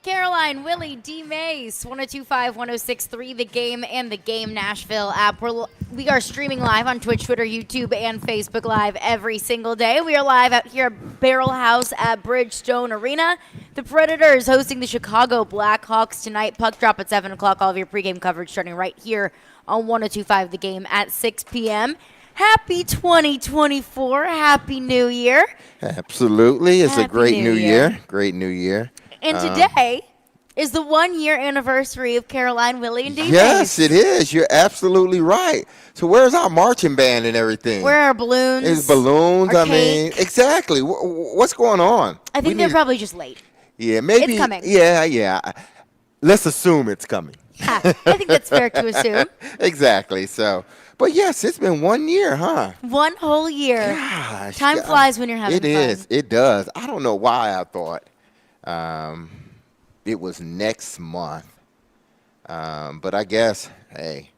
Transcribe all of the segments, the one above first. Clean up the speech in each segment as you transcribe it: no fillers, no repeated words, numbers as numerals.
Caroline, Willy, D-Mase, 1025, 1063, The Game and The Game Nashville app. We are streaming live on Twitch, Twitter, YouTube, and Facebook Live every single day. We are live out here at Barrel House at Bridgestone Arena. The Predators hosting the Chicago Blackhawks tonight. Puck drop at 7 o'clock. All of your pregame coverage starting right here on 1025 The Game at 6 p.m. Happy 2024. Happy New Year. Absolutely. It's Happy a great New new Year. year. Great new year. And today is the 1 year anniversary of Caroline, Willy, and D-Mase. Yes, it is. You're absolutely right. So where's our marching band and everything? Where are balloons? There's balloons. Our I mean, cake? exactly. What's going on? I think they're probably just late. Yeah, maybe. It's coming. Yeah. Let's assume it's coming. I think that's fair to assume. Exactly. So, but yes, it's been 1 year, huh? One whole year. Gosh. Time flies when you're having fun. It is. It does. I don't know why I thought it was next month. But I guess, hey,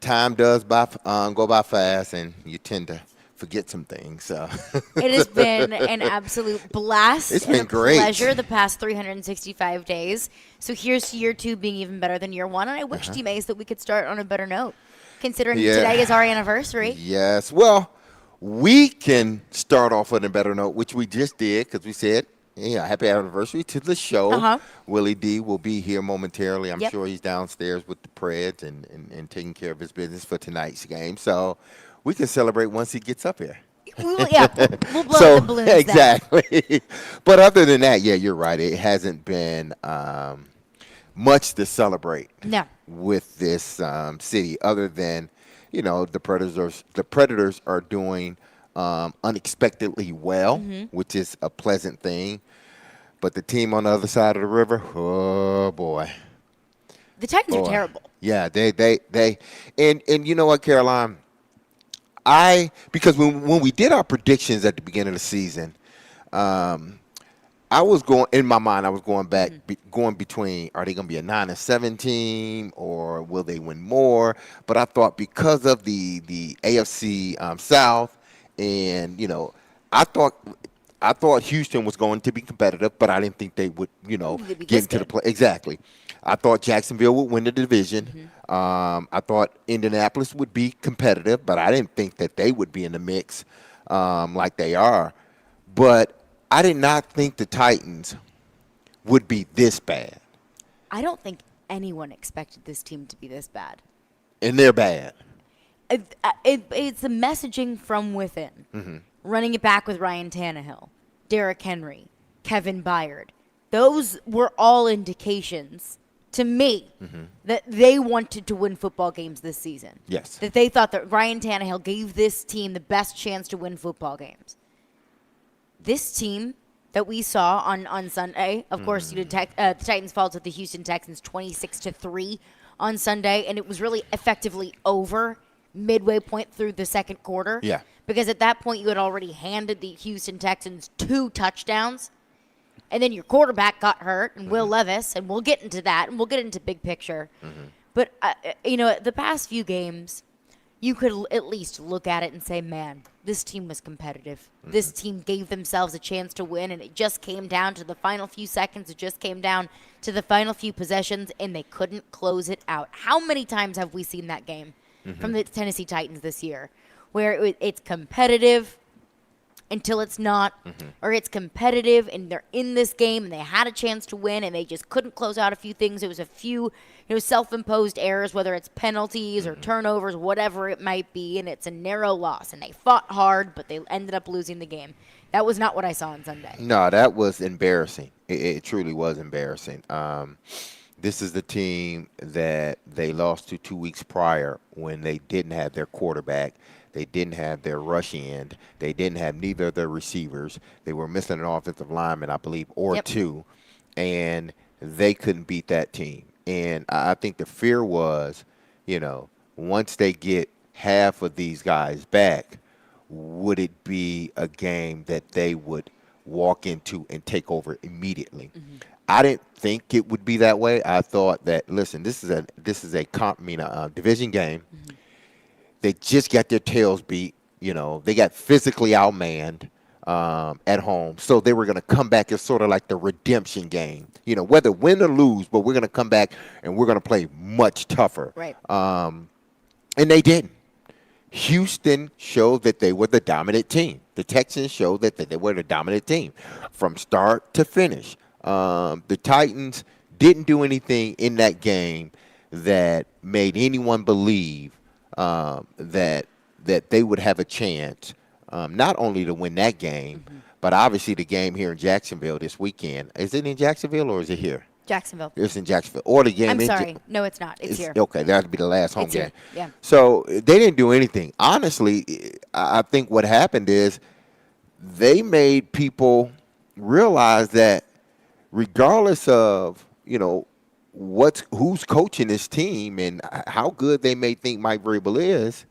time does go by fast, and you tend to forget some things. So It has been an absolute blast. It's been and a great. pleasure the past 365 days. So here's to year two being even better than year one. And I wish, D-Mase, that we could start on a better note, considering today is our anniversary. Yes. Well, we can start off on a better note, which we just did because we said, happy anniversary to the show. Willie D will be here momentarily. I'm sure he's downstairs with the Preds and taking care of his business for tonight's game. So we can celebrate once he gets up here. We'll blow up the balloons exactly. But other than that, you're right. It hasn't been much to celebrate with this city, other than the Predators are doing unexpectedly well, which is a pleasant thing. But the team on the other side of the river, oh boy, The Titans are terrible. Yeah, they and you know what, Caroline? Because when we did our predictions at the beginning of the season, I was going in my mind. I was going back, going between: are they going to be a 9-7 team, or will they win more? But I thought because of the AFC South, and I thought Houston was going to be competitive, but I didn't think they would, get into the play. Exactly. I thought Jacksonville would win the division. I thought Indianapolis would be competitive, but I didn't think that they would be in the mix like they are. But I did not think the Titans would be this bad. I don't think anyone expected this team to be this bad. And they're bad. It's the messaging from within. Running it back with Ryan Tannehill, Derrick Henry, Kevin Byard. Those were all indications to me that they wanted to win football games this season. Yes. That they thought that Ryan Tannehill gave this team the best chance to win football games. This team that we saw on Sunday, of course, the Titans fall to the Houston Texans 26-3 on Sunday, and it was really effectively over midway point through the second quarter. Yeah. Because at that point, you had already handed the Houston Texans 2 touchdowns, and then your quarterback got hurt, and Will Levis, and we'll get into that, and we'll get into big picture. But, the past few games, you could at least look at it and say, man, this team was competitive. This team gave themselves a chance to win, and it just came down to the final few seconds. It just came down to the final few possessions, and they couldn't close it out. How many times have we seen that game from the Tennessee Titans this year, where it's competitive until it's not, or it's competitive and they're in this game and they had a chance to win and they just couldn't close out a few things. It was a few self-imposed errors, whether it's penalties or turnovers, whatever it might be, and it's a narrow loss. And they fought hard, but they ended up losing the game. That was not what I saw on Sunday. No, that was embarrassing. It truly was embarrassing. This is the team that they lost to 2 weeks prior when they didn't have their quarterback. They didn't have their rush end. They didn't have neither of their receivers. They were missing an offensive lineman, I believe, or two, and they couldn't beat that team. And I think the fear was, once they get half of these guys back, would it be a game that they would walk into and take over immediately? I didn't think it would be that way. I thought that, listen, this is a division game. They just got their tails beat. They got physically outmanned. at home. So they were going to come back as sort of like the redemption game. Whether win or lose, but we're going to come back and we're going to play much tougher. Right. And they didn't. Houston showed that they were the dominant team. The Texans showed that they were the dominant team from start to finish. The Titans didn't do anything in that game that made anyone believe that they would have a chance not only to win that game, but obviously the game here in Jacksonville this weekend. Is it in Jacksonville or is it here? Jacksonville. It's in Jacksonville. Or the game I'm sorry. No, it's not. It's here. Okay, that would be the last home It's game. here. Yeah. So they didn't do anything. Honestly, I think what happened is they made people realize that regardless of, who's coaching this team and how good they may think Mike Vrabel is,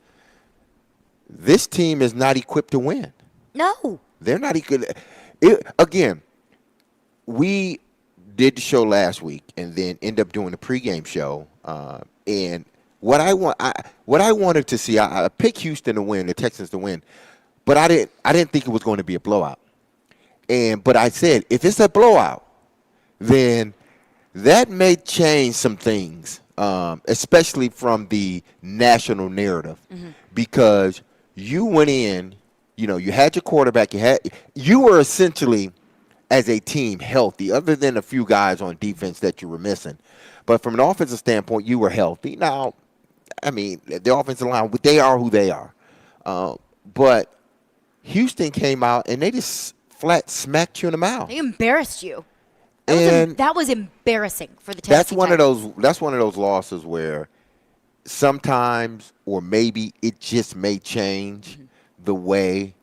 this team is not equipped to win. No. They're not equipped. Again, we did the show last week and then end up doing the pregame show. And what I wanted to see, I picked Houston to win, the Texans to win, but I didn't think it was going to be a blowout. But I said, if it's a blowout, then that may change some things, especially from the national narrative, because you went in, you had your quarterback, you were essentially, as a team, healthy, other than a few guys on defense that you were missing. But from an offensive standpoint, you were healthy. Now, I mean, the offensive line, they are who they are. But Houston came out, and they just flat smacked you in the mouth. They embarrassed you. That was embarrassing for the Tennessee Titans. That's one of those losses where sometimes, or maybe it just may change the way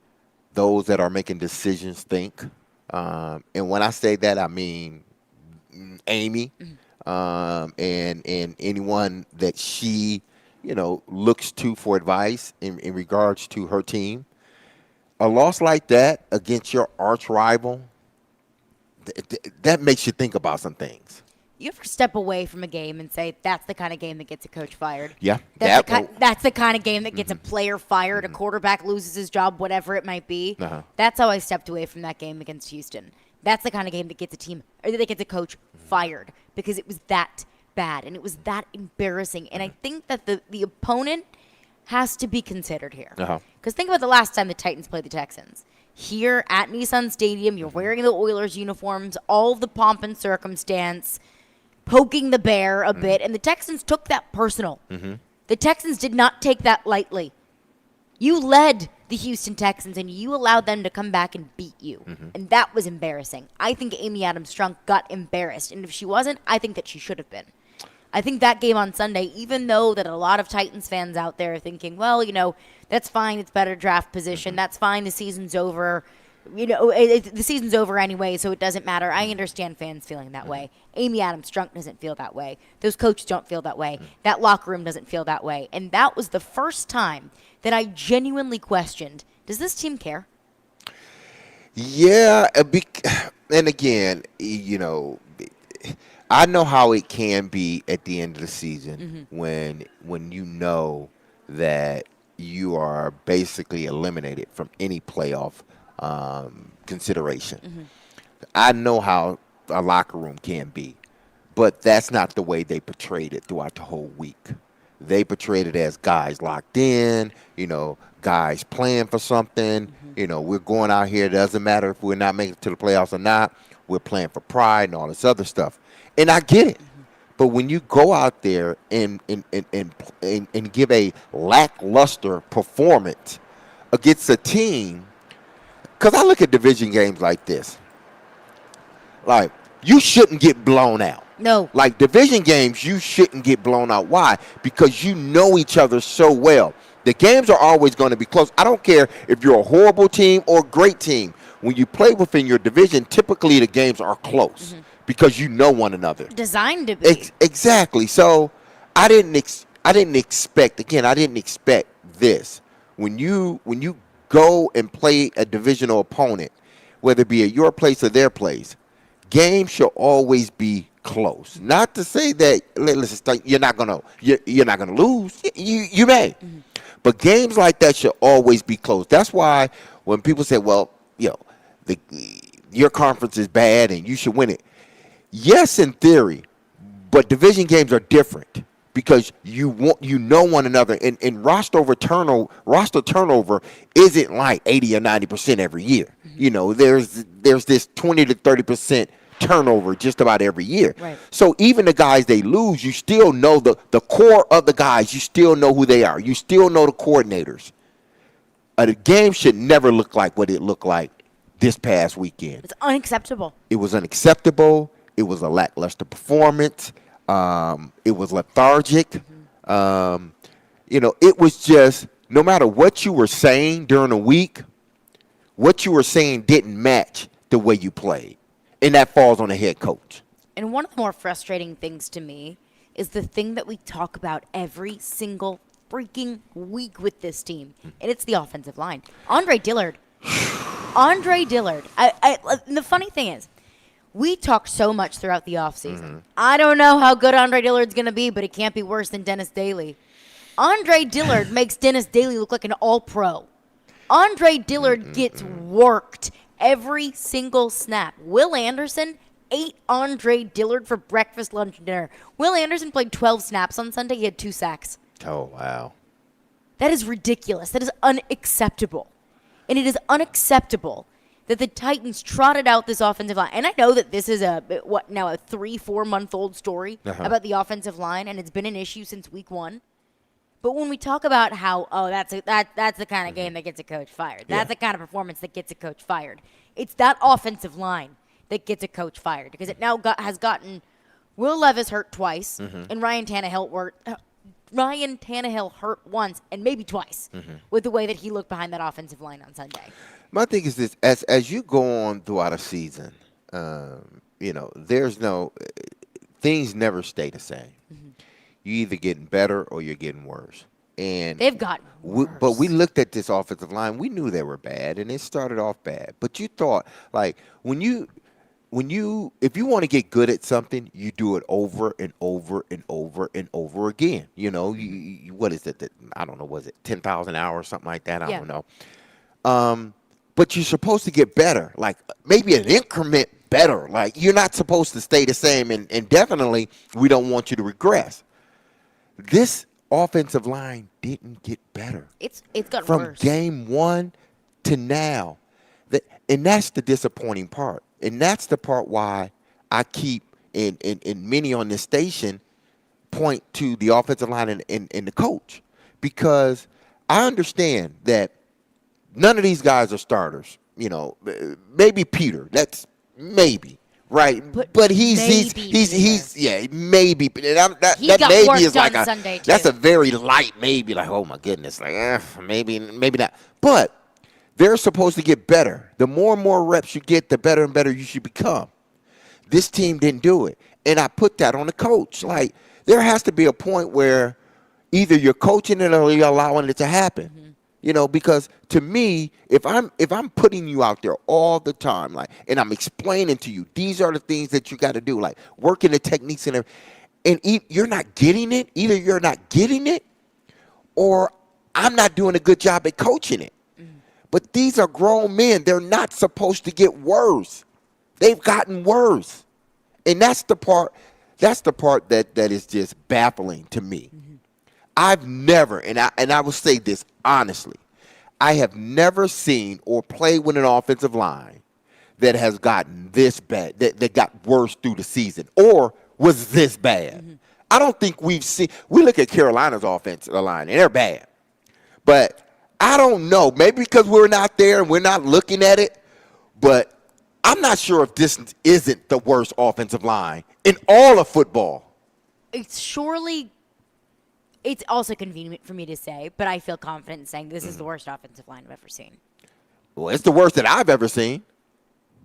those that are making decisions think. And when I say that, I mean Amy and anyone that she, looks to for advice in regards to her team. A loss like that against your arch rival, that makes you think about some things. You ever step away from a game and say, that's the kind of game that gets a coach fired? Yeah. That's the kind of game that gets a player fired, a quarterback loses his job, whatever it might be. That's how I stepped away from that game against Houston. That's the kind of game that gets a coach fired, because it was that bad and it was that embarrassing. And I think that the opponent has to be considered here. Because think about the last time the Titans played the Texans. Here at Nissan Stadium, you're wearing the Oilers uniforms, all the pomp and circumstance, poking the bear a bit, and the Texans took that personal. The Texans did not take that lightly. You led the Houston Texans, and you allowed them to come back and beat you, and that was embarrassing. I think Amy Adams-Strunk got embarrassed, and if she wasn't, I think that she should have been. I think that game on Sunday, even though that a lot of Titans fans out there are thinking, well, that's fine, it's better draft position, that's fine, the season's over. The season's over anyway, so it doesn't matter. I understand fans feeling that way. Amy Adams-Strunk doesn't feel that way. Those coaches don't feel that way. That locker room doesn't feel that way. And that was the first time that I genuinely questioned, does this team care? Yeah, and again, I know how it can be at the end of the season when you know that you are basically eliminated from any playoff consideration. I know how a locker room can be, but that's not the way they portrayed it throughout the whole week. They portrayed it as guys locked in, guys playing for something. We're going out here. It doesn't matter if we're not making it to the playoffs or not. We're playing for pride and all this other stuff. And I get it. But when you go out there and give a lackluster performance against a team, because I look at division games like this, like, you shouldn't get blown out. No. Like, division games, you shouldn't get blown out. Why? Because you know each other so well. The games are always going to be close. I don't care if you're a horrible team or a great team. When you play within your division, typically the games are close because you know one another. Designed to be. Exactly. So I didn't expect this. When you go and play a divisional opponent, whether it be at your place or their place, games should always be close. Not to say that, listen, you're not gonna lose. You may, but games like that should always be close. That's why when people say, "Well, you know, your conference is bad and you should win it. Yes, in theory, but division games are different because you know one another, and roster turnover isn't like 80 or 90% every year. You know, there's this 20 to 30% turnover just about every year. Right. So even the guys they lose, you still know the core of the guys. You still know who they are. You still know the coordinators. The game should never look like what it looked like this past weekend. It's unacceptable. It was unacceptable. It was a lackluster performance. It was lethargic. You know, it was just, no matter what you were saying during the week, what you were saying didn't match the way you played. And that falls on the head coach. And one of the more frustrating things to me is the thing that we talk about every single freaking week with this team, and it's the offensive line. Andre Dillard. The funny thing is, we talked so much throughout the offseason. I don't know how good Andre Dillard's going to be, but it can't be worse than Dennis Daly. Andre Dillard makes Dennis Daly look like an all-pro. Andre Dillard gets worked every single snap. Will Anderson ate Andre Dillard for breakfast, lunch, and dinner. Will Anderson played 12 snaps on Sunday. He had 2 sacks. Oh, wow. That is ridiculous. That is unacceptable. And it is unacceptable that the Titans trotted out this offensive line. And I know that this is a 3-4 month old story about the offensive line, and it's been an issue since week 1. But when we talk about how, that's the kind of game that gets a coach fired. That's the kind of performance that gets a coach fired. It's that offensive line that gets a coach fired, because it now has gotten Will Levis hurt twice, and Ryan Tannehill hurt once and maybe twice with the way that he looked behind that offensive line on Sunday. My thing is this: as you go on throughout a season, you know, things never stay the same. You either getting better or you're getting worse. And they've gotten worse. But we looked at this offensive line. We knew they were bad, and it started off bad. But you thought, like, if you want to get good at something, you do it over and over and over and over again. You know, what is it? I don't know. Was it 10,000 hours, something like that? I don't know. But you're supposed to get better, like maybe an increment better. Like, you're not supposed to stay the same, and definitely we don't want you to regress. This offensive line didn't get better. It's gotten from worse. game 1 to now. And that's the disappointing part. And that's the part why I keep, and many on this station point to the offensive line and the coach. Because I understand that none of these guys are starters. You know, maybe Peter. That's maybe. Right, but he's maybe. That maybe is like that's a very light maybe. Like, oh my goodness, like maybe not. But they're supposed to get better. The more and more reps you get, the better and better you should become. This team didn't do it, and I put that on the coach. Like, there has to be a point where either you're coaching it or you're allowing it to happen. You know, because to me, if I'm putting you out there all the time, like, and I'm explaining to you, these are the things that you got to do, like working the techniques and you're not getting it. Either you're not getting it, or I'm not doing a good job at coaching it. But these are grown men. They're not supposed to get worse. They've gotten worse, and that's the part that is just baffling to me. I've never, and I will say this honestly, I have never seen or played with an offensive line that has gotten this bad, that got worse through the season, or was this bad. I don't think we look at Carolina's offensive line, and they're bad. But I don't know, maybe because we're not there and we're not looking at it, but I'm not sure if this isn't the worst offensive line in all of football. It's also convenient for me to say, but I feel confident in saying this is the worst offensive line I've ever seen. Well, it's the worst that I've ever seen.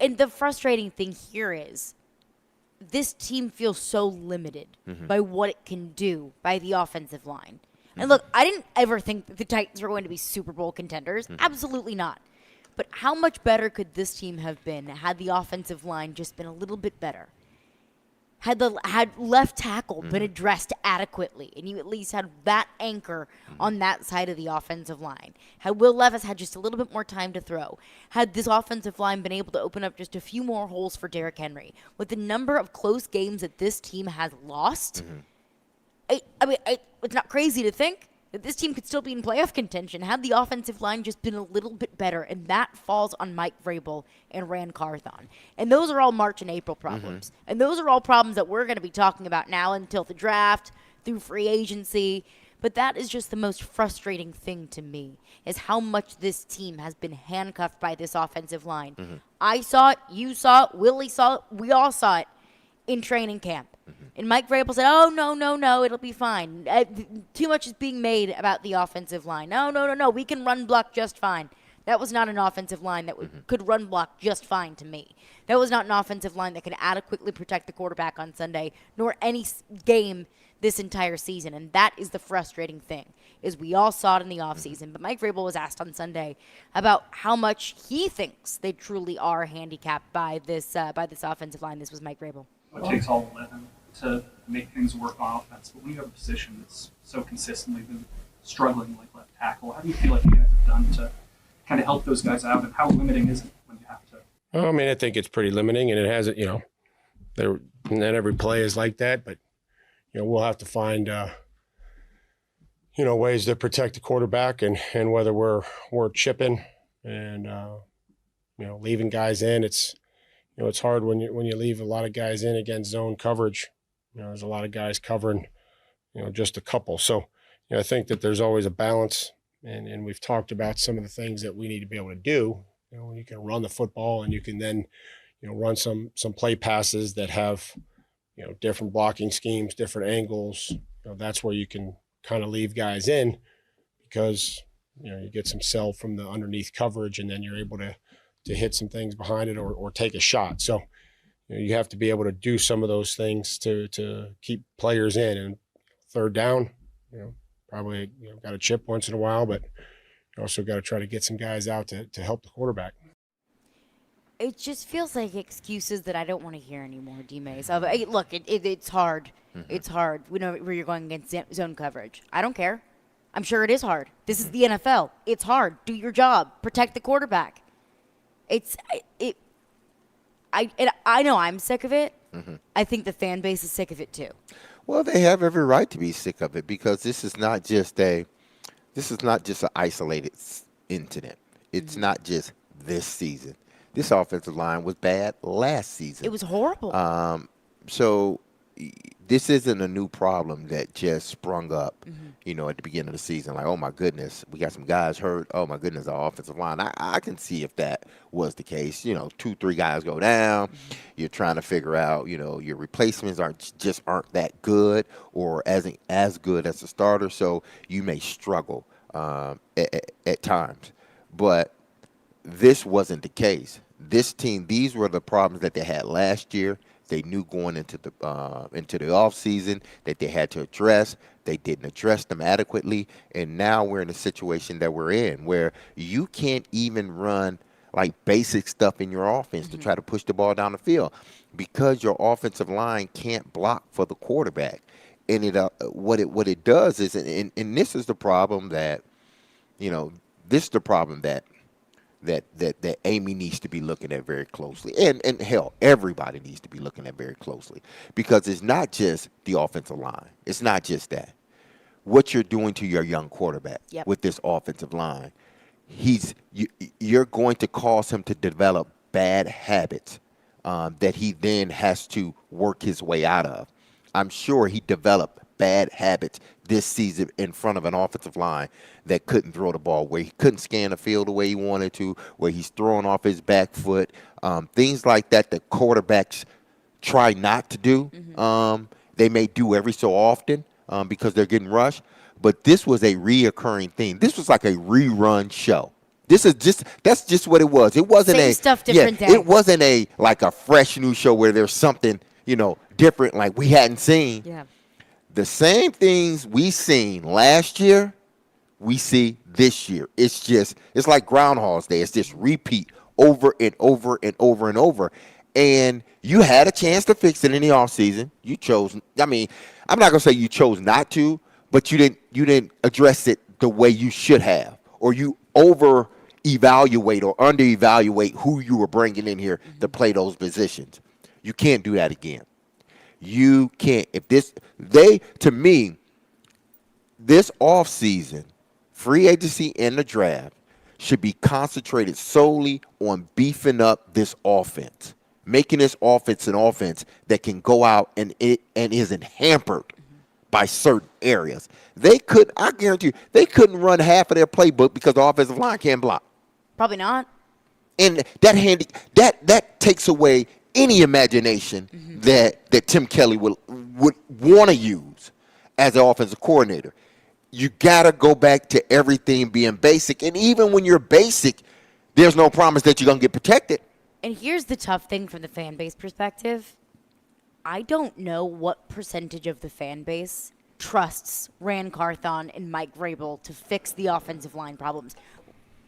And the frustrating thing here is this team feels so limited by what it can do by the offensive line. And look, I didn't ever think that the Titans were going to be Super Bowl contenders. Absolutely not. But how much better could this team have been had the offensive line just been a little bit better? had left tackle been addressed adequately, and you at least had that anchor on that side of the offensive line, had Will Levis had just a little bit more time to throw, had this offensive line been able to open up just a few more holes for Derrick Henry, with the number of close games that this team has lost, it's not crazy to think that this team could still be in playoff contention had the offensive line just been a little bit better, and that falls on Mike Vrabel and Rand Carthon. And those are all March and April problems. And those are all problems that we're going to be talking about now until the draft, through free agency. But that is just the most frustrating thing to me, is how much this team has been handcuffed by this offensive line. I saw it, you saw it, Willy saw it, we all saw it in training camp. And Mike Vrabel said, oh, no, it'll be fine. Too much is being made about the offensive line. No, we can run block just fine. That was not an offensive line that could run block just fine to me. That was not an offensive line that could adequately protect the quarterback on Sunday, nor any game this entire season. And that is the frustrating thing, is we all saw it in the offseason. But Mike Vrabel was asked on Sunday about how much he thinks they truly are handicapped by this offensive line. This was Mike Vrabel. It takes all 11 to make things work on offense, but when you have a position that's so consistently been struggling like left tackle, how do you feel like you guys have done to kind of help those guys out, and how limiting is it when you have to? I mean, I think it's pretty limiting, and it has, not every play is like that, but, we'll have to find, ways to protect the quarterback, and whether we're chipping and, leaving guys in. It's hard when you leave a lot of guys in against zone coverage. There's a lot of guys covering, just a couple. So, I think that there's always a balance, and we've talked about some of the things that we need to be able to do. You can run the football, and you can then, run some play passes that have, different blocking schemes, different angles. That's where you can kind of leave guys in, because, you get some sell from the underneath coverage, and then you're able to hit some things behind it or take a shot. So you have to be able to do some of those things to keep players in. And third down, probably got to chip once in a while, but you also got to try to get some guys out to help the quarterback. It just feels like excuses that I don't want to hear anymore, D-Mase. Look, it's hard. It's hard. We know where you're going against zone coverage. I don't care. I'm sure it is hard. This is the NFL. It's hard. Do your job. Protect the quarterback. I know I'm sick of it. I think the fan base is sick of it too. Well, they have every right to be sick of it, because this is not just an isolated incident. It's not just this season. This offensive line was bad last season. It was horrible. So this isn't a new problem that just sprung up, at the beginning of the season. Like, oh, my goodness, we got some guys hurt. Oh, my goodness, our offensive line. I can see if that was the case. 2-3 guys go down. You're trying to figure out, your replacements aren't that good or as good as the starter. So you may struggle at times. But this wasn't the case. This team, these were the problems that they had last year. They knew going into the offseason that they had to address. They didn't address them adequately, and now we're in a situation that we're in where you can't even run like basic stuff in your offense to try to push the ball down the field, because your offensive line can't block for the quarterback. And what it does is, and this is the problem that that Amy needs to be looking at very closely. And hell, everybody needs to be looking at very closely, because it's not just the offensive line. It's not just that. What you're doing to your young quarterback with this offensive line, you're going to cause him to develop bad habits that he then has to work his way out of. I'm sure he developed bad habits this season in front of an offensive line that couldn't throw the ball, where he couldn't scan the field the way he wanted to, where he's throwing off his back foot, things like that quarterbacks try not to do. They may do every so often because they're getting rushed, but this was a reoccurring thing. This was like a rerun show. That's just what it was. It wasn't Same stuff, different day. It wasn't a fresh new show where there's something, different like we hadn't seen. Yeah. The same things we seen last year, we see this year. It's like Groundhog's Day. It's just repeat over and over and over and over. And you had a chance to fix it in the offseason. You chose. I mean, I'm not gonna say you chose not to, but you didn't address it the way you should have, or you over evaluate or under evaluate who you were bringing in here to play those positions. You can't do that again. You can't. If to me, this offseason, free agency and the draft should be concentrated solely on beefing up this offense, making this offense an offense that can go out and isn't hampered by certain areas. I guarantee you, they couldn't run half of their playbook because the offensive line can't block. Probably not. And that takes away any imagination that Tim Kelly would want to use as an offensive coordinator. You got to go back to everything being basic. And even when you're basic, there's no promise that you're going to get protected. And here's the tough thing from the fan base perspective. I don't know what percentage of the fan base trusts Ran Carthon and Mike Vrabel to fix the offensive line problems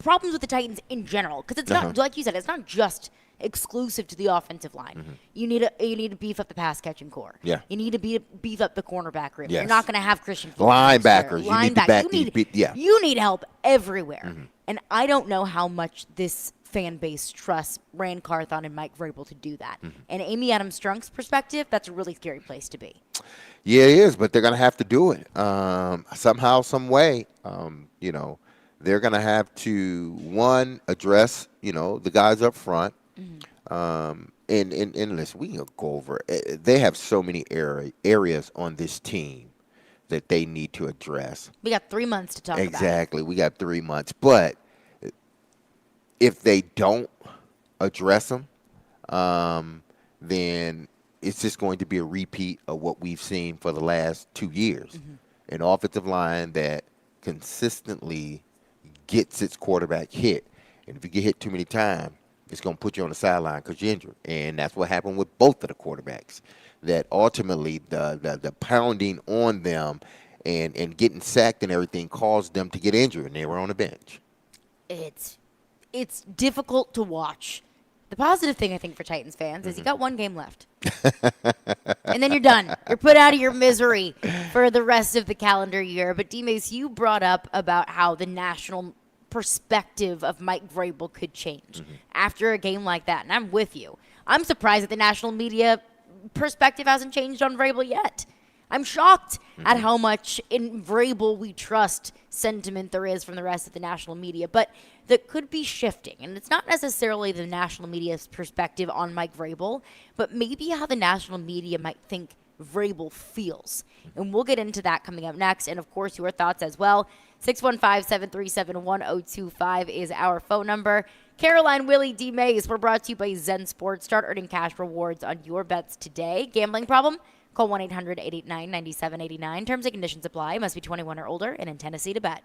with the Titans in general. Because it's not, like you said, it's not just exclusive to the offensive line. You need to beef up the pass catching core. Yeah. You need to beef up the cornerback room. Yes. You're not going to have Christian linebackers. You need to back you need help everywhere. And I don't know how much this fan base trusts Ran Carthon and Mike Vrabel to do that. And Amy Adams Strunk's perspective, that's a really scary place to be. Yeah, it is, but they're going to have to do it somehow, some way. They're going to have to, one, address, the guys up front. And listen, we can go over. They have so many areas on this team that they need to address. We got 3 months to talk about it. Exactly. We got 3 months. But if they don't address them, then it's just going to be a repeat of what we've seen for the last 2 years. An offensive line that consistently gets its quarterback hit. And if you get hit too many times, it's going to put you on the sideline because you're injured. And that's what happened with both of the quarterbacks, that ultimately the pounding on them and getting sacked and everything caused them to get injured, and they were on the bench. It's difficult to watch. The positive thing, I think, for Titans fans is you got one game left. And then you're done. You're put out of your misery for the rest of the calendar year. But D-Mase, you brought up about how the national perspective of Mike Vrabel could change after a game like that. And I'm with you. I'm surprised that the national media perspective hasn't changed on Vrabel yet. I'm shocked at how much in Vrabel we trust sentiment there is from the rest of the national media. But that could be shifting. And it's not necessarily the national media's perspective on Mike Vrabel, but maybe how the national media might think Vrabel feels. And we'll get into that coming up next. And, of course, your thoughts as well. 615-737-1025 is our phone number. Caroline, Willy, D-Mase, we're brought to you by Zen Sports. Start earning cash rewards on your bets today. Gambling problem? Call 1-800-889-9789. Terms and conditions apply. Must be 21 or older and in Tennessee to bet.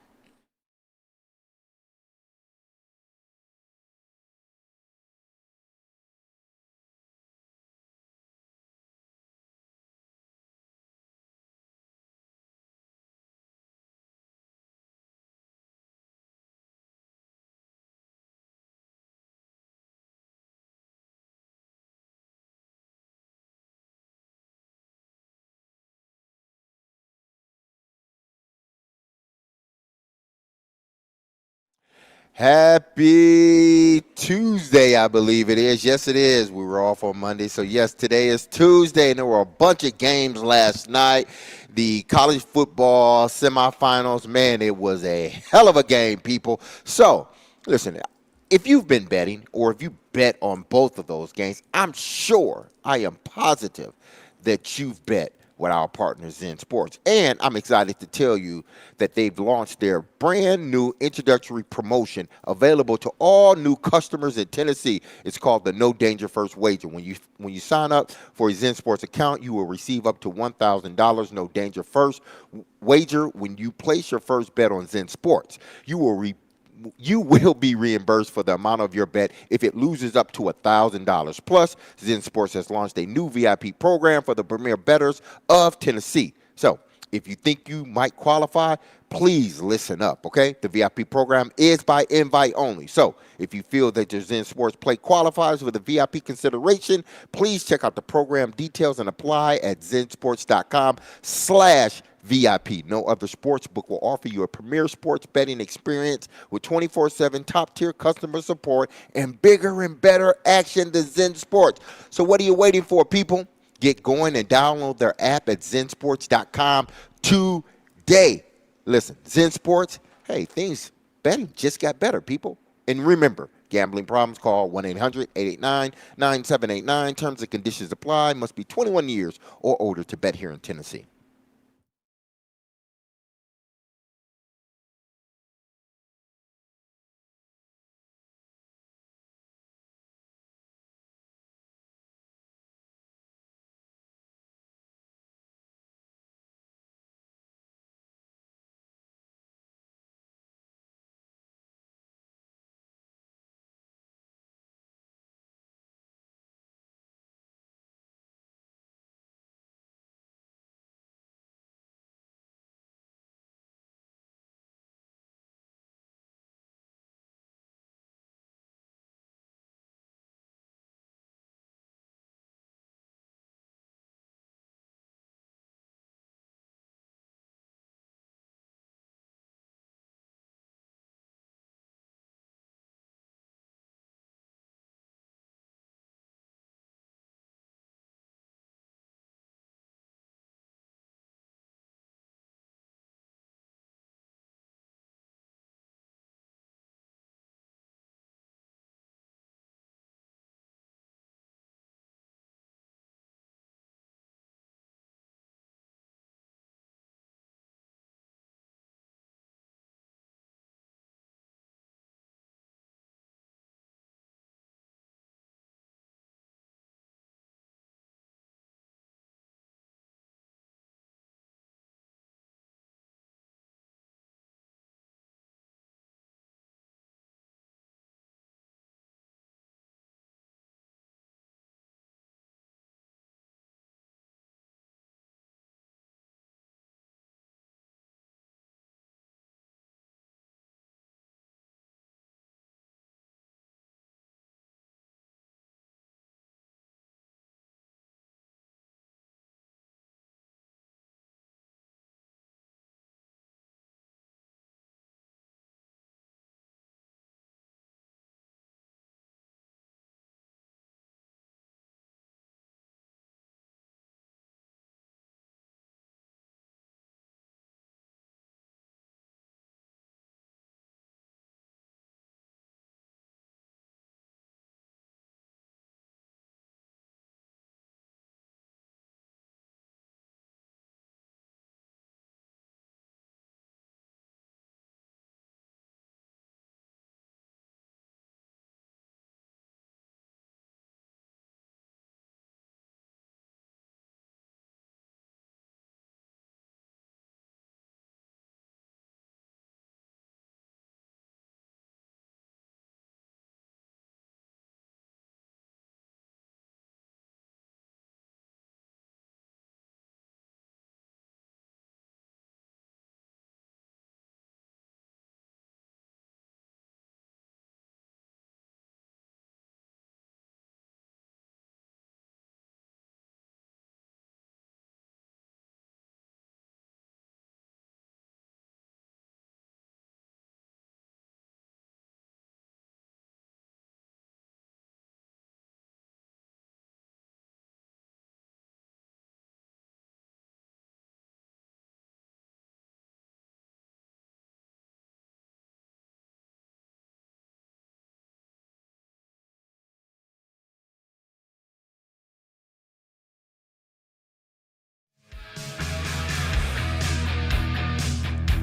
Happy Tuesday, I believe it is. Yes, it is. We were off on Monday. So, yes, today is Tuesday, and there were a bunch of games last night. The college football semifinals, man, it was a hell of a game, people. So, listen, if you've been betting or if you bet on both of those games, I'm sure, I am positive that you've bet with our partners in sports. And I'm excited to tell you that they've launched their brand new introductory promotion available to all new customers in Tennessee. It's called the No Danger First Wager. When you sign up for a Zen Sports account, you will receive up to $1,000 No Danger First Wager when you place your first bet on Zen Sports. You will be reimbursed for the amount of your bet if it loses up to $1,000. Plus, Zen Sports has launched a new VIP program for the premier bettors of Tennessee. So, if you think you might qualify, please listen up, okay? The VIP program is by invite only. So if you feel that your Zen Sports play qualifies for the VIP consideration, please check out the program details and apply at zensports.com/VIP. No other sports book will offer you a premier sports betting experience with 24/7 top-tier customer support and bigger and better action than Zen Sports. So what are you waiting for, people? Get going and download their app at zensports.com today. Listen, Zen Sports, hey, things betting just got better, people. And remember, gambling problems, call 1-800-889-9789. Terms and conditions apply. Must be 21 years or older to bet here in Tennessee.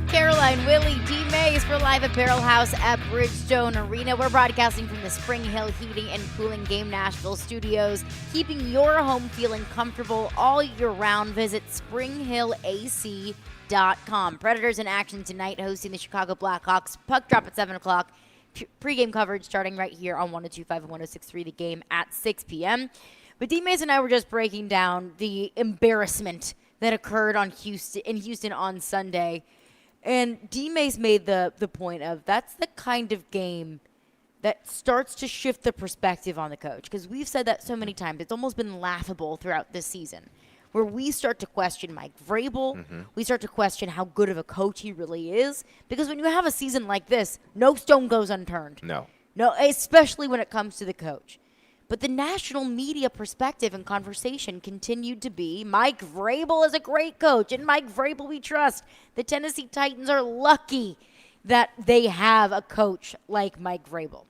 Caroline, Willy, D-Mase, we're live at Barrel House at Bridgestone Arena. We're broadcasting from the Spring Hill Heating and Cooling Game Nashville studios, keeping your home feeling comfortable all year round. Visit springhillac.com. Predators in action tonight, hosting the Chicago Blackhawks. Puck drop at 7 o'clock. Pre-game coverage starting right here on 102.5 and 106.3, the game at 6 p.m. But D-Mase and I were just breaking down the embarrassment that occurred in Houston on Sunday. And D-Mase made the point of that's the kind of game that starts to shift the perspective on the coach. Because we've said that so many times. It's almost been laughable throughout this season, where we start to question Mike Vrabel. We start to question how good of a coach he really is. Because when you have a season like this, no stone goes unturned. No. No, especially when it comes to the coach. But the national media perspective and conversation continued to be Mike Vrabel is a great coach, and Mike Vrabel we trust. The Tennessee Titans are lucky that they have a coach like Mike Vrabel.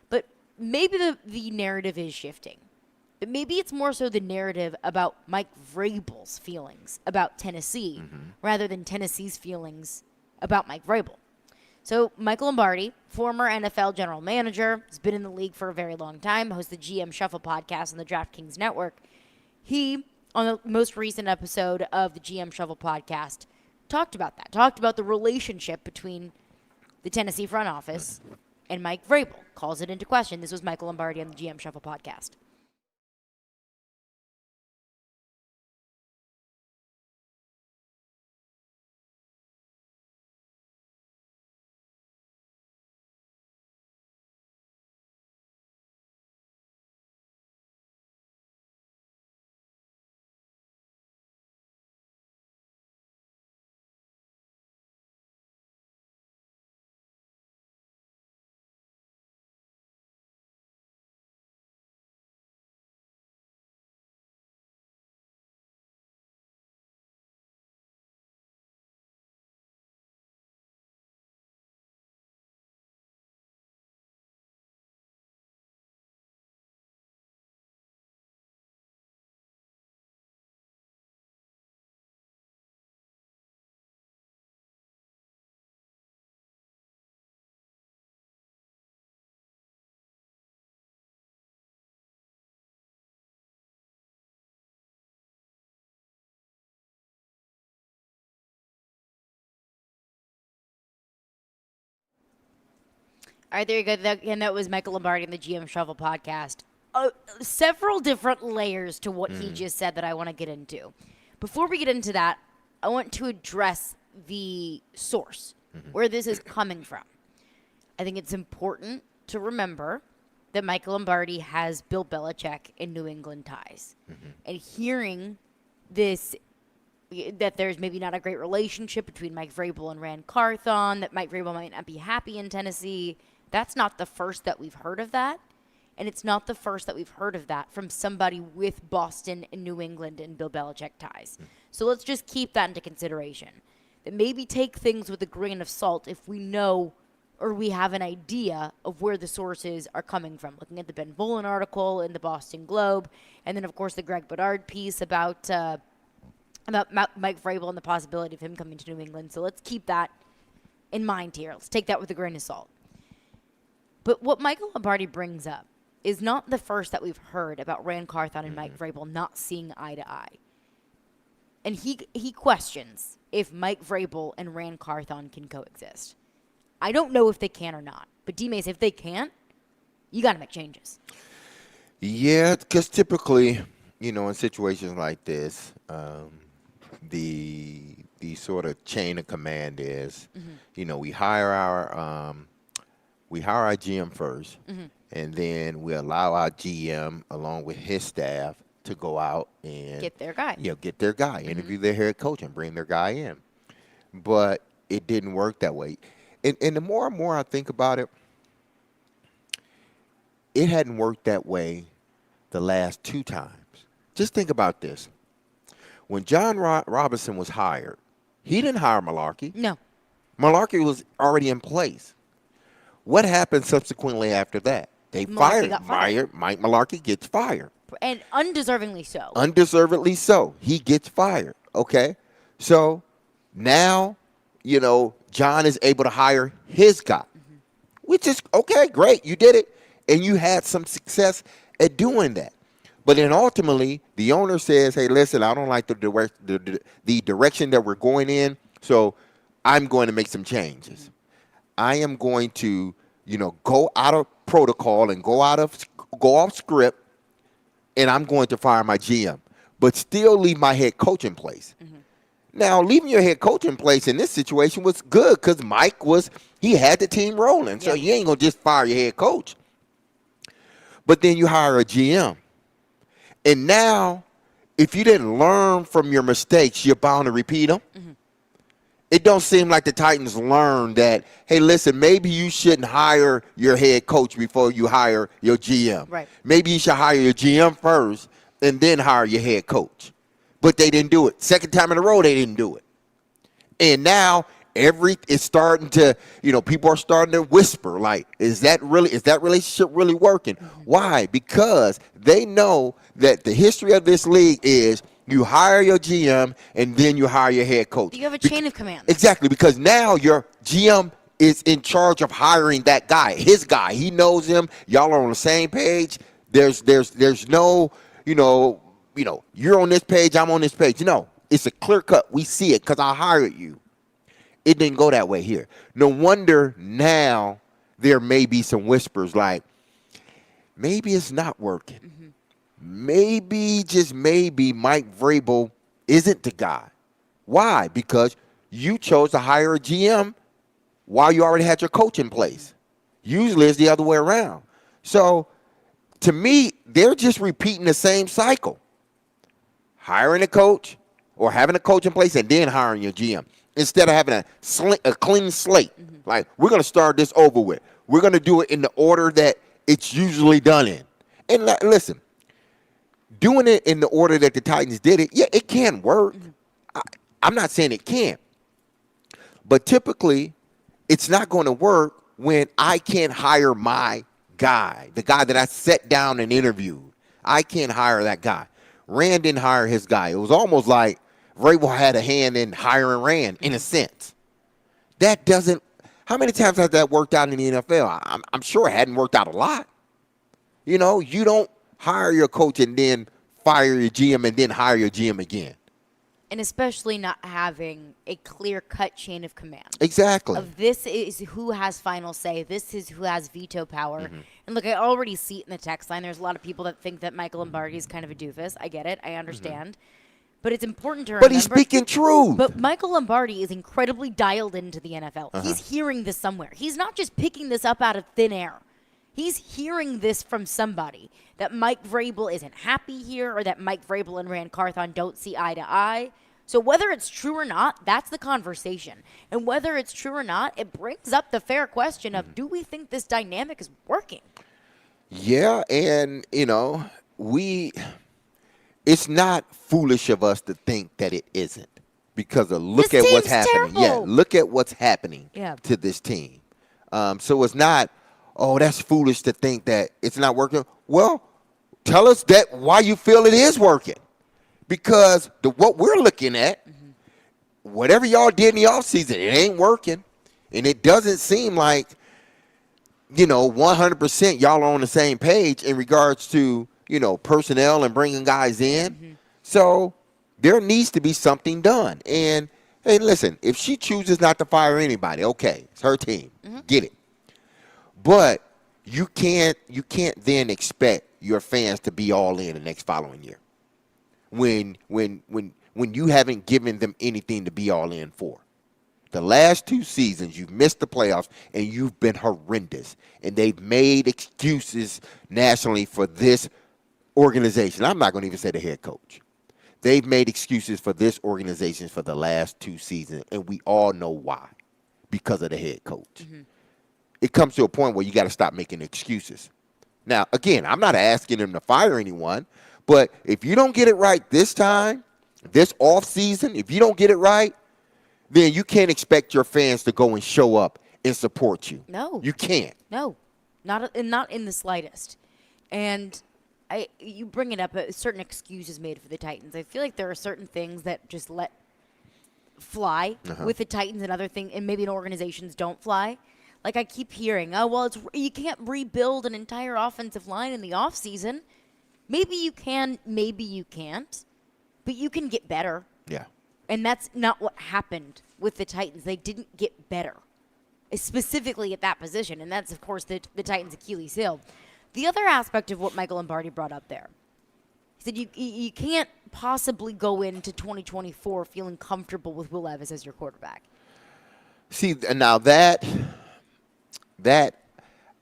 But maybe the narrative is shifting. But maybe it's more so the narrative about Mike Vrabel's feelings about Tennessee rather than Tennessee's feelings about Mike Vrabel. So Michael Lombardi, former NFL general manager, has been in the league for a very long time, hosts the GM Shuffle podcast on the DraftKings Network. He, on the most recent episode of the GM Shuffle podcast, talked about that, talked about the relationship between the Tennessee front office and Mike Vrabel, calls it into question. This was Michael Lombardi on the GM Shuffle podcast. All right, there you go. And that was Michael Lombardi in the GM Shuffle podcast. Several different layers to what he just said that I want to get into. Before we get into that, I want to address the source, where this is coming from. I think it's important to remember that Michael Lombardi has Bill Belichick in New England ties. And hearing this, that there's maybe not a great relationship between Mike Vrabel and Rand Carthon, that Mike Vrabel might not be happy in Tennessee, that's not the first that we've heard of that. And it's not the first that we've heard of that from somebody with Boston and New England and Bill Belichick ties. So let's just keep that into consideration. That maybe take things with a grain of salt if we know or we have an idea of where the sources are coming from. Looking at the Ben Bolin article in the Boston Globe, and then, of course, the Greg Bedard piece about Mike Vrabel and the possibility of him coming to New England. So let's keep that in mind here. Let's take that with a grain of salt. But what Michael Lombardi brings up is not the first that we've heard about Rand Carthon and Mike Vrabel not seeing eye to eye. And he questions if Mike Vrabel and Rand Carthon can coexist. I don't know if they can or not. But D-Mase, if they can't, you got to make changes. Yeah, because typically, in situations like this, the sort of chain of command is, we hire our GM first, and then we allow our GM along with his staff to go out and Get their guy. Get their guy, interview their head coach, and bring their guy in. But it didn't work that way. And the more and more I think about it, it hadn't worked that way the last two times. Just think about this. When John Robinson was hired, he didn't hire Malarkey. No. Malarkey was already in place. What happened subsequently after that? They Malarkey got fired. Mike Malarkey gets fired. And undeservingly so. Undeservedly so. He gets fired. Okay? So now, John is able to hire his guy, which is, okay, great. You did it. And you had some success at doing that. But then ultimately, the owner says, hey, listen, I don't like the direction that we're going in, so I'm going to make some changes. I am going to, go out of protocol and go off script, and I'm going to fire my GM, but still leave my head coach in place. Now, leaving your head coach in place in this situation was good because Mike he had the team rolling. So you ain't going to just fire your head coach. But then you hire a GM. And now, if you didn't learn from your mistakes, you're bound to repeat them. Mm-hmm. It don't seem like the Titans learned that, hey, listen, maybe you shouldn't hire your head coach before you hire your GM. Right. Maybe you should hire your GM first and then hire your head coach. But they didn't do it. Second time in a row, they didn't do it. And now it's starting to, people are starting to whisper, like, is that relationship really working? Mm-hmm. Why? Because they know that the history of this league is you hire your GM and then you hire your head coach. You have a chain of command. Exactly, because now your GM is in charge of hiring that guy, his guy. He knows him. Y'all are on the same page. There's no, you're on this page, I'm on this page. No, it's a clear cut. We see it because I hired you. It didn't go that way here. No wonder now there may be some whispers like, maybe it's not working. Mm-hmm. Maybe, just maybe, Mike Vrabel isn't the guy. Why? Because you chose to hire a GM while you already had your coach in place. Usually it's the other way around. So, to me, they're just repeating the same cycle. Hiring a coach or having a coach in place and then hiring your GM. Instead of having a clean slate. Mm-hmm. Like, we're going to start this over with. We're going to do it in the order that it's usually done in. And listen, doing it in the order that the Titans did it, yeah, it can work. Mm-hmm. I'm not saying it can't. But typically, it's not going to work when I can't hire my guy, the guy that I sat down and interviewed. I can't hire that guy. Rand didn't hire his guy. It was almost like Vrabel had a hand in hiring Rand, in a sense. That doesn't – how many times has that worked out in the NFL? I'm sure it hadn't worked out a lot. You don't hire your coach and then fire your GM and then hire your GM again. And especially not having a clear-cut chain of command. Exactly. Of this is who has final say. This is who has veto power. Mm-hmm. And look, I already see it in the text line. There's a lot of people that think that Michael Lombardi is kind of a doofus. I get it. I understand. Mm-hmm. But it's important to remember. But he's speaking truth. But Michael Lombardi is incredibly dialed into the NFL. Uh-huh. He's hearing this somewhere. He's not just picking this up out of thin air. He's hearing this from somebody, that Mike Vrabel isn't happy here or that Mike Vrabel and Rand Carthon don't see eye to eye. So whether it's true or not, that's the conversation. And whether it's true or not, it brings up the fair question of, do we think this dynamic is working? Yeah, and, it's not foolish of us to think that it isn't because of look at what's happening. Terrible. Yeah, look at what's happening to this team. So it's not, that's foolish to think that it's not working. Well, tell us that why you feel it is working. Because what we're looking at, whatever y'all did in the offseason, it ain't working. And it doesn't seem like, 100% y'all are on the same page in regards to, personnel and bringing guys in. Mm-hmm. So there needs to be something done. And, hey, listen, if she chooses not to fire anybody, okay, it's her team. Mm-hmm. Get it. But you can't then expect your fans to be all in the next following year. When you haven't given them anything to be all in for. The last 2 seasons, you've missed the playoffs, and you've been horrendous. And they've made excuses nationally for this organization. I'm not going to even say the head coach. They've made excuses for this organization for the last 2 seasons, and we all know why. Because of the head coach. Mm-hmm. It comes to a point where you got to stop making excuses. Now, again, I'm not asking them to fire anyone. But if you don't get it right this time, this off season, if you don't get it right, then you can't expect your fans to go and show up and support you. No. You can't. No, not in the slightest. And you bring it up, certain excuses made for the Titans. I feel like there are certain things that just let fly with the Titans and other things, and maybe in organizations don't fly. Like I keep hearing, you can't rebuild an entire offensive line in the offseason. Maybe you can, maybe you can't, but you can get better. Yeah. And that's not what happened with the Titans. They didn't get better, specifically at that position, and that's, of course, the Titans' Achilles heel. The other aspect of what Michael Lombardi brought up there, He said you can't possibly go into 2024 feeling comfortable with Will Levis as your quarterback. See, now that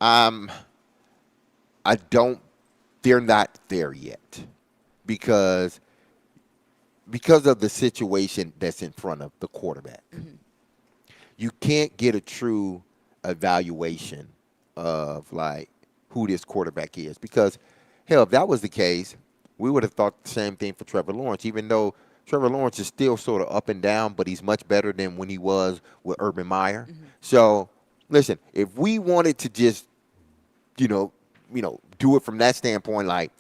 I don't. They're not there yet because of the situation that's in front of the quarterback. You can't get a true evaluation of like who this quarterback is because hell, if that was the case, we would have thought the same thing for Trevor Lawrence. Even though Trevor Lawrence is still sort of up and down, but he's much better than when he was with Urban Meyer. So listen, if we wanted to just do it from that standpoint, like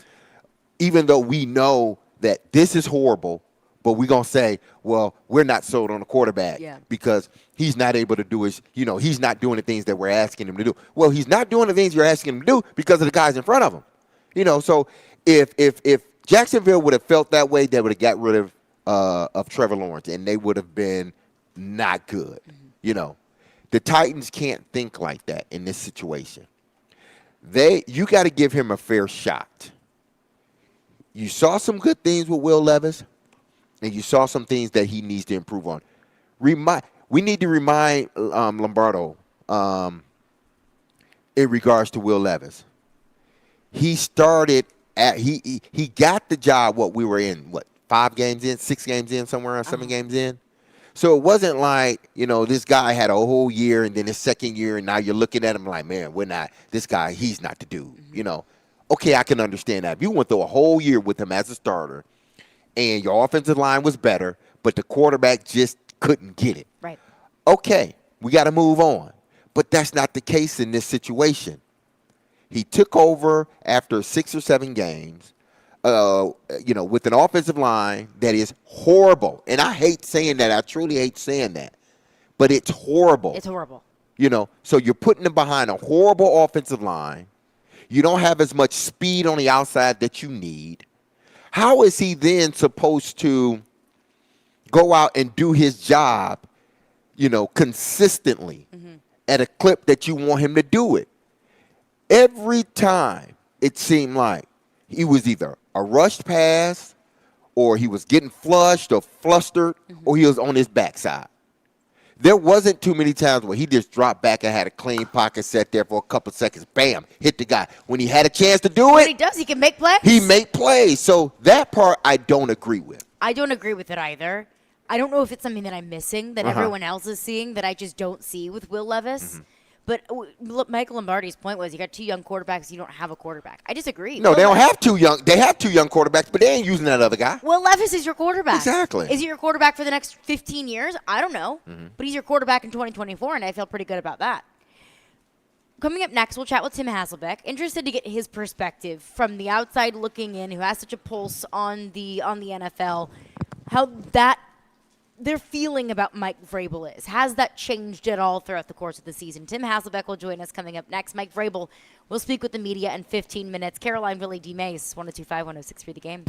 even though we know that this is horrible, but we're going to say, well, we're not sold on the quarterback because he's not able to do his, he's not doing the things that we're asking him to do. Well, he's not doing the things you're asking him to do because of the guys in front of him. So if Jacksonville would have felt that way, they would have got rid of Trevor Lawrence, and they would have been not good. The Titans can't think like that in this situation. You got to give him a fair shot. You saw some good things with Will Levis, and you saw some things that he needs to improve on. We need to remind Lombardo in regards to Will Levis. He started he got the job. We were in 5 games in, 6 games in, somewhere around 7 games in. So it wasn't like, this guy had a whole year and then his second year and now you're looking at him like, man, this guy, he's not the dude, Okay, I can understand that. If you went through a whole year with him as a starter and your offensive line was better, but the quarterback just couldn't get it. Right. Okay, we got to move on. But that's not the case in this situation. He took over after 6 or 7 games. With an offensive line that is horrible. And I hate saying that. I truly hate saying that. But it's horrible. It's horrible. So you're putting them behind a horrible offensive line. You don't have as much speed on the outside that you need. How is he then supposed to go out and do his job, consistently at a clip that you want him to do it? Every time it seemed like he was either a rushed pass, or he was getting flushed or flustered, or he was on his backside. There wasn't too many times where he just dropped back and had a clean pocket set there for a couple seconds. Bam, hit the guy. When he had a chance to do it, what he does, he can make plays. He make plays. So that part I don't agree with. I don't agree with it either. I don't know if it's something that I'm missing that everyone else is seeing that I just don't see with Will Levis. But Michael Lombardi's point was you got 2 young quarterbacks, you don't have a quarterback. I disagree. No, they don't have 2 young. They have 2 young quarterbacks, but they ain't using that other guy. Will Levis is your quarterback. Exactly. Is he your quarterback for the next 15 years? I don't know. But he's your quarterback in 2024, and I feel pretty good about that. Coming up next, we'll chat with Tim Hasselbeck. Interested to get his perspective from the outside looking in, who has such a pulse on the NFL, how their feeling about Mike Vrabel is. Has that changed at all throughout the course of the season? Tim Hasselbeck will join us coming up next. Mike Vrabel will speak with the media in 15 minutes. Caroline, Willy, D-Mase, 102.5, 106.3 The Game.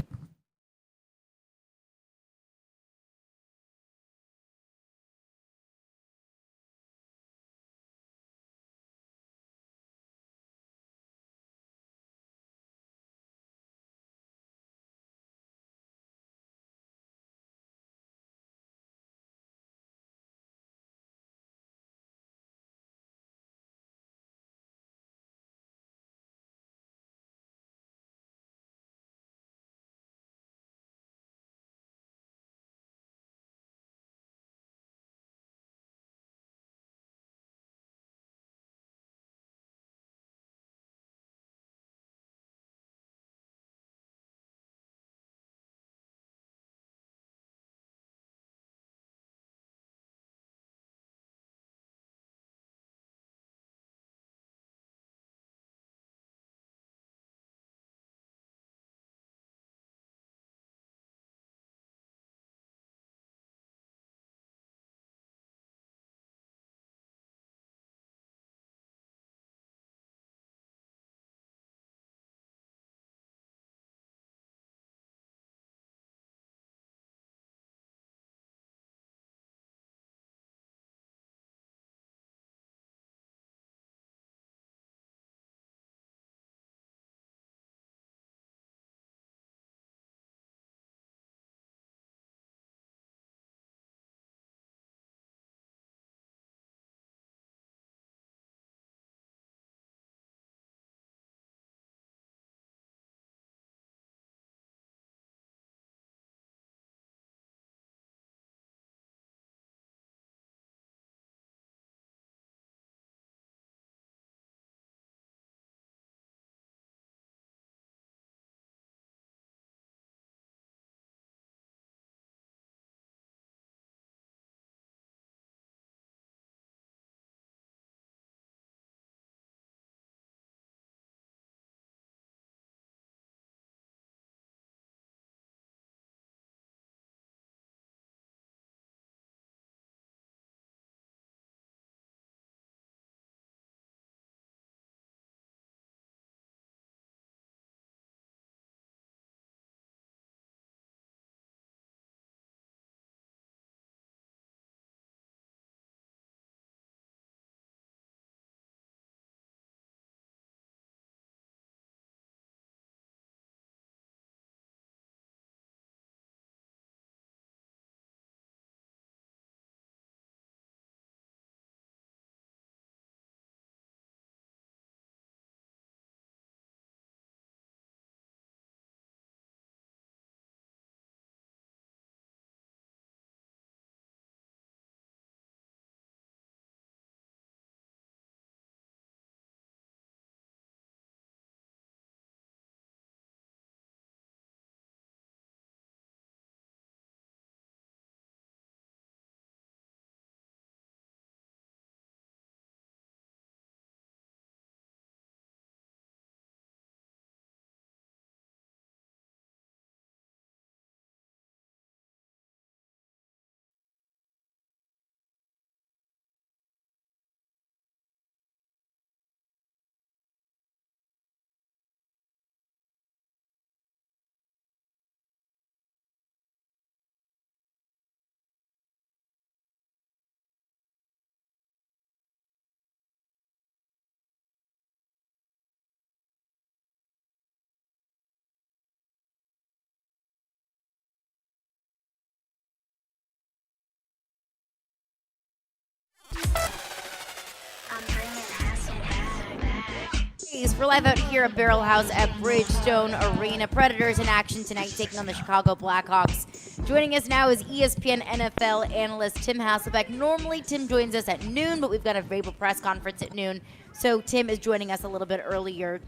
We're live out here at Barrel House at Bridgestone Arena. Predators in action tonight, taking on the Chicago Blackhawks. Joining us now is ESPN NFL analyst Tim Hasselbeck. Normally, Tim joins us at noon, but we've got a Vrabel press conference at noon. So Tim is joining us a little bit earlier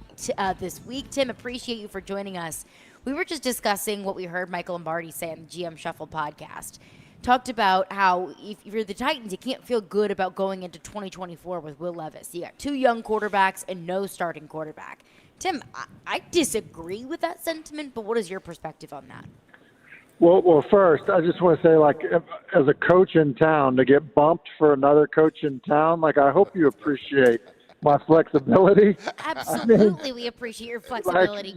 this week. Tim, appreciate you for joining us. We were just discussing what we heard Michael Lombardi say on the GM Shuffle podcast. Talked about how if you're the Titans, you can't feel good about going into 2024 with Will Levis. You got two young quarterbacks and no starting quarterback. Tim, I disagree with that sentiment, but what is your perspective on that? Well, first, I just want to say, like, as a coach in town, to get bumped for another coach in town, like, I hope you appreciate my flexibility. Absolutely, we appreciate your flexibility,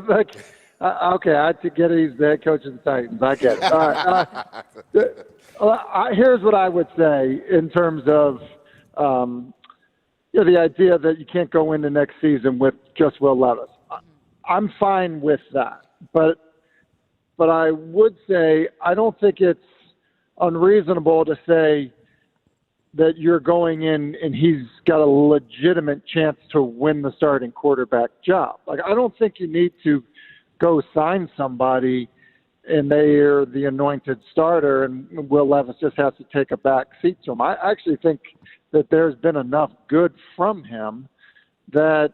like, okay, I had to get he's the head coach of the Titans. I get it. All right. Here's what I would say in terms of the idea that you can't go into next season with just Will Levis. I'm fine with that, but I would say I don't think it's unreasonable to say that you're going in and he's got a legitimate chance to win the starting quarterback job. Like, I don't think you need to go sign somebody and they are the anointed starter and Will Levis just has to take a back seat to him. I actually think that there's been enough good from him that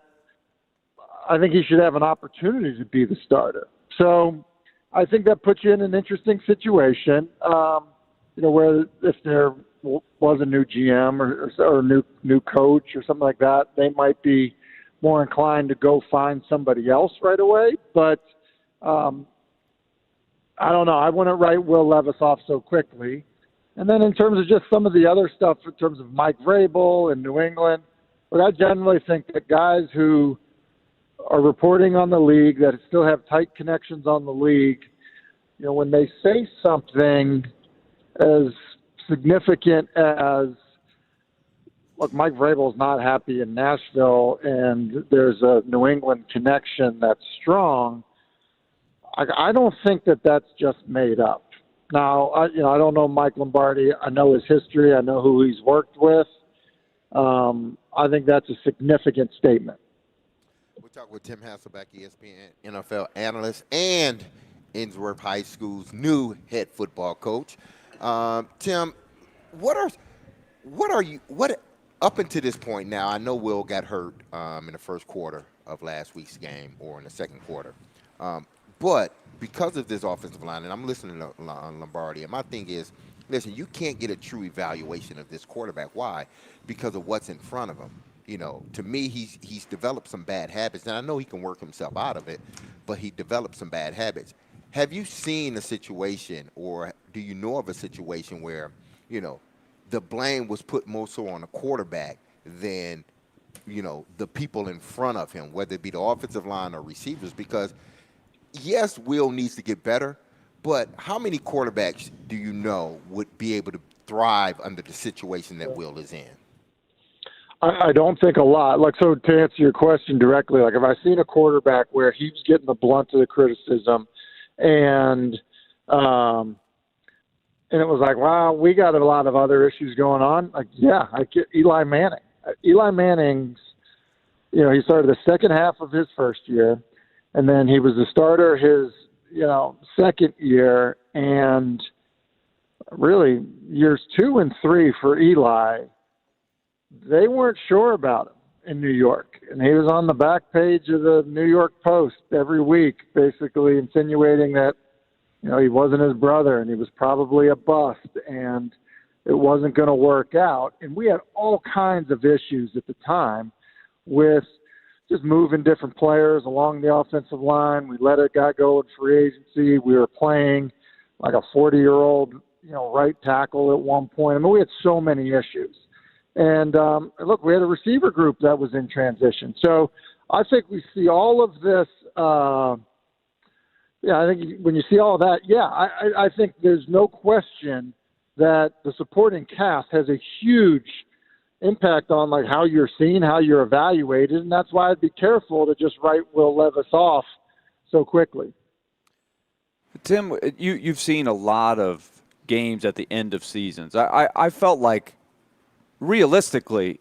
I think he should have an opportunity to be the starter. So I think that puts you in an interesting situation, where if there was a new GM or new coach or something like that, they might be more inclined to go find somebody else right away. But I don't know. I wouldn't write Will Levis off so quickly. And then in terms of just some of the other stuff, in terms of Mike Vrabel in New England, but I generally think that guys who are reporting on the league, that still have tight connections on the league, when they say something as significant as, look, Mike Vrabel is not happy in Nashville and there's a New England connection that's strong, I don't think that that's just made up. Now, I don't know Mike Lombardi. I know his history. I know who he's worked with. I think that's a significant statement. We'll talk with Tim Hasselbeck, ESPN NFL analyst and Innsworth High School's new head football coach. Tim, what up until this point now? I know Will got hurt in the first quarter of last week's game or in the second quarter. But because of this offensive line, and I'm listening to Lombardi, and my thing is, listen, you can't get a true evaluation of this quarterback. Why? Because of what's in front of him. To me, he's developed some bad habits, and I know he can work himself out of it, but he developed some bad habits. Have you seen a situation, or do you know of a situation where, the blame was put more so on the quarterback than, the people in front of him, whether it be the offensive line or receivers? Because yes, Will needs to get better, but how many quarterbacks do you know would be able to thrive under the situation that Will is in? I don't think a lot. Like, so to answer your question directly, like, have I seen a quarterback where he was getting the blunt of the criticism and it was like, wow, we got a lot of other issues going on? Like, yeah, I get Eli Manning. Eli Manning's, he started the second half of his first year, and then he was the starter his, second year, and really years 2 and 3 for Eli, they weren't sure about him in New York. And he was on the back page of the New York Post every week, basically insinuating that, he wasn't his brother and he was probably a bust and it wasn't going to work out. And we had all kinds of issues at the time with just moving different players along the offensive line. We let a guy go in free agency. We were playing like a 40-year-old, right tackle at one point. I mean, we had so many issues. And look, we had a receiver group that was in transition. So I think we see all of this. I think when you see all that, I think there's no question that the supporting cast has a huge impact on like how you're seen, how you're evaluated, and that's why I'd be careful to just write Will Levis off so quickly. Tim, you've seen a lot of games at the end of seasons. I felt like realistically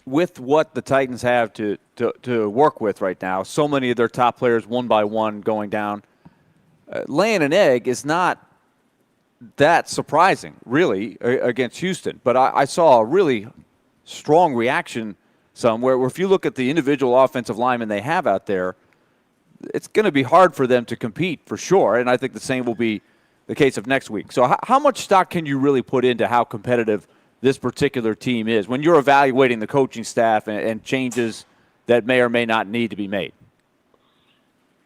with what the Titans have to work with right now, so many of their top players one by one going down, laying an egg is not that surprising, really, against Houston. But I saw a really strong reaction somewhere where if you look at the individual offensive linemen they have out there, it's going to be hard for them to compete for sure. And I think the same will be the case of next week. So how much stock can you really put into how competitive this particular team is when you're evaluating the coaching staff and changes that may or may not need to be made?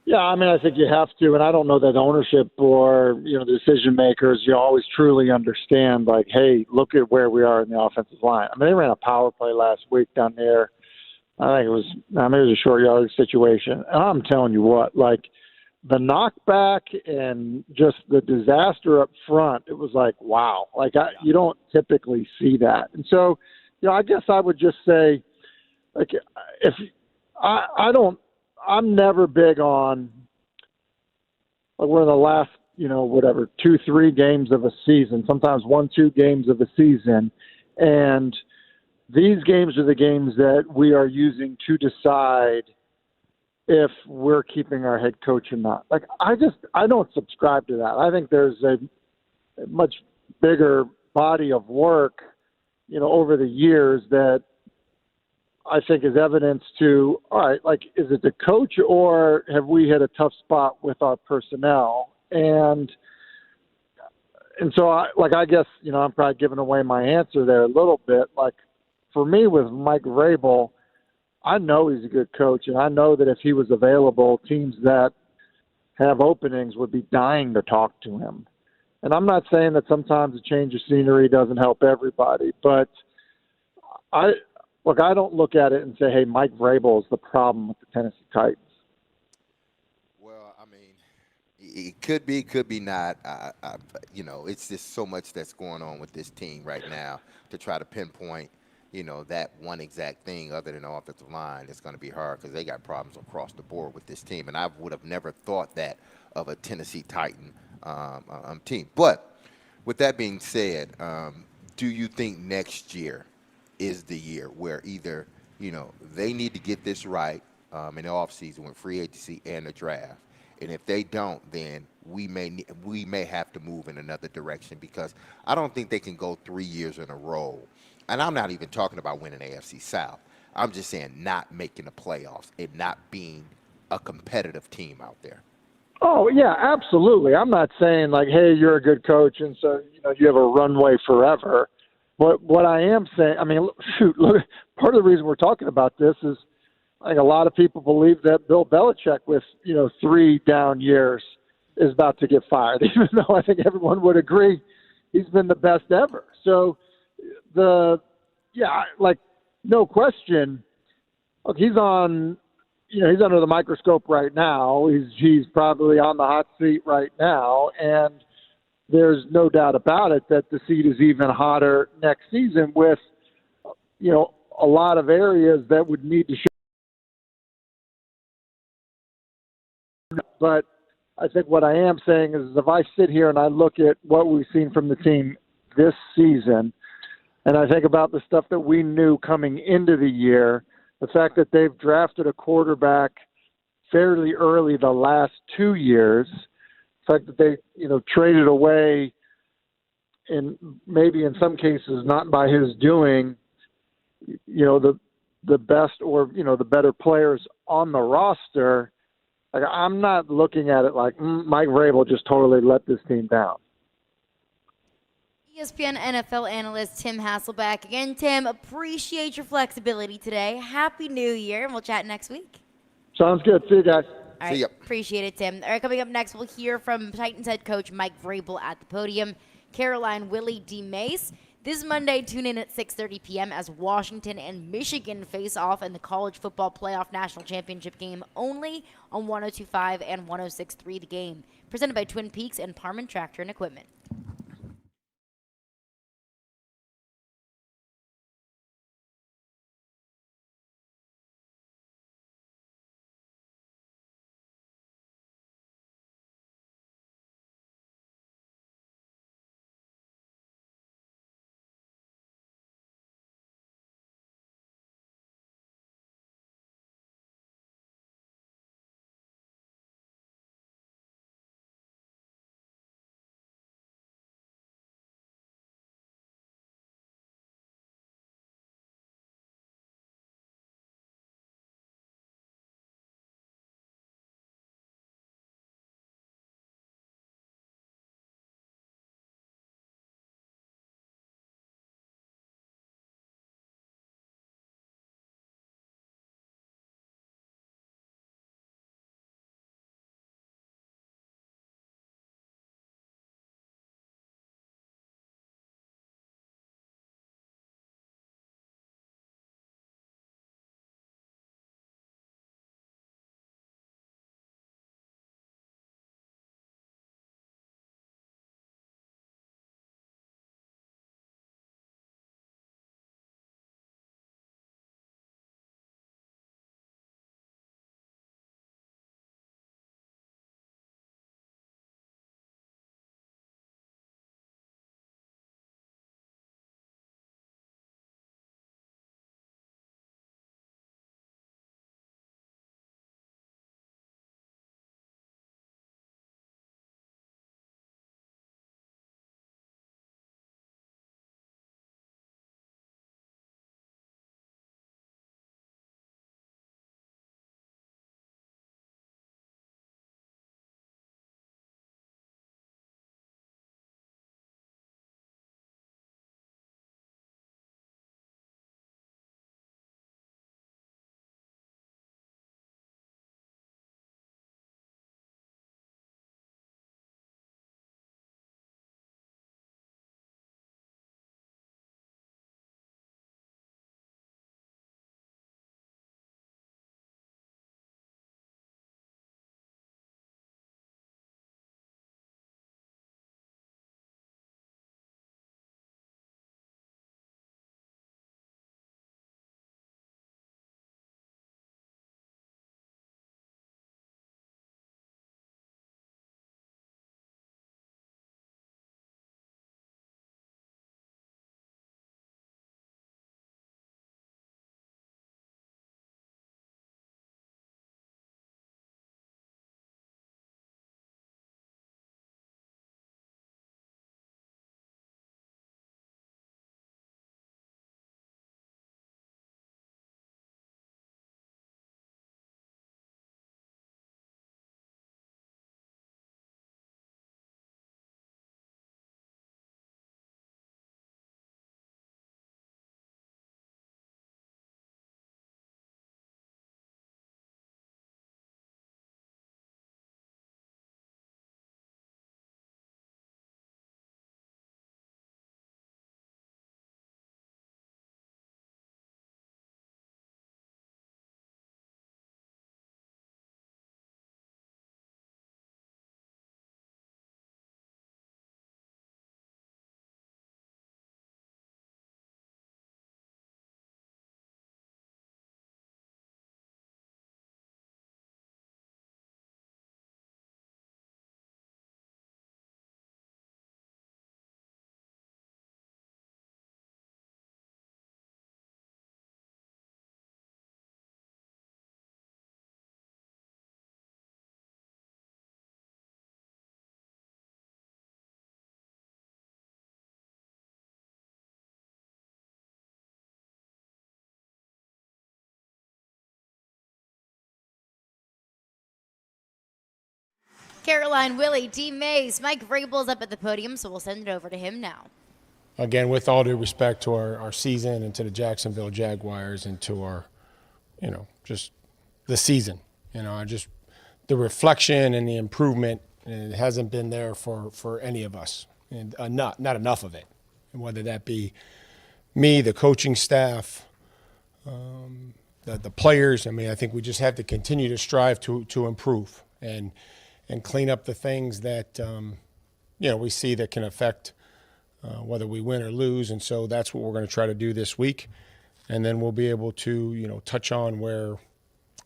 Yeah, I mean, I think you have to, and I don't know that ownership or, the decision makers, always truly understand, like, hey, look at where we are in the offensive line. I mean, they ran a power play last week down there. I think it was a short yardage situation. And I'm telling you what, like, the knockback and just the disaster up front, it was like, wow. Like, you don't typically see that. And so, I guess I would just say, like, if I'm never big on, like, we're in the last, 2-3 games of a season, sometimes 1-2 games of a season. And these games are the games that we are using to decide if we're keeping our head coach or not. Like, I don't subscribe to that. I think there's a much bigger body of work, over the years that I think is evidence to, all right, like, is it the coach or have we hit a tough spot with our personnel? And so I guess, I'm probably giving away my answer there a little bit. Like, for me with Mike Vrabel, I know he's a good coach, and I know that if he was available, teams that have openings would be dying to talk to him. And I'm not saying that sometimes a change of scenery doesn't help everybody, but I don't look at it and say, hey, Mike Vrabel is the problem with the Tennessee Titans. Well, I mean, it could be not. It's just so much that's going on with this team right now to try to pinpoint, that one exact thing other than the offensive line. It's going to be hard because they got problems across the board with this team. And I would have never thought that of a Tennessee Titan team. But with that being said, do you think next year is the year where either, they need to get this right in the offseason with free agency and the draft? And if they don't, then we may have to move in another direction, because I don't think they can go 3 years in a row. And I'm not even talking about winning AFC South. I'm just saying not making the playoffs and not being a competitive team out there. Oh, yeah, absolutely. I'm not saying, like, hey, you're a good coach and so, you have a runway forever. But what I am saying, I mean, shoot, look, part of the reason we're talking about this is, like, a lot of people believe that Bill Belichick with, 3 down years is about to get fired, even though I think everyone would agree he's been the best ever. So no question, look, he's on, he's under the microscope right now. He's probably on the hot seat right now. And there's no doubt about it that the seat is even hotter next season with, a lot of areas that would need to show. But I think what I am saying is if I sit here and I look at what we've seen from the team this season, and I think about the stuff that we knew coming into the year, the fact that they've drafted a quarterback fairly early the last 2 years, the fact that they, traded away, and maybe in some cases not by his doing, the best or, the better players on the roster. Like, I'm not looking at it like Mike Vrabel just totally let this team down. ESPN NFL analyst Tim Hasselbeck. Again, Tim, appreciate your flexibility today. Happy New Year, and we'll chat next week. Sounds good. See you guys. All right, See ya. appreciate it, Tim. All right, coming up next, we'll hear from Titans head coach Mike Vrabel at the podium. Caroline Willy D-Mase. This Monday, tune in at 6:30 p.m. as Washington and Michigan face off in the College Football Playoff National Championship game only on 102.5 and 106.3 The Game. Presented by Twin Peaks and Parman Tractor and Equipment. Caroline, Willy, D-Mase, Mike Vrabel's up at the podium, so we'll send it over to him now. Again, with all due respect to our season and to the Jacksonville Jaguars and to our, just the season, just the reflection and the improvement, and it hasn't been there for any of us, and not enough of it. And whether that be me, the coaching staff, the players. I think we just have to continue to strive to improve and clean up the things that we see that can affect whether we win or lose. And so that's what we're going to try to do this week, and then we'll be able to touch on where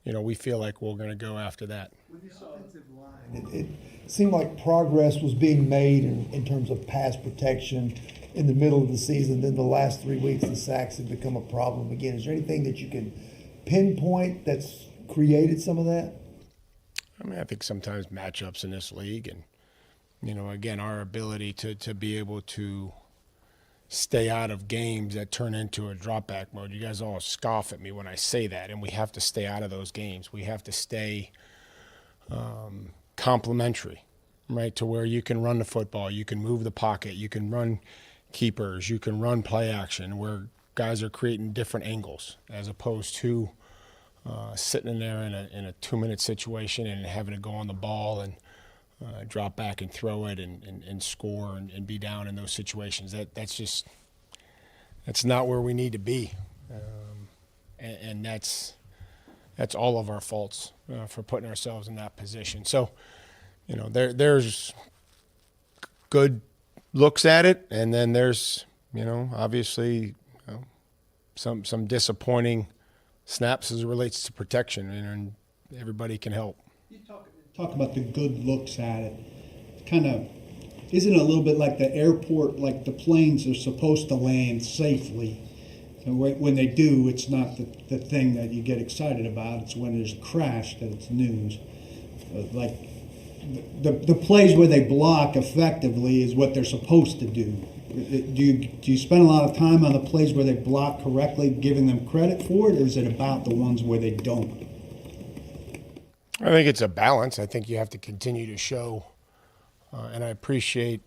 we feel like we're going to go after that. With this offensive line, it seemed like progress was being made in terms of pass protection in the middle of the season. Then the last 3 weeks, the sacks have become a problem again. Is there anything that you can pinpoint that's created some of that? I think sometimes matchups in this league and, again, our ability to be able to stay out of games that turn into a drop back mode. You guys all scoff at me when I say that, and we have to stay out of those games. We have to stay complementary, right, to where you can run the football, you can move the pocket, you can run keepers, you can run play action, where guys are creating different angles as opposed to sitting in there in a 2-minute situation and having to go on the ball and drop back and throw it and score and be down in those situations. That's not where we need to be, and that's all of our faults for putting ourselves in that position. So, there's good looks at it, and then there's obviously some disappointing snaps as it relates to protection, and everybody can help. You talk about the good looks at it. Kind of, isn't it a little bit like the airport, like the planes are supposed to land safely? So when they do, it's not the thing that you get excited about. It's when there's a crash that it's news. Like the plays where they block effectively is what they're supposed to do. Do you spend a lot of time on the plays where they block correctly, giving them credit for it, or is it about the ones where they don't? I think it's a balance. I think you have to continue to show, and I appreciate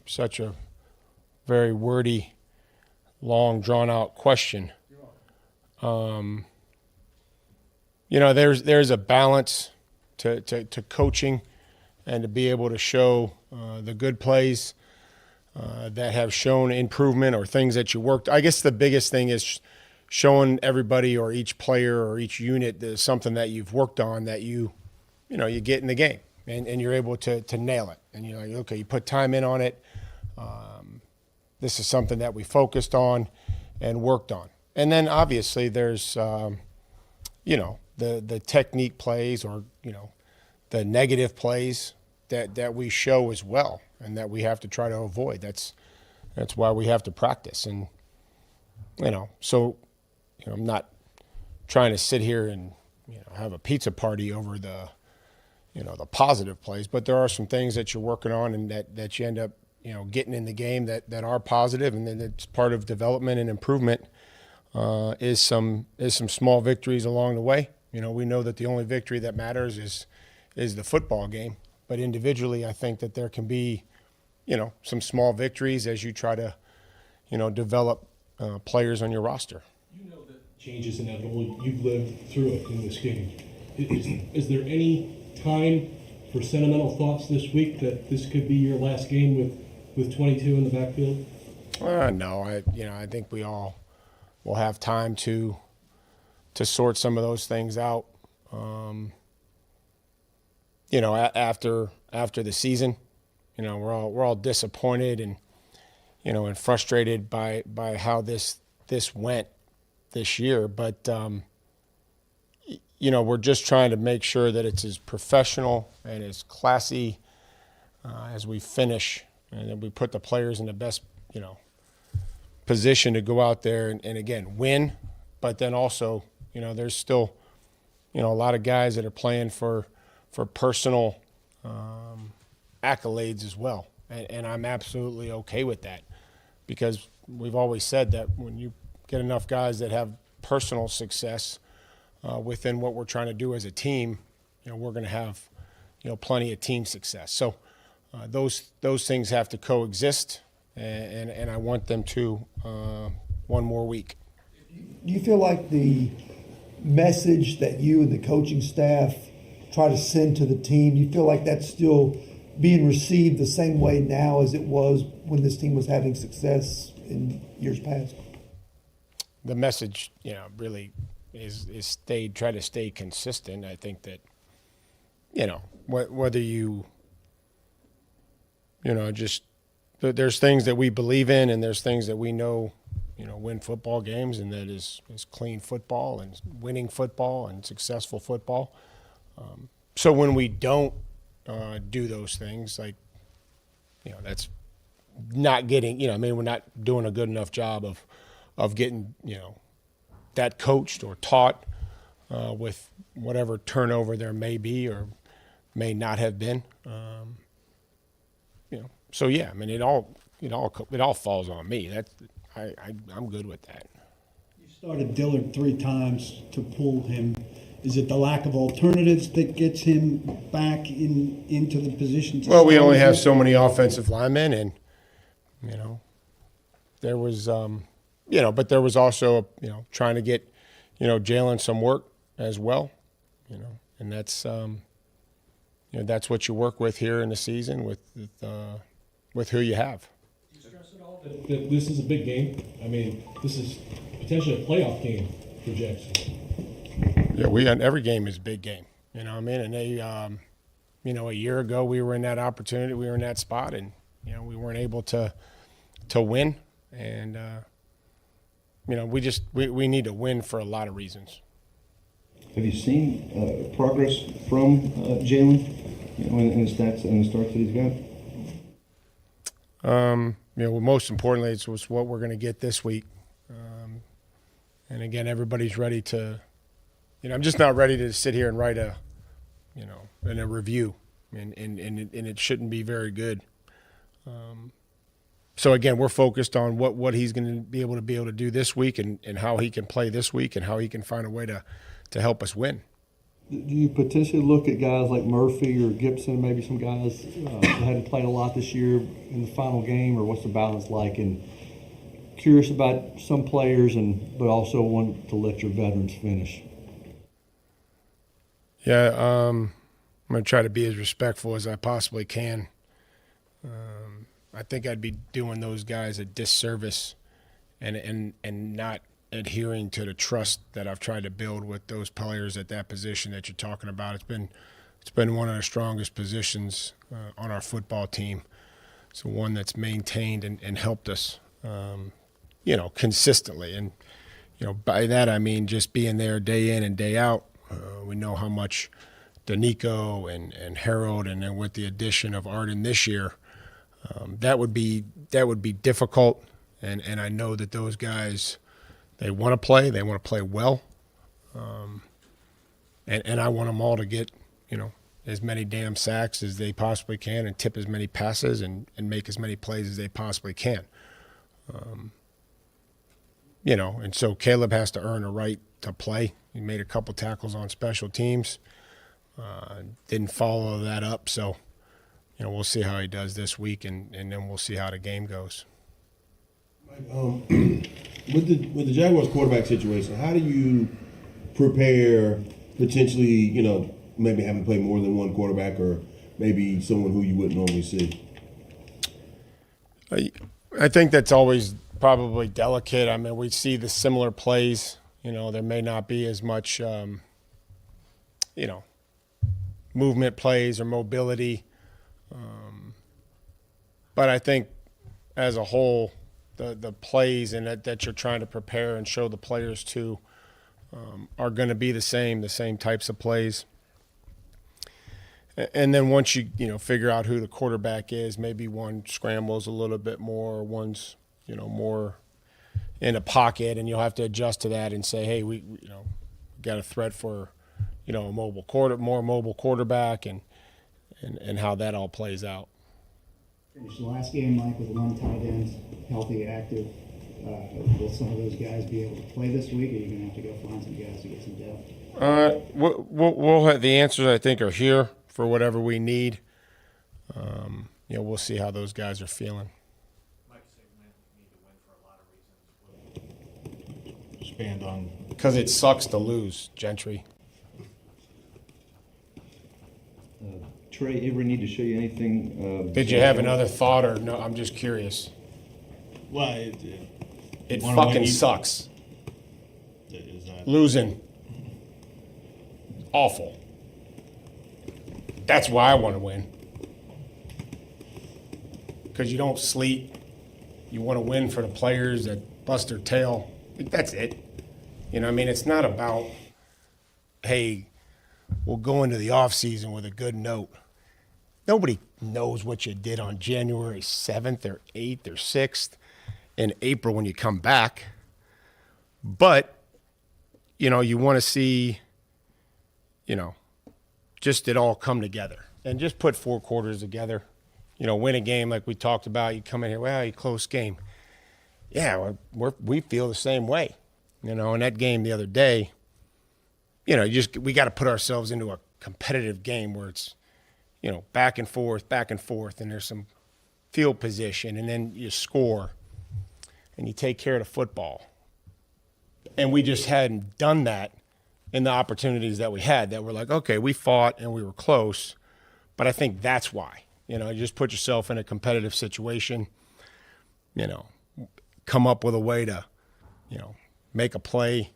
such a very wordy, long, drawn-out question. There's a balance to coaching and to be able to show the good plays that have shown improvement or things that you worked. I guess the biggest thing is showing everybody or each player or each unit there's something that you've worked on that you get in the game and you're able to nail it. And you're like, okay, you put time in on it. This is something that we focused on and worked on. And then obviously there's, the technique plays or, the negative plays that we show as well and that we have to try to avoid. That's why we have to practice. And, I'm not trying to sit here and, have a pizza party over the positive plays, but there are some things that you're working on and that you end up, getting in the game that are positive, and then it's part of development and improvement is some small victories along the way. We know that the only victory that matters is the football game, but individually I think that there can be, some small victories as you try to, develop players on your roster. You know that change is inevitable. You've lived through it in this game. Is there any time for sentimental thoughts this week that this could be your last game with 22 in the backfield? No, I think we all will have time to sort some of those things out. After the season, we're all disappointed and and frustrated by how this went this year, but we're just trying to make sure that it's as professional and as classy as we finish, and that we put the players in the best, position to go out there and again, win. But then also, there's still, a lot of guys that are playing for personal accolades as well. And I'm absolutely okay with that, because we've always said that when you get enough guys that have personal success within what we're trying to do as a team, we're going to have plenty of team success. So those things have to coexist, and I want them to one more week. Do you feel like the message that you and the coaching staff try to send to the team, do you feel like that's still being received the same way now as it was when this team was having success in years past? The message, really is try to stay consistent. I think that, whether there's things that we believe in and there's things that we know, win football games, and that is clean football and winning football and successful football. So when we don't do those things, like, that's not getting, we're not doing a good enough job of getting, that coached or taught with whatever turnover there may be or may not have been. So yeah, it all falls on me. I'm good with that. You started Dillard 3 times to pull him. Is it the lack of alternatives that gets him back into the position? Well, we only have so many offensive linemen, and there was but there was also trying to get Jalen some work as well, and that's that's what you work with here in the season with who you have. Do you stress at all that this is a big game? This is potentially a playoff game for Jackson. Yeah, every game is a big game. And they, a year ago we were in that opportunity, we were in that spot, and we weren't able to win, and we need to win for a lot of reasons. Have you seen progress from Jalen in the stats and the starts that he's got? Most importantly, it's what we're going to get this week. And again, everybody's ready to. I'm just not ready to sit here and write a review, and it shouldn't be very good. So again, we're focused on what he's going to be able to do this week, and how he can play this week, and how he can find a way to help us win. Do you potentially look at guys like Murphy or Gibson, maybe some guys that hadn't played a lot this year in the final game, or what's the balance like? And curious about some players, but also want to let your veterans finish. Yeah, I'm going to try to be as respectful as I possibly can. I think I'd be doing those guys a disservice and not adhering to the trust that I've tried to build with those players at that position that you're talking about. It's been one of the strongest positions on our football team. It's one that's maintained and helped us, consistently. And by that I mean just being there day in and day out. We know how much Danico and Harold, and then with the addition of Arden this year, that would be difficult. And I know that those guys, they want to play well, and I want them all to get as many damn sacks as they possibly can, and tip as many passes and make as many plays as they possibly can. And so Caleb has to earn a right to play. He made a couple tackles on special teams, didn't follow that up. So, we'll see how he does this week, and then we'll see how the game goes. With the Jaguars quarterback situation, how do you prepare potentially, maybe having to play more than one quarterback, or maybe someone who you wouldn't normally see? I think that's always probably delicate. We see the similar plays. There may not be as much, movement plays or mobility. But I think as a whole, the plays and that you're trying to prepare and show the players to are going to be the same types of plays. And then once you figure out who the quarterback is, maybe one scrambles a little bit more, one's more in a pocket, and you'll have to adjust to that and say, hey, we got a threat for a more mobile quarterback, and how that all plays out. Finished the last game, Mike, with one tight end, healthy, active. Will some of those guys be able to play this week, or are you going to have to go find some guys to get some depth? We'll have the answers, I think, are here for whatever we need. We'll see how those guys are feeling. Expand on. Because it sucks to lose, Gentry. Trey, ever need to show you anything? Did you have another thought, or no? I'm just curious. Well, It fucking sucks. Losing. Awful. That's why I want to win. Because you don't sleep. You want to win for the players that bust their tail. That's it. You know what I mean? It's not about, hey, we'll go into the offseason with a good note. Nobody knows what you did on January 7th or 8th or 6th in April when you come back. But, you want to see, just it all come together. And just put 4 quarters together. Win a game like we talked about. You come in here, well, you close game. Yeah, we feel the same way. In that game the other day, we got to put ourselves into a competitive game where it's, back and forth, and there's some field position, and then you score, and you take care of the football. And we just hadn't done that in the opportunities that we had, that were like, okay, we fought and we were close, but I think that's why. You just put yourself in a competitive situation, come up with a way to, make a play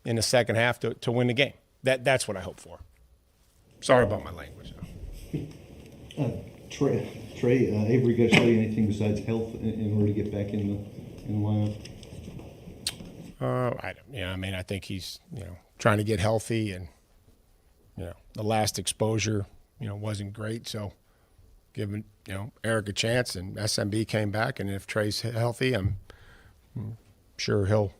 in the second half to win the game. That's what I hope for. Sorry about my language. Trey, Avery got to show you anything besides health in order to get back in the lineup? I think he's, trying to get healthy, and, the last exposure, wasn't great. So giving, Eric a chance, and SMB came back, and if Trey's healthy, I'm sure he'll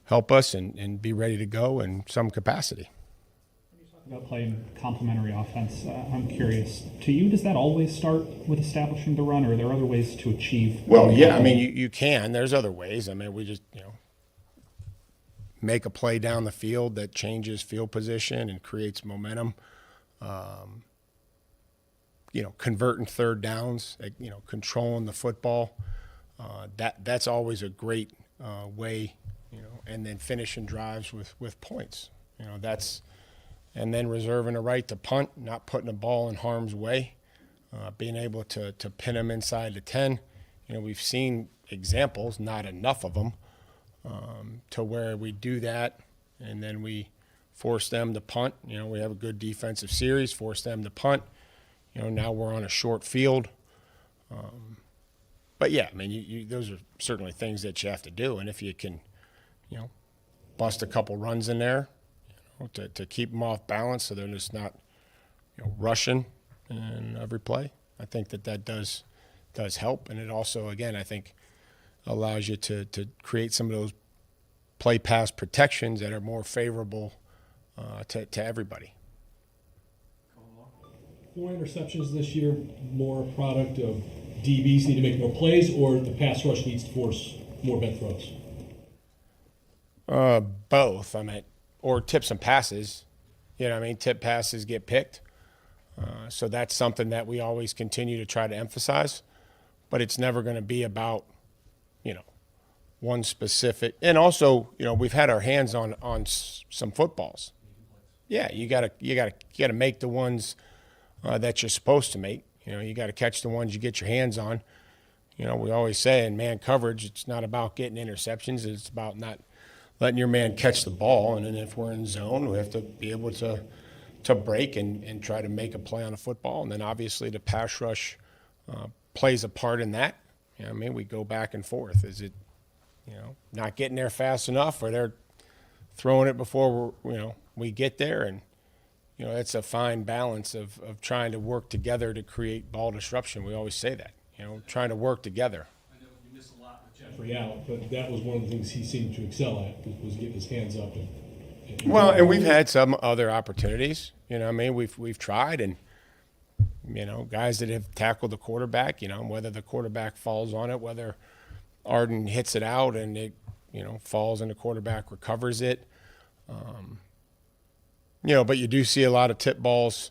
help us and be ready to go in some capacity. About playing complementary offense, I'm curious. To you, does that always start with establishing the run, or are there other ways to achieve? Well, yeah, you can. There's other ways. We just, make a play down the field that changes field position and creates momentum. Converting third downs, controlling the football. That's always a great way, and then finishing drives with points. And then reserving a right to punt, not putting the ball in harm's way, being able to pin them inside the 10. We've seen examples, not enough of them, to where we do that, and then we force them to punt. We have a good defensive series, force them to punt. Now we're on a short field. But yeah, those are certainly things that you have to do. And if you can, bust a couple runs in there, to keep them off balance, so they're just not, rushing in every play, I think that does help. And it also, again, I think allows you to create some of those play pass protections that are more favorable to everybody. 4 interceptions this year, more a product of DBs need to make more plays, or the pass rush needs to force more bent throws? Both. Or tips and passes. Tip passes get picked. So that's something that we always continue to try to emphasize. But it's never going to be about, one specific. And also, we've had our hands on some footballs. Yeah, you gotta make the ones that you're supposed to make. You got to catch the ones you get your hands on. We always say in man coverage, it's not about getting interceptions. It's about not letting your man catch the ball. And then if we're in zone, we have to be able to break and try to make a play on a football. And then obviously the pass rush plays a part in that. We go back and forth. Is it, not getting there fast enough, or they're throwing it before we get there? And it's a fine balance of trying to work together to create ball disruption. We always say that, trying to work together. I know you missed a lot with Jeffrey out, but that was one of the things he seemed to excel at, was getting his hands up. And we've had some other opportunities. We've tried, and guys that have tackled the quarterback. Whether the quarterback falls on it, whether Arden hits it out and it falls and the quarterback recovers it. But you do see a lot of tip balls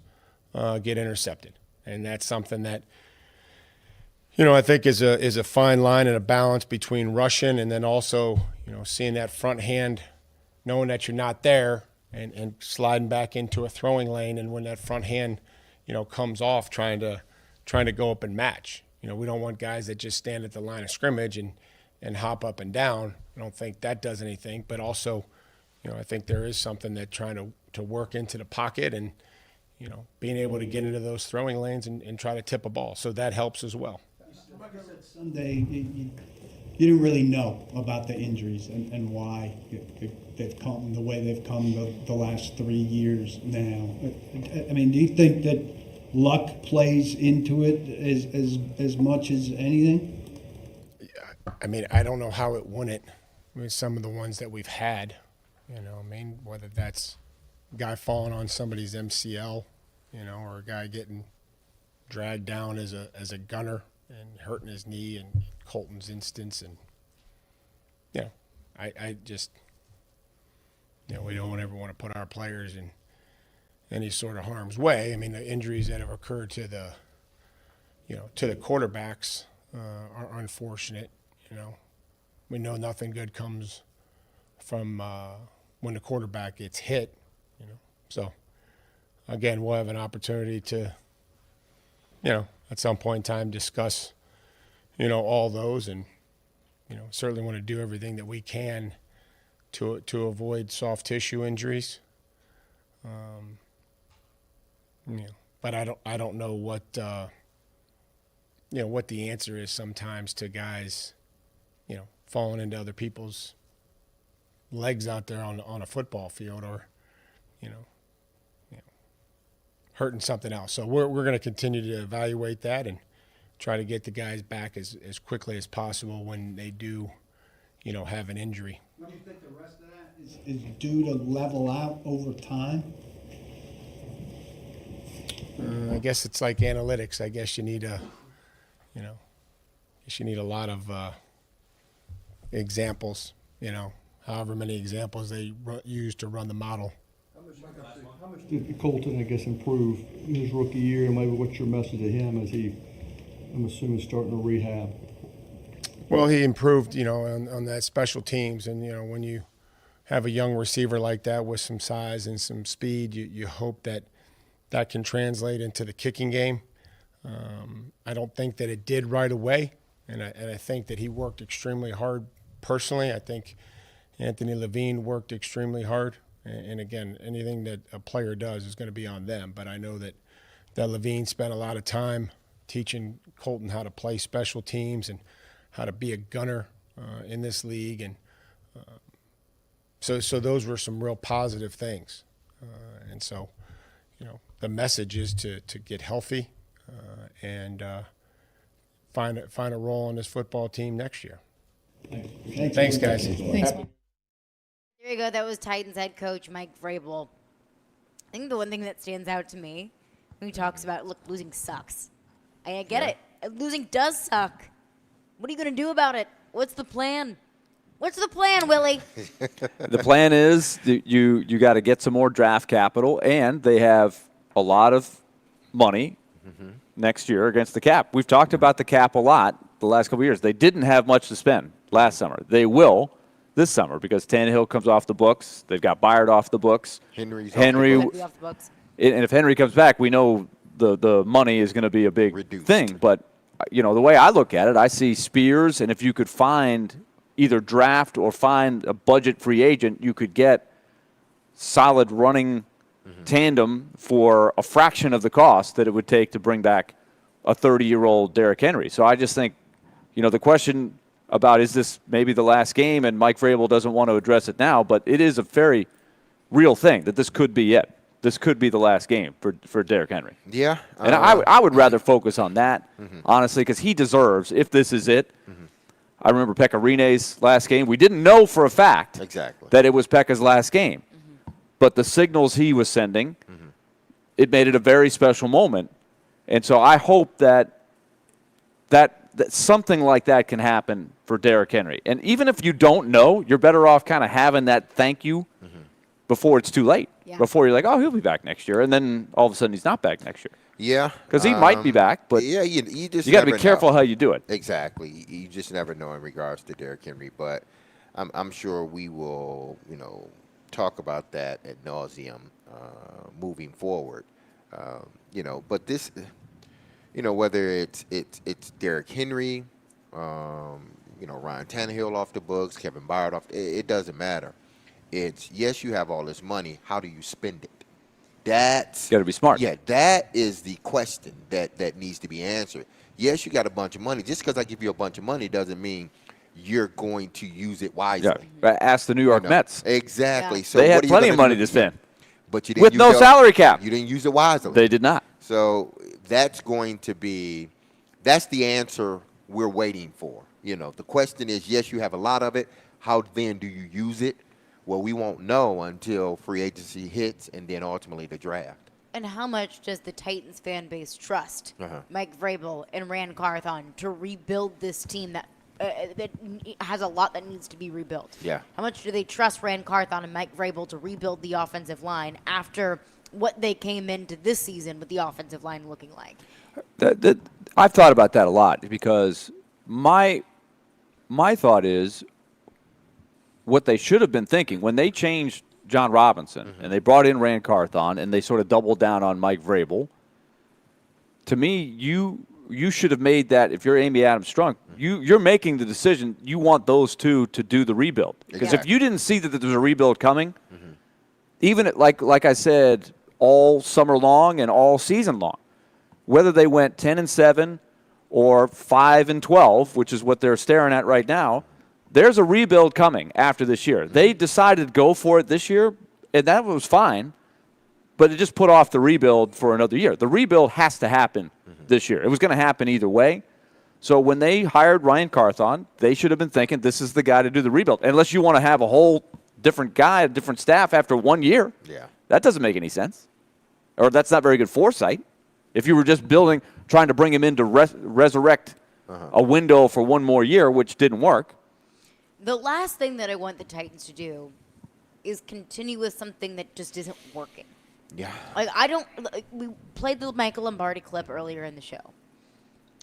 get intercepted, and that's something that I think is a fine line and a balance between rushing and then also seeing that front hand, knowing that you're not there, and sliding back into a throwing lane, and when that front hand comes off, trying to go up and match. We don't want guys that just stand at the line of scrimmage and hop up and down. I don't think that does anything, but also I think there is something that trying to work into the pocket and being able to get into those throwing lanes and try to tip a ball. So that helps as well. Like I said, Sunday, you didn't really know about the injuries and why they've come the way they've come the last 3 years now. I mean, do you think that luck plays into it as much as anything? I mean, I don't know how it wouldn't. Some of the ones that we've had, whether that's a guy falling on somebody's MCL, or a guy getting dragged down as a gunner and hurting his knee, and Colton's instance, and I just we don't ever want to put our players in any sort of harm's way. I mean, the injuries that have occurred to the quarterbacks are unfortunate. We know nothing good comes from when the quarterback gets hit. So again, we'll have an opportunity to at some point in time discuss all those, and certainly want to do everything that we can to avoid soft tissue injuries. But I don't know what what the answer is sometimes to guys falling into other people's legs out there on a football field, or hurting something else. So we're going to continue to evaluate that and try to get the guys back as quickly as possible when they do have an injury. What do you think the rest of that is due to level out over time? I guess it's like analytics. I guess you need a lot of examples. However many examples they use to run the model. How much did Colton, I guess, improve in his rookie year? And maybe what's your message to him as he, I'm assuming, starting to rehab? Well, he improved, on that special teams. And, when you have a young receiver like that with some size and some speed, you hope that can translate into the kicking game. I don't think that it did right away. And I think that he worked extremely hard personally. I think Anthony Levine worked extremely hard. And again, anything that a player does is going to be on them. But I know that Levine spent a lot of time teaching Colton how to play special teams and how to be a gunner in this league. And so those were some real positive things. And so, the message is to get healthy and find a role on this football team next year. Thanks, guys. Thanks. There you go. That was Titans head coach Mike Vrabel. I think the one thing that stands out to me when he talks about, look, losing sucks. I get it. Losing does suck. What are you going to do about it? What's the plan? What's the plan, Willie? The plan is you got to get some more draft capital, and they have a lot of money next year against the cap. We've talked about the cap a lot the last couple of years. They didn't have much to spend last summer. They will this summer because Tannehill comes off the books. They've got Byard off the books. Henry. Off the books. And if Henry comes back, we know the money is going to be a big thing. But, the way I look at it, I see Spears, and if you could find either draft or find a budget free agent, you could get solid running tandem for a fraction of the cost that it would take to bring back a 30-year-old Derrick Henry. So I just think, the question about is this maybe the last game, and Mike Vrabel doesn't want to address it now, but it is a very real thing that this could be it. This could be the last game for Derrick Henry. Yeah. And I would rather focus on that, honestly, because he deserves, if this is it. I remember Pekka Rinne's last game. We didn't know for a fact that it was Pekka's last game. But the signals he was sending, it made it a very special moment. And so I hope that something like that can happen for Derrick Henry. And even if you don't know, you're better off kind of having that thank you before it's too late. Yeah. Before you're like, oh, he'll be back next year, and then all of a sudden he's not back next year. Yeah, Because he might be back, but yeah, you just you got to be never careful know. how you do it. Exactly. You just never know in regards to Derrick Henry, but I'm sure we will, talk about that ad nauseum moving forward. But this, whether it's Derrick Henry, Ryan Tannehill off the books, Kevin Byard off, it doesn't matter. It's, yes, you have all this money. How do you spend it? That's got to be smart. Yeah, that is the question that needs to be answered. Yes, you got a bunch of money. Just because I give you a bunch of money doesn't mean you're going to use it wisely. Yeah. Ask the New York Mets. Exactly. Yeah. So They what had are you plenty gonna of money do? to spend. But you didn't With use no it- salary cap. You didn't use it wisely. They did not. So that's going to be, that's the answer we're waiting for. The question is, yes, you have a lot of it. How then do you use it? Well, we won't know until free agency hits and then ultimately the draft. And how much does the Titans fan base trust Mike Vrabel and Rand Carthon to rebuild this team that has a lot that needs to be rebuilt? Yeah. How much do they trust Rand Carthon and Mike Vrabel to rebuild the offensive line after what they came into this season with the offensive line looking like? I've thought about that a lot because my thought is what they should have been thinking when they changed John Robinson and they brought in Rand Carthon and they sort of doubled down on Mike Vrabel. To me, you should have made that, if you're Amy Adams Strunk, you're making the decision you want those two to do the rebuild. Because if you didn't see that there was a rebuild coming, even like I said, all summer long and all season long, whether they went 10-7 or 5-12, which is what they're staring at right now, there's a rebuild coming after this year. They decided to go for it this year, and that was fine, but it just put off the rebuild for another year. The rebuild has to happen this year. It was going to happen either way. So when they hired Ryan Carthon, they should have been thinking this is the guy to do the rebuild. Unless you want to have a whole different guy, a different staff after 1 year. Yeah. That doesn't make any sense. Or that's not very good foresight. If you were just trying to bring him in to resurrect a window for one more year, which didn't work. The last thing that I want the Titans to do is continue with something that just isn't working. Yeah. We played the Michael Lombardi clip earlier in the show.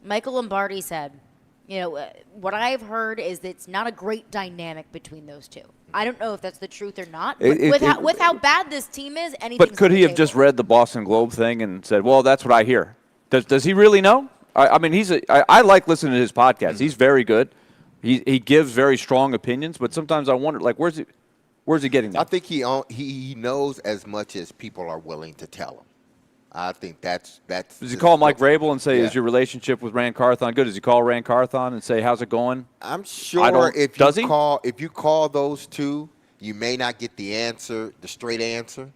Michael Lombardi said, what I've heard is that it's not a great dynamic between those two. I don't know if that's the truth or not. But with how bad this team is, anything. But could he have just read the Boston Globe thing and said, well, that's what I hear? Does he really know? I mean, I like listening to his podcast. He's very good. He gives very strong opinions, but sometimes I wonder, where's he getting that? I think he knows as much as people are willing to tell him. I think that's. Does he call Mike Vrabel and say, "Is your relationship with Rand Carthon good?" Does he call Rand Carthon and say, "How's it going?" I'm sure if you call those two, you may not get the straight answer.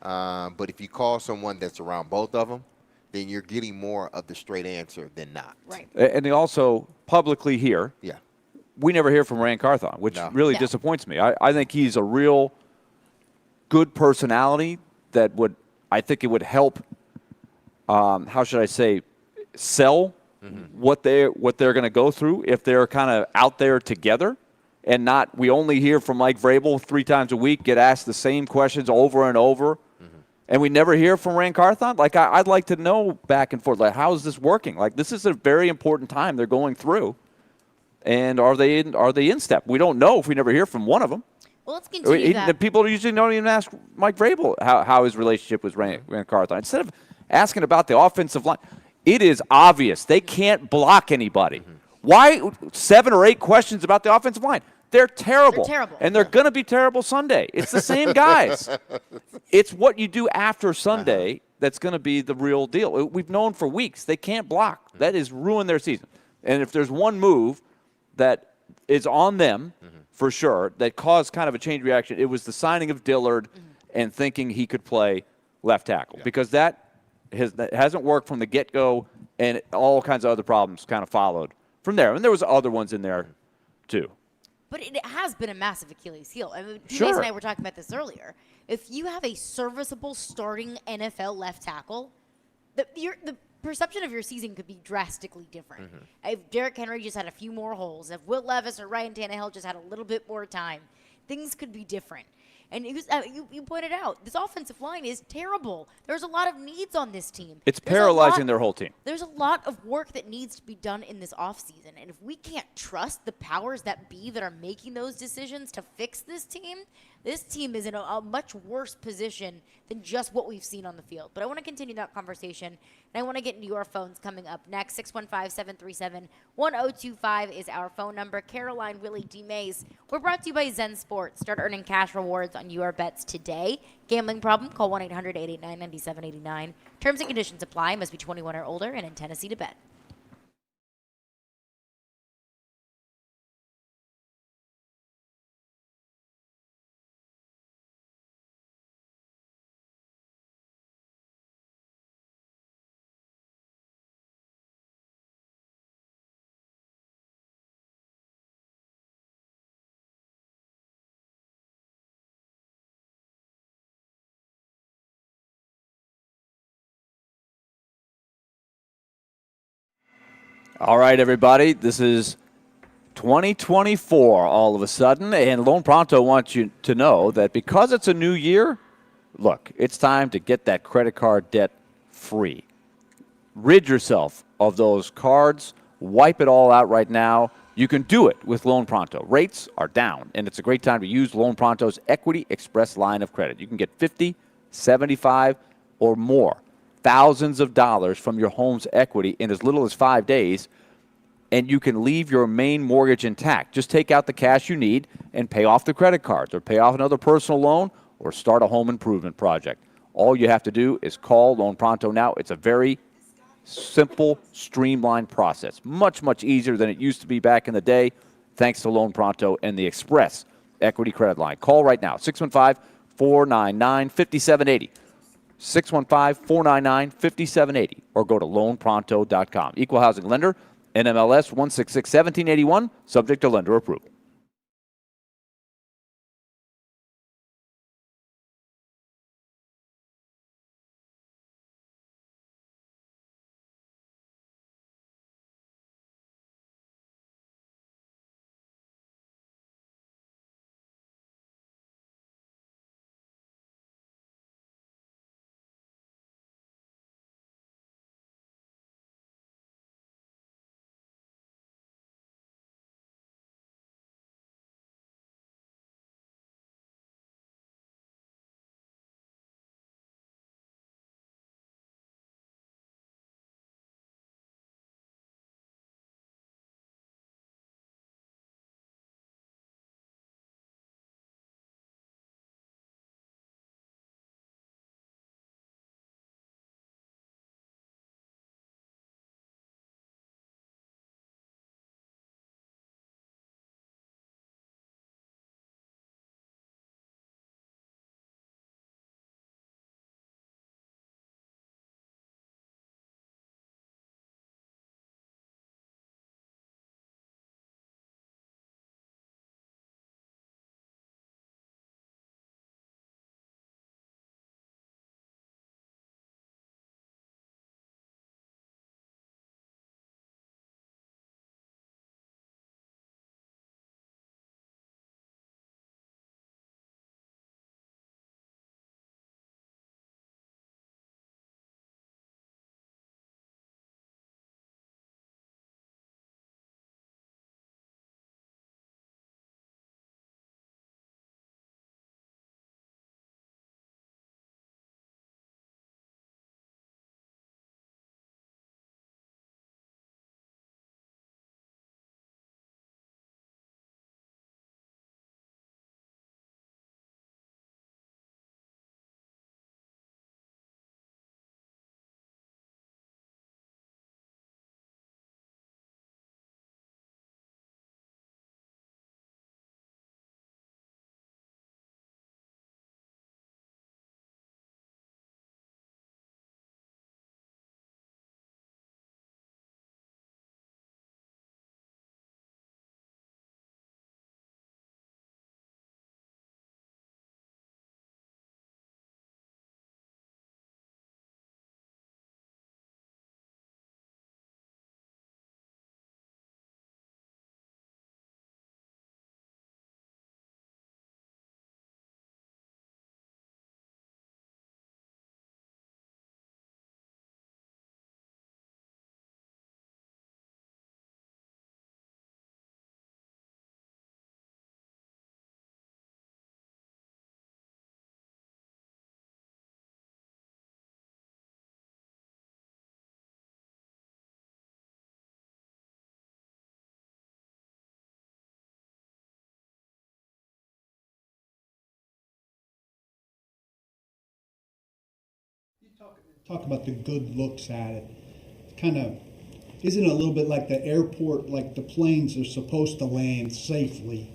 But if you call someone that's around both of them, then you're getting more of the straight answer than not. Right. And they also publicly hear. Yeah. We never hear from Rand Carthon, which really disappoints me. I think he's a real good personality that I think it would help. How should I say, sell what they're going to go through if they're kind of out there together and not. We only hear from Mike Vrabel 3 times a week, get asked the same questions over and over, and we never hear from Rand Carthon. I'd like to know back and forth. How is this working? This is a very important time they're going through. And are they in step? We don't know if we never hear from one of them. Well, let's continue that. People usually don't even ask Mike Vrabel how his relationship with Rand Carthon. Instead of asking about the offensive line, it is obvious they can't block anybody. Why 7 or 8 questions about the offensive line? They're terrible. And they're going to be terrible Sunday. It's the same guys. It's what you do after Sunday that's going to be the real deal. We've known for weeks they can't block. That has ruined their season. And if there's one move that is on them, for sure, that caused kind of a chain reaction, it was the signing of Dillard and thinking he could play left tackle. Because that hasn't worked from the get-go, and all kinds of other problems kind of followed from there. And there was other ones in there, too. But it has been a massive Achilles heel. I mean, Sure. D-Mase and I were talking about this earlier. If you have a serviceable starting NFL left tackle, the perception of your season could be drastically different. If Derrick Henry just had a few more holes, if Will Levis or Ryan Tannehill just had a little bit more time, things could be different. And you pointed out, this offensive line is terrible. There's a lot of needs on this team. It's There's a paralyzing lot- their whole team. There's a lot of work that needs to be done in this offseason. And if we can't trust the powers that be that are making those decisions to fix this team is in a much worse position than just what we've seen on the field. But I want to continue that conversation, and I want to get into your phones coming up next. 615-737-1025 is our phone number. Caroline, Willy, D-Mase. We're brought to you by Zen Sports. Start earning cash rewards on your bets today. Gambling problem? Call 1-800-889-9789. Terms and conditions apply. Must be 21 or older and in Tennessee to bet. All right, everybody. This is 2024 all of a sudden, and Lone Pronto wants you to know that because it's a new year, look, it's time to get that credit card debt free. Rid yourself of those cards. Wipe it all out right now. You can do it with Lone Pronto. Rates are down, and it's a great time to use Lone Pronto's Equity Express line of credit. You can get 50, 75, or more. Thousands of dollars from your home's equity in as little as 5 days, and you can leave your main mortgage intact. Just take out the cash you need and pay off the credit cards or pay off another personal loan or start a home improvement project. All you have to do is call Lone Pronto now. It's a very simple, streamlined process. Much, much easier than it used to be back in the day, thanks to Lone Pronto and the Express Equity Credit Line. Call right now, 615-499-5780. 615-499-5780, or go to loanpronto.com. Equal housing lender, NMLS 1661781, subject to lender approval. Talk about the good looks at it. Kind of, isn't it a little bit like the airport, like the planes are supposed to land safely?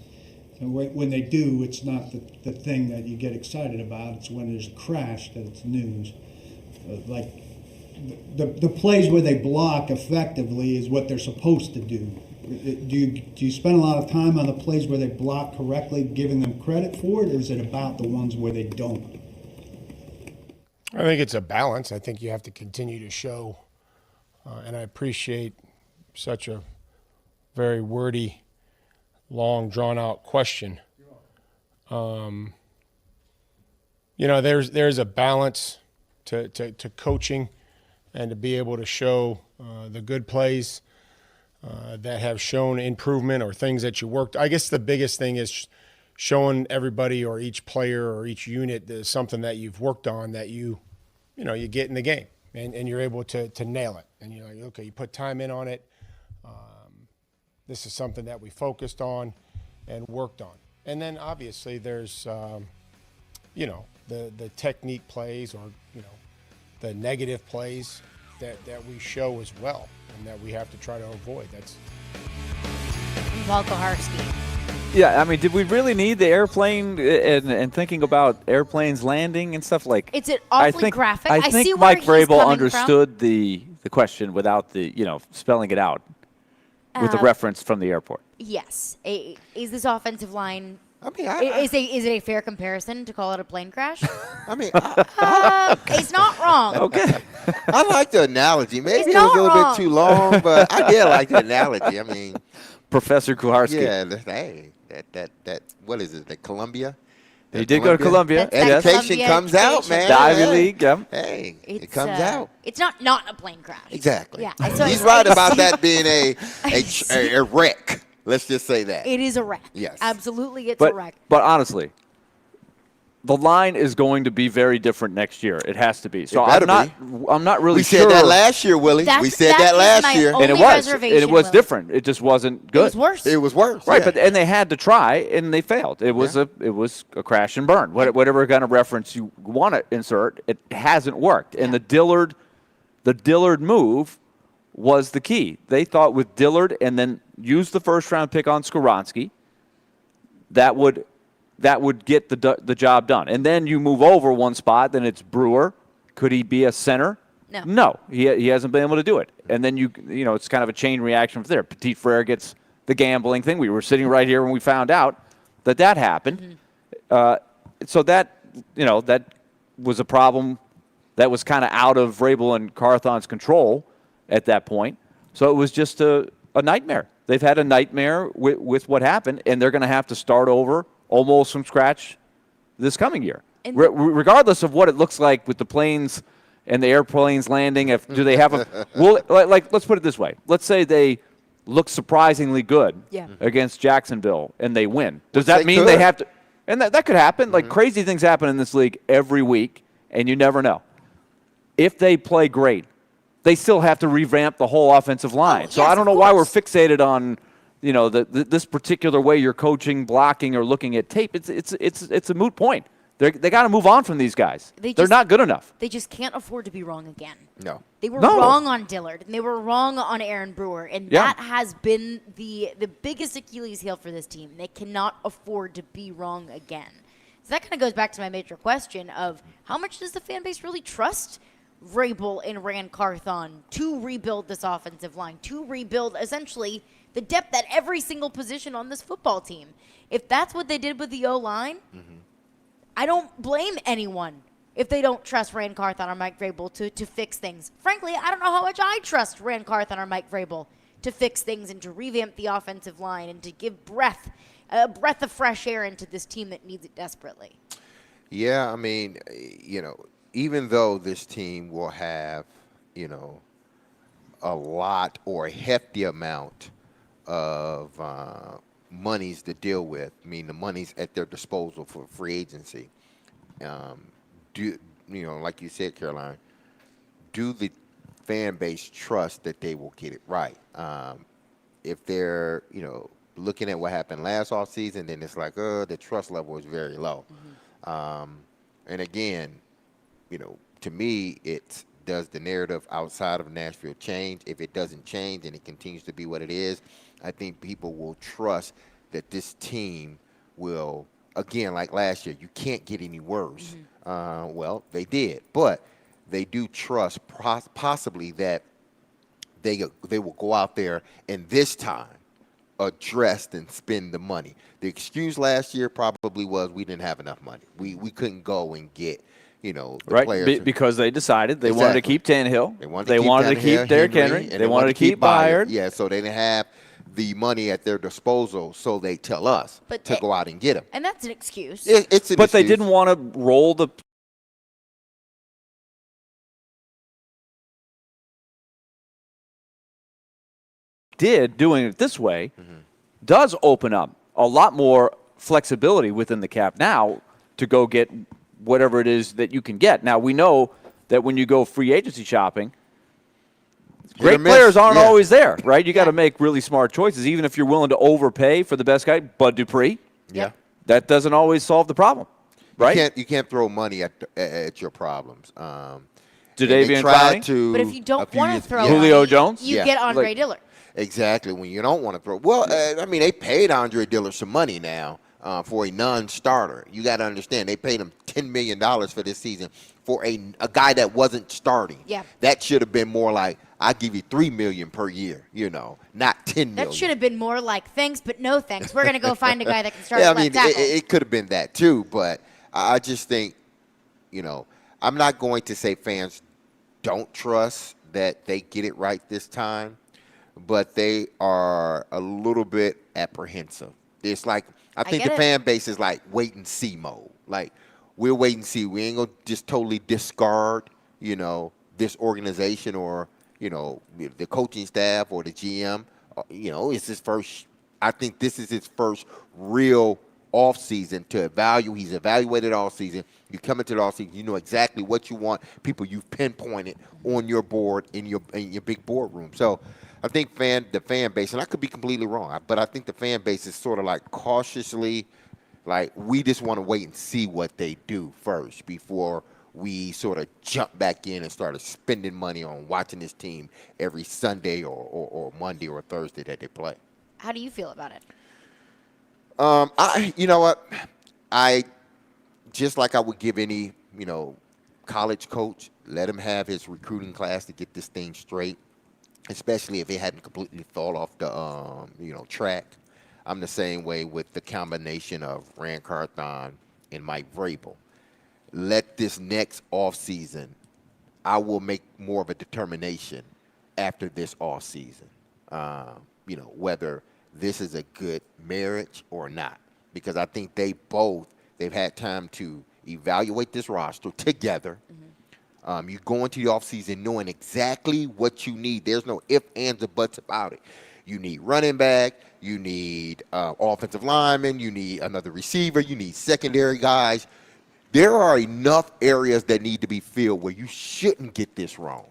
So when they do, it's not the thing that you get excited about. It's when there's a crash that it's news. Like the plays where they block effectively is what they're supposed to do. Do you spend a lot of time on the plays where they block correctly, giving them credit for it, or is it about the ones where they don't? I think it's a balance. I think you have to continue to show, and I appreciate such a very wordy, long, drawn-out question. You know, there's a balance to coaching and to be able to show the good plays that have shown improvement or things that you worked. I guess the biggest thing is showing everybody or each player or each unit there's something that you've worked on that you get in the game and you're able to nail it. And you're like, okay, you put time in on it. This is something that we focused on and worked on. And then obviously there's, the technique plays or, the negative plays that we show as well and that we have to try to avoid. That's Paul Koharski. Yeah, I mean, did we really need the airplane and thinking about airplanes landing and stuff like? It's awfully graphic. I think see Mike where he's Vrabel coming understood the question without the spelling it out with the reference from the airport. Yes. Is this offensive line? I mean, is it a fair comparison to call it a plane crash? I mean, it's not wrong. Okay. I like the analogy. Maybe It's it was a not little wrong. bit too long, but I did like the analogy. I mean, Professor Kuharski. yeah, hey, that what is it? The Columbia. He did go to Columbia. That's Yes. Education Columbia comes out, education. man. The Ivy Hey. League. Yeah. Hey, it It's, comes out. It's not a plane crash. Exactly. Yeah. He's right about that being a wreck. Let's just say that. It is a wreck. Yes. Absolutely, it's a wreck. But honestly, the line is going to be very different next year. It has to be. So better I'm not really We sure. said that last year, Willie. We said that is last my year. only and it was reservation, Willie. Willie. It just wasn't good. It was worse. It was worse. Right, yeah. but they had to try and they failed. It was a crash and burn. Whatever kind of reference you want to insert, it hasn't worked. And the Dillard move was the key. They thought with Dillard and then use the first round pick on Skoronski, that would get the job done. And then you move over one spot, then it's Brewer. Could he be a center? No, he hasn't been able to do it. And then it's kind of a chain reaction from there. Petit Frere gets the gambling thing. We were sitting right here when we found out that happened. So that was a problem that was kind of out of Vrabel and Carthon's control at that point. So it was just a nightmare. They've had a nightmare with what happened, and they're going to have to start over almost from scratch this coming year. Regardless of what it looks like with the planes and the airplanes landing, do they have let's put it this way. Let's say they look surprisingly good against Jacksonville and they win. Does that mean they have to? And that could happen. Like crazy things happen in this league every week, and you never know. If they play great, they still have to revamp the whole offensive line. So I don't know why we're fixated on, this particular way you're coaching, blocking, or looking at tape. It's a moot point. They got to move on from these guys. They're not good enough. They just can't afford to be wrong again. No. They were wrong on Dillard, and they were wrong on Aaron Brewer, and that has been the biggest Achilles heel for this team. They cannot afford to be wrong again. So that kind of goes back to my major question of how much does the fan base really trust Vrabel and Rand Carthon to rebuild this offensive line, to rebuild essentially the depth at every single position on this football team. If that's what they did with the O-line, I don't blame anyone if they don't trust Rand Carthon or Mike Vrabel to fix things. Frankly, I don't know how much I trust Rand Carthon or Mike Vrabel to fix things and to revamp the offensive line and to give a breath of fresh air into this team that needs it desperately. Yeah, I mean, even though this team will have, a lot or a hefty amount of monies to deal with, I mean, the money's at their disposal for free agency. Like you said, Caroline, do the fan base trust that they will get it right? If they're, looking at what happened last offseason, then it's like, the trust level is very low. And again, to me, it's does the narrative outside of Nashville change? If it doesn't change and it continues to be what it is, I think people will trust that this team will, again, like last year, you can't get any worse. Well, they did, but they do trust possibly that they will go out there and this time address and spend the money. The excuse last year probably was we didn't have enough money. We couldn't go and get the players. Because they decided they wanted to keep Tannehill. They wanted to keep Derrick Henry. And they wanted to keep Byard. Yeah, so they didn't have the money at their disposal, so they tell us to go out and get him. And that's an excuse. It's an excuse. But they didn't want to roll the doing it this way does open up a lot more flexibility within the cap now to go get whatever it is that you can get. Now, we know that when you go free agency shopping, great players aren't always there, right? You got to make really smart choices, even if you're willing to overpay for the best guy. Bud Dupree, that doesn't always solve the problem, right? You can't throw money at your problems. Jadeveon Clowney. But if you don't want to throw Julio money, Jones, you get Andre Dillard. Exactly. When you don't want to throw, they paid Andre Dillard some money now for a non-starter. You got to understand, they paid him $10 million for this season for a guy that wasn't starting. Yeah. That should have been more like, I give you $3 million per year, not $10 million. That should have been more like, thanks, but no thanks. We're going to go find a guy that can start at left tackle. It could have been that too, but I just think, I'm not going to say fans don't trust that they get it right this time, but they are a little bit apprehensive. It's like, I think the fan base is like wait and see mode. Like, we'll wait and see. We ain't going to just totally discard, this organization or, the coaching staff or the GM. It's his first, I think this is his first real off season to evaluate. He's evaluated all season. You come into the off season, you know exactly what you want. People you've pinpointed on your board in your big boardroom. So I think the fan base, and I could be completely wrong, but I think the fan base is sort of like cautiously, like we just want to wait and see what they do first before we sort of jump back in and start spending money on watching this team every Sunday or Monday or Thursday that they play. How do you feel about it? You know what? I just like I would give any, college coach, let him have his recruiting class to get this thing straight, especially if it hadn't completely fall off the, track. I'm the same way with the combination of Rand Carthon and Mike Vrabel. Let this next offseason, I will make more of a determination after this offseason, whether this is a good marriage or not. Because I think they've had time to evaluate this roster together. You go into the offseason knowing exactly what you need. There's no ifs, ands, or buts about it. You need running back. You need offensive linemen. You need another receiver. You need secondary guys. There are enough areas that need to be filled where you shouldn't get this wrong.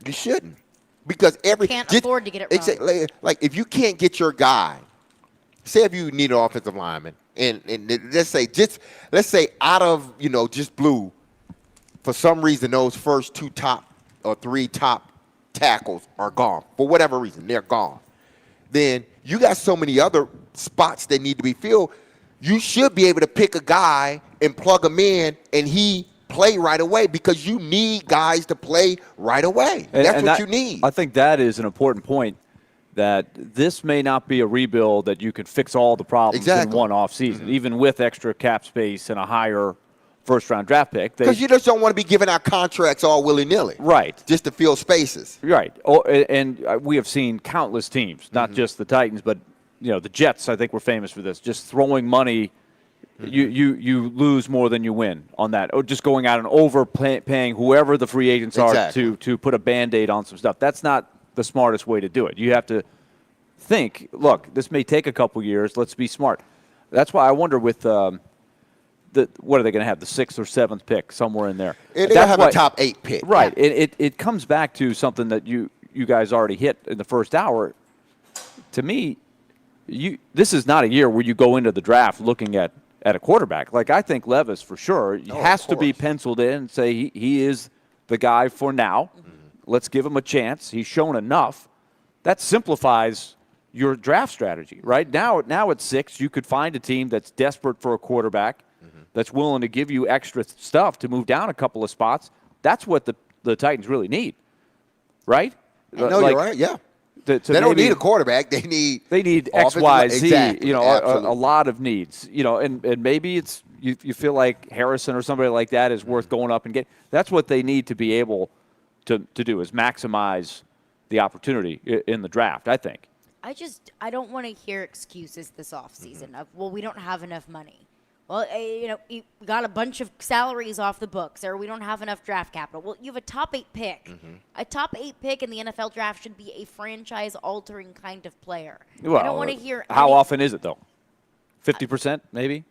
You shouldn't. Because can't afford to get it wrong. Like if you can't get your guy, say if you need an offensive lineman, and let's say out of just blue, for some reason those first 2 top or 3 top tackles are gone for whatever reason they're gone. Then you got so many other spots that need to be filled. You should be able to pick a guy and plug him in, and he play right away because you need guys to play right away. That's what you need. I think that is an important point, that this may not be a rebuild that you could fix all the problems in one offseason, even with extra cap space and a higher first-round draft pick. Because you just don't want to be giving out contracts all willy-nilly. Right. Just to fill spaces. Right. Oh, and we have seen countless teams, not just the Titans, but the Jets, I think, were famous for this, just throwing money. You lose more than you win on that. Or just going out and overpaying whoever the free agents are to put a Band-Aid on some stuff. That's not the smartest way to do it. You have to think, look, this may take a couple years. Let's be smart. That's why I wonder with what are they going to have, the 6th or 7th pick, somewhere in there? They're going to have a top 8 pick. Right. Yeah. It comes back to something that you guys already hit in the first hour. To me, this is not a year where you go into the draft looking at at a quarterback. Like, I think Levis, for sure, Oh, has of to be course. penciled in and say he is the guy for now. Let's give him a chance. He's shown enough. That simplifies your draft strategy, right? Now at 6, you could find a team that's desperate for a quarterback, that's willing to give you extra stuff to move down a couple of spots. That's what the Titans really need, right? No, you're right. Yeah. They don't need a quarterback. They need X, Y, Z. Exactly. A lot of needs. And maybe it's you feel like Harrison or somebody like that is worth going up and get. That's what they need to be able to do, is maximize the opportunity in the draft, I think. I don't want to hear excuses this offseason of, well, we don't have enough money. Well, we got a bunch of salaries off the books, or we don't have enough draft capital. Well, you have a top 8 pick. A top 8 pick in the NFL draft should be a franchise-altering kind of player. Well, I don't want to hear how often is it, though? 50%, maybe?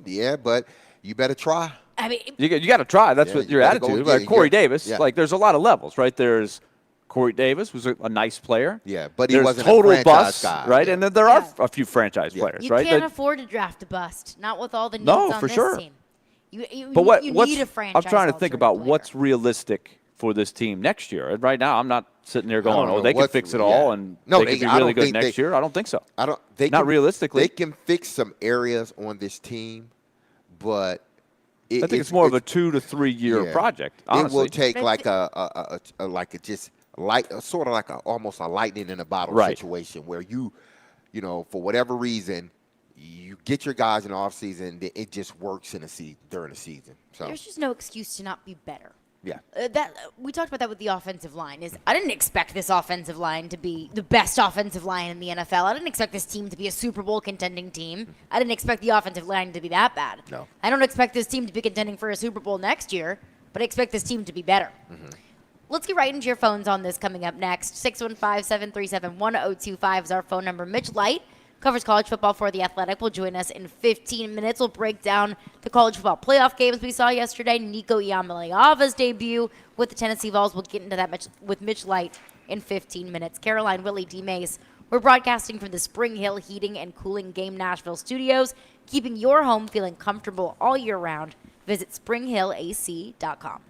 Yeah, but you better try. I mean, You got to try. That's what you your gotta go attitude. get Like it. Corey Yeah. Davis, Yeah. like there's a lot of levels, right? There's Corey Davis was a nice player. Yeah, but he There's wasn't a total franchise bust, guy. right? Yeah. And then there are a few franchise players, you right? can't that- afford to draft a bust, not with all the needs No, on for this sure. team. You But need what's a franchise. I'm trying to think about player. what's realistic for this team next year. And right now, I'm not sitting there going, don't "Oh, know they can what's- fix it all yeah. and No, they they- could be I really don't good think next they- year." I don't think so. I don't. They Not can, realistically. They can fix some areas on this team, but I think it's more of a 2 to 3 year yeah. project. Honestly, It will take like sort of like almost a lightning in a bottle Right. situation where you for whatever reason you get your guys in the off season, it just works during the season. So There's just no excuse to not be better. yeah. We talked about that with the offensive line. I didn't expect this offensive line to be the best offensive line in the NFL. I didn't expect this team to be a Super Bowl contending team. I didn't expect the offensive line to be that bad. No. I don't expect this team to be contending for a Super Bowl next year, but I expect this team to be better. Let's get right into your phones on this coming up next. 615-737-1025 is our phone number. Mitch Light covers college football for The Athletic. Will join us in 15 minutes. We'll break down the college football playoff games we saw yesterday. Nico Iamaleava's debut with the Tennessee Vols. We'll get into that with Mitch Light in 15 minutes. Caroline, Willy, D-Mase. We're broadcasting from the Spring Hill Heating and Cooling Game Nashville studios, keeping your home feeling comfortable all year round. Visit springhillac.com.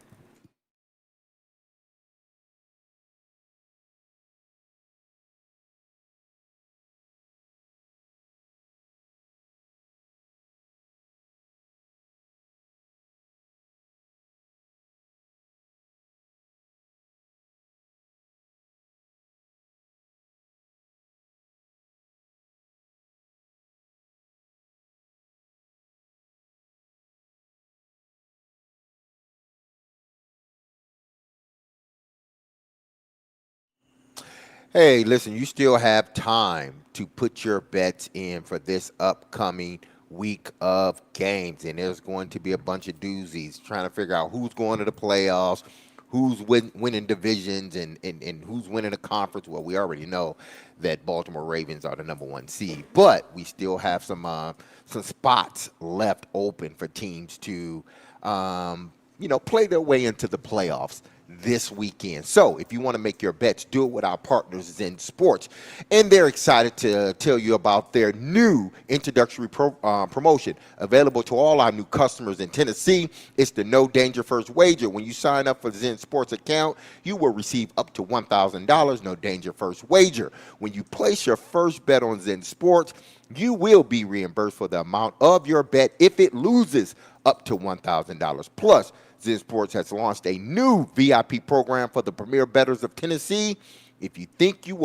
Hey, listen, you still have time to put your bets in for this upcoming week of games. And there's going to be a bunch of doozies trying to figure out who's going to the playoffs, who's winning divisions, and who's winning a conference. Well, we already know that Baltimore Ravens are the #1 seed. But we still have some spots left open for teams to, play their way into the playoffs this weekend. So if you want to make your bets, do it with our partners Zen Sports. And they're excited to tell you about their new introductory promotion available to all our new customers in Tennessee. It's the No Danger First Wager. When you sign up for the Zen Sports account, you will receive up to $1,000 No Danger First Wager. When you place your first bet on Zen Sports, you will be reimbursed for the amount of your bet if it loses up to $1,000. Plus, Zen Sports has launched a new VIP program for the premier bettors of Tennessee. If you think you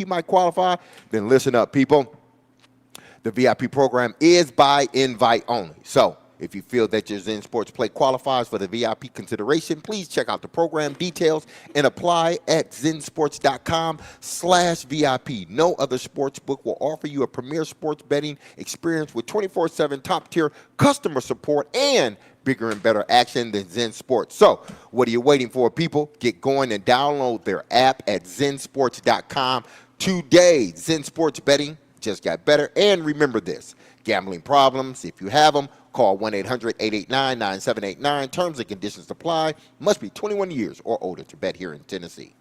might qualify, then listen up, people. The VIP program is by invite only. So if you feel that your Zen Sports play qualifies for the VIP consideration, please check out the program details and apply at zensports.com/VIP. No other sports book will offer you a premier sports betting experience with 24/7 top-tier customer support and bigger and better action than Zen Sports. So what are you waiting for, people? Get going and download their app at zensports.com today. Zen Sports betting just got better. And remember this, gambling problems, if you have them, call 1-800-889-9789. Terms and conditions apply. Must be 21 years or older to bet here in Tennessee.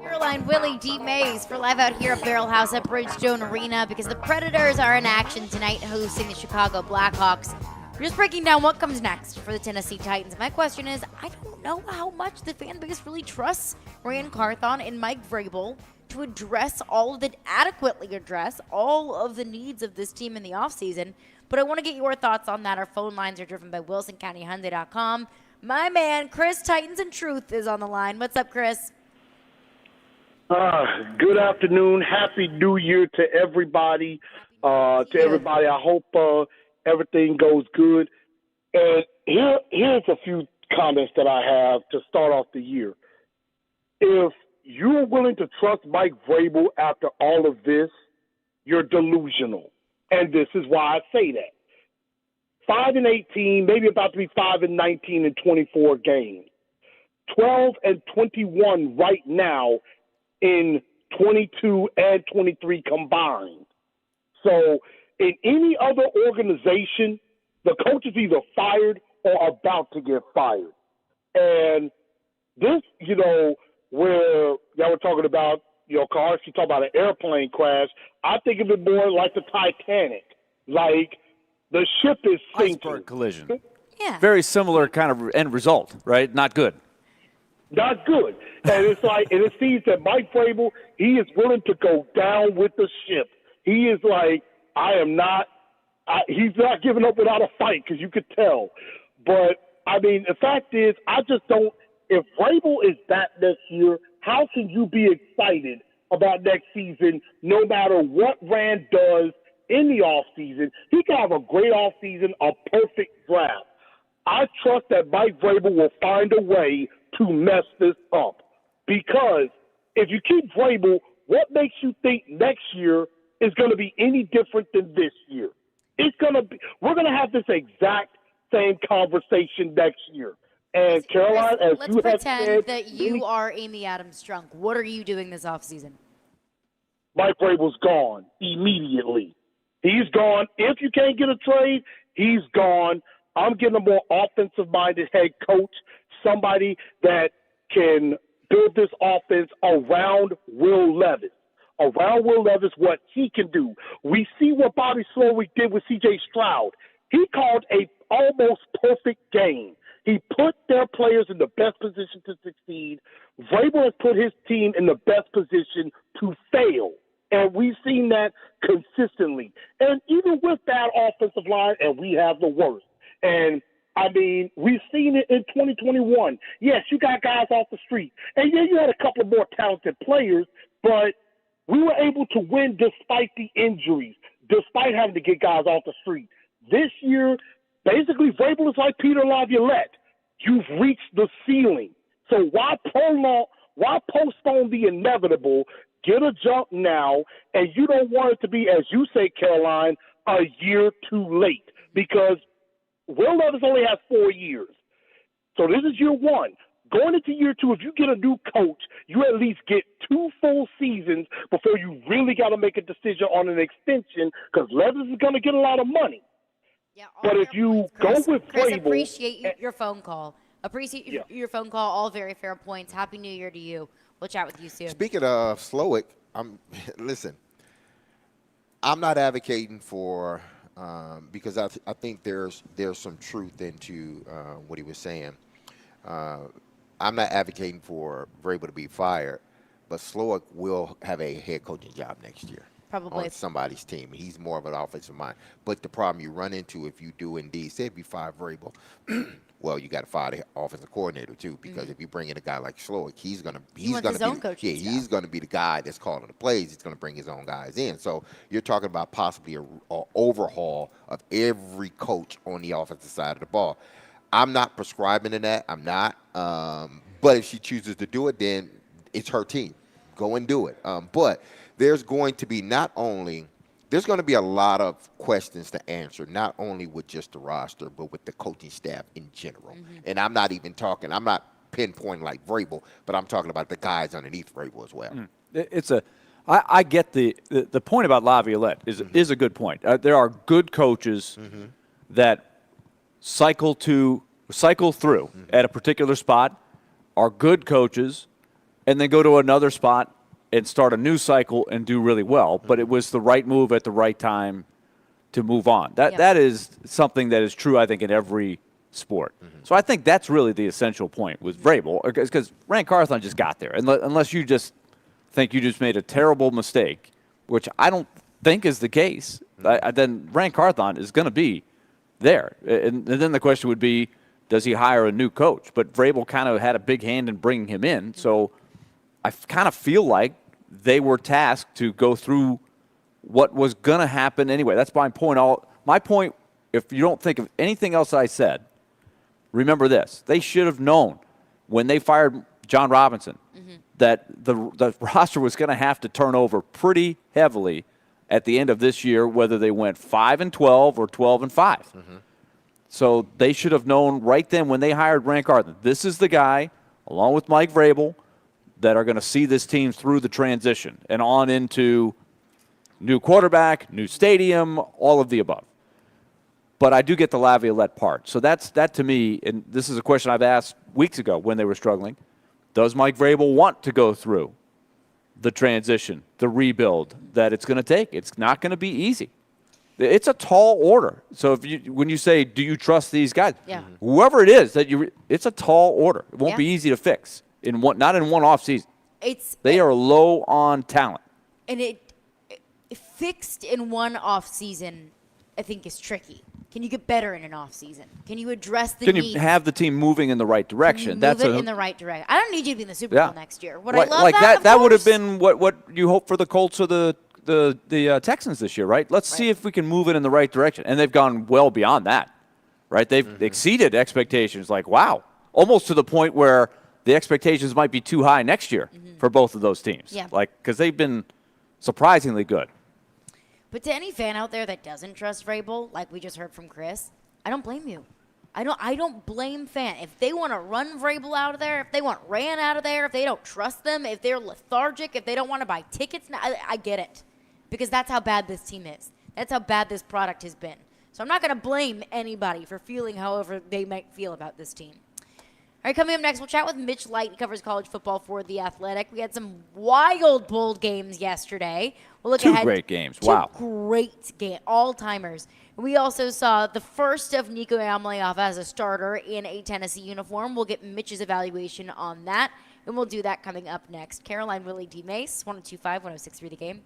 Caroline, Willy, D-Mase for live out here at Barrel House at Bridgestone Arena because the Predators are in action tonight hosting the Chicago Blackhawks. We're just breaking down what comes next for the Tennessee Titans. My question is, I don't know how much the fan base really trusts Rand Carthon and Mike Vrabel to adequately address all of the needs of this team in the offseason. But I want to get your thoughts on that. Our phone lines are driven by WilsonCountyHyundai.com. My man, Chris Titans and Truth, is on the line. What's up, Chris? Good afternoon. Happy New Year to everybody. I hope everything goes good. And here's a few comments that I have to start off the year. If you're willing to trust Mike Vrabel after all of this, you're delusional. And this is why I say that. 5-18, maybe about to be 5-19 in 24 games. 12-21 right now in 22 and 23 combined. So in any other organization, the coach is either fired or about to get fired. And this, where y'all were talking about, cars, you talk about an airplane crash, I think of it more like the Titanic. Like the ship is sinking. Iceberg collision. Yeah. Very similar kind of end result, right? Not good. Not good. And it's like, and it seems that Mike Vrabel, he is willing to go down with the ship. He is like, he's not giving up without a fight, because you could tell. But, I mean, the fact is, I just don't, if Vrabel is that next year, how can you be excited about next season no matter what Rand does in the offseason? He can have a great offseason, a perfect draft. I trust that Mike Vrabel will find a way to mess this up. Because if you keep Vrabel, what makes you think next year is going to be any different than this year? We're going to have this exact same conversation next year. And Caroline, let's you have pretend said, that you are Amy Adams Strunk. What are you doing this offseason? Mike Vrabel's gone immediately. He's gone. If you can't get a trade, he's gone. I'm getting a more offensive-minded head coach, somebody that can build this offense around Will Levis. Around Will Levis, what he can do. We see what Bobby Slowick did with C.J. Stroud. He called a almost perfect game. He put their players in the best position to succeed. Vrabel has put his team in the best position to fail. And we've seen that consistently. And even with that offensive line, and we have the worst. And, I mean, we've seen it in 2021. Yes, you got guys off the street. And, yeah, you had a couple of more talented players, but we were able to win despite the injuries, despite having to get guys off the street. This year, basically, Vrabel is like Peter Laviolette. You've reached the ceiling. So why postpone the inevitable? Get a jump now, and you don't want it to be, as you say, Caroline, a year too late, because Will Levis only has 4 years. So this is year one. Going into year two, if you get a new coach, you at least get 2 full seasons before you really got to make a decision on an extension, because Levis is going to get a lot of money. Yeah, but if you go with Chris, Vrabel, appreciate your phone call. Your phone call. All very fair points. Happy New Year to you. We'll chat with you soon. Speaking of Slowick, listen, I'm not advocating for because I think there's some truth into what he was saying. I'm not advocating for Vrabel to be fired, but Slowick will have a head coaching job next year. Probably on somebody's team. He's more of an offensive mind. But the problem you run into if you do indeed, say if you fire Vrabel, well, you got to fire the offensive coordinator too, because if you bring in a guy like Slowick, he's gonna be the guy that's calling the plays. He's gonna bring his own guys in. So you're talking about possibly a overhaul of every coach on the offensive side of the ball. I'm not prescribing in that. I'm not. But if she chooses to do it, then it's her team. Go and do it. But there's going to be there's going to be a lot of questions to answer, not only with just the roster, but with the coaching staff in general. And I'm not pinpointing like Vrabel, but I'm talking about the guys underneath Vrabel as well. I get the point about Laviolette is a good point. There are good coaches that cycle through at a particular spot, are good coaches and then go to another spot and start a new cycle and do really well. But it was the right move at the right time to move on. That is something that is true, I think, in every sport. So I think that's really the essential point with Vrabel, because Rand Carthon just got there. Unless you just think you just made a terrible mistake, which I don't think is the case, then Rand Carthon is going to be there. And then the question would be, does he hire a new coach? But Vrabel kind of had a big hand in bringing him in. So I kind of feel like they were tasked to go through what was going to happen anyway. That's my point. My point, if you don't think of anything else I said, remember this. They should have known when they fired John Robinson that the roster was going to have to turn over pretty heavily at the end of this year, whether they went 5-12 or 12-5. So they should have known right then when they hired Rand Carthon, this is the guy, along with Mike Vrabel, that are going to see this team through the transition and on into new quarterback, new stadium, all of the above. But I do get the Laviolette part. So that to me, and this is a question I've asked weeks ago when they were struggling, does Mike Vrabel want to go through the transition, the rebuild that it's going to take? It's not going to be easy. It's a tall order. So when you say, do you trust these guys? Yeah. Whoever it is, it's a tall order. It won't be easy to fix, not in one offseason. They are low on talent. And it fixed in one off season, I think, is tricky. Can you get better in an off season? Can you address the needs? Can you have the team moving in the right direction? Move it in the right direction. I don't need you to be in the Super Bowl next year. Would I love like that? That would have been what you hope for the Colts or the Texans this year, right? Let's see if we can move it in the right direction. And they've gone well beyond that, right? They've exceeded expectations. Like, wow, almost to the point where the expectations might be too high next year for both of those teams. Yeah. Because they've been surprisingly good. But to any fan out there that doesn't trust Vrabel, like we just heard from Chris, I don't blame you. I don't blame fan. If they want to run Vrabel out of there, if they want Rand out of there, if they don't trust them, if they're lethargic, if they don't want to buy tickets, I get it. Because that's how bad this team is. That's how bad this product has been. So I'm not going to blame anybody for feeling however they might feel about this team. All right, coming up next, we'll chat with Mitch Light. He covers college football for The Athletic. We had some wild bowl games yesterday. We'll look ahead. Two great games. Wow. Great game, all-timers. We also saw the first of Nico Amlayoff as a starter in a Tennessee uniform. We'll get Mitch's evaluation on that, and we'll do that coming up next. Caroline, Willy, D-Mase, 102.5, 106.3 The Game.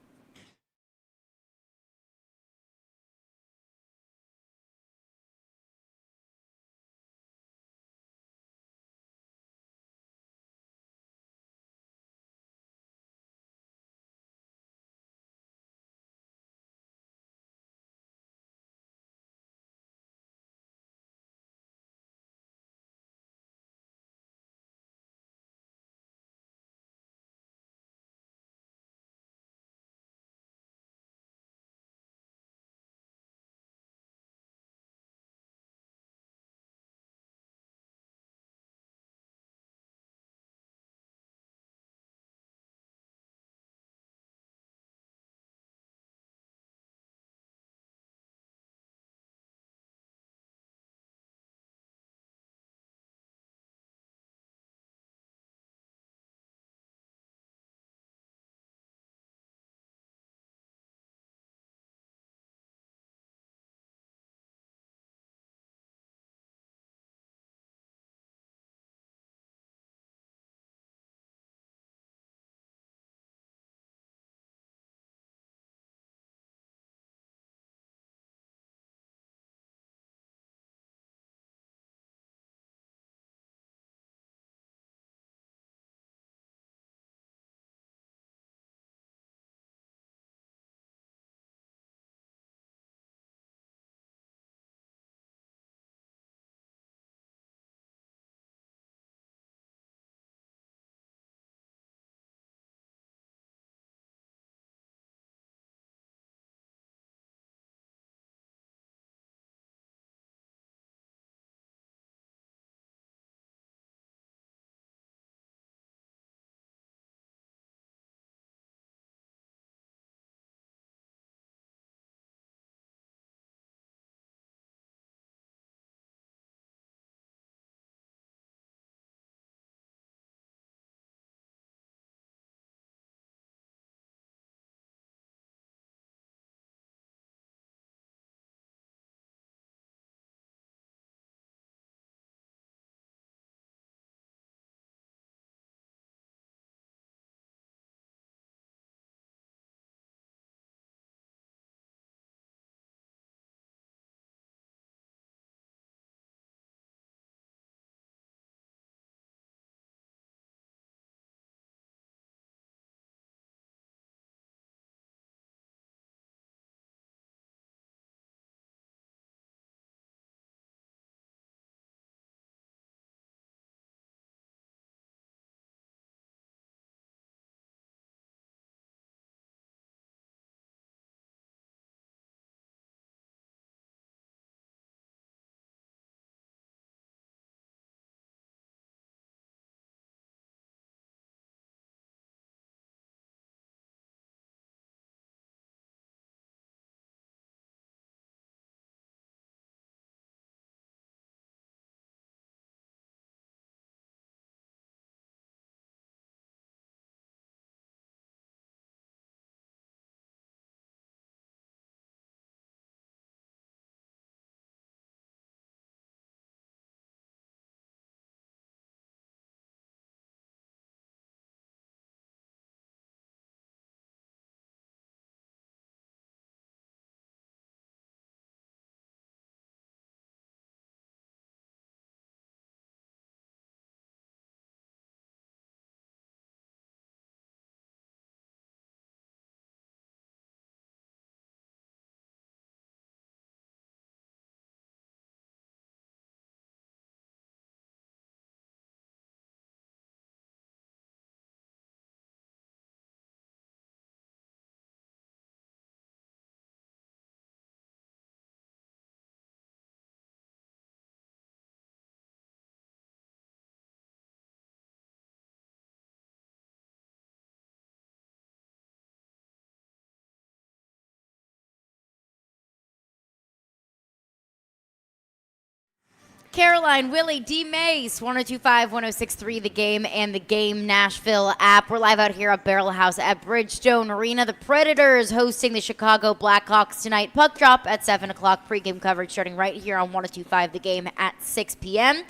Caroline, Willy, D-Mase, 102.5, 106.3, The Game, and The Game Nashville app. We're live out here at Barrel House at Bridgestone Arena. The Predators hosting the Chicago Blackhawks tonight. Puck drop at 7 o'clock. Pregame coverage starting right here on 102.5, The Game at 6 p.m.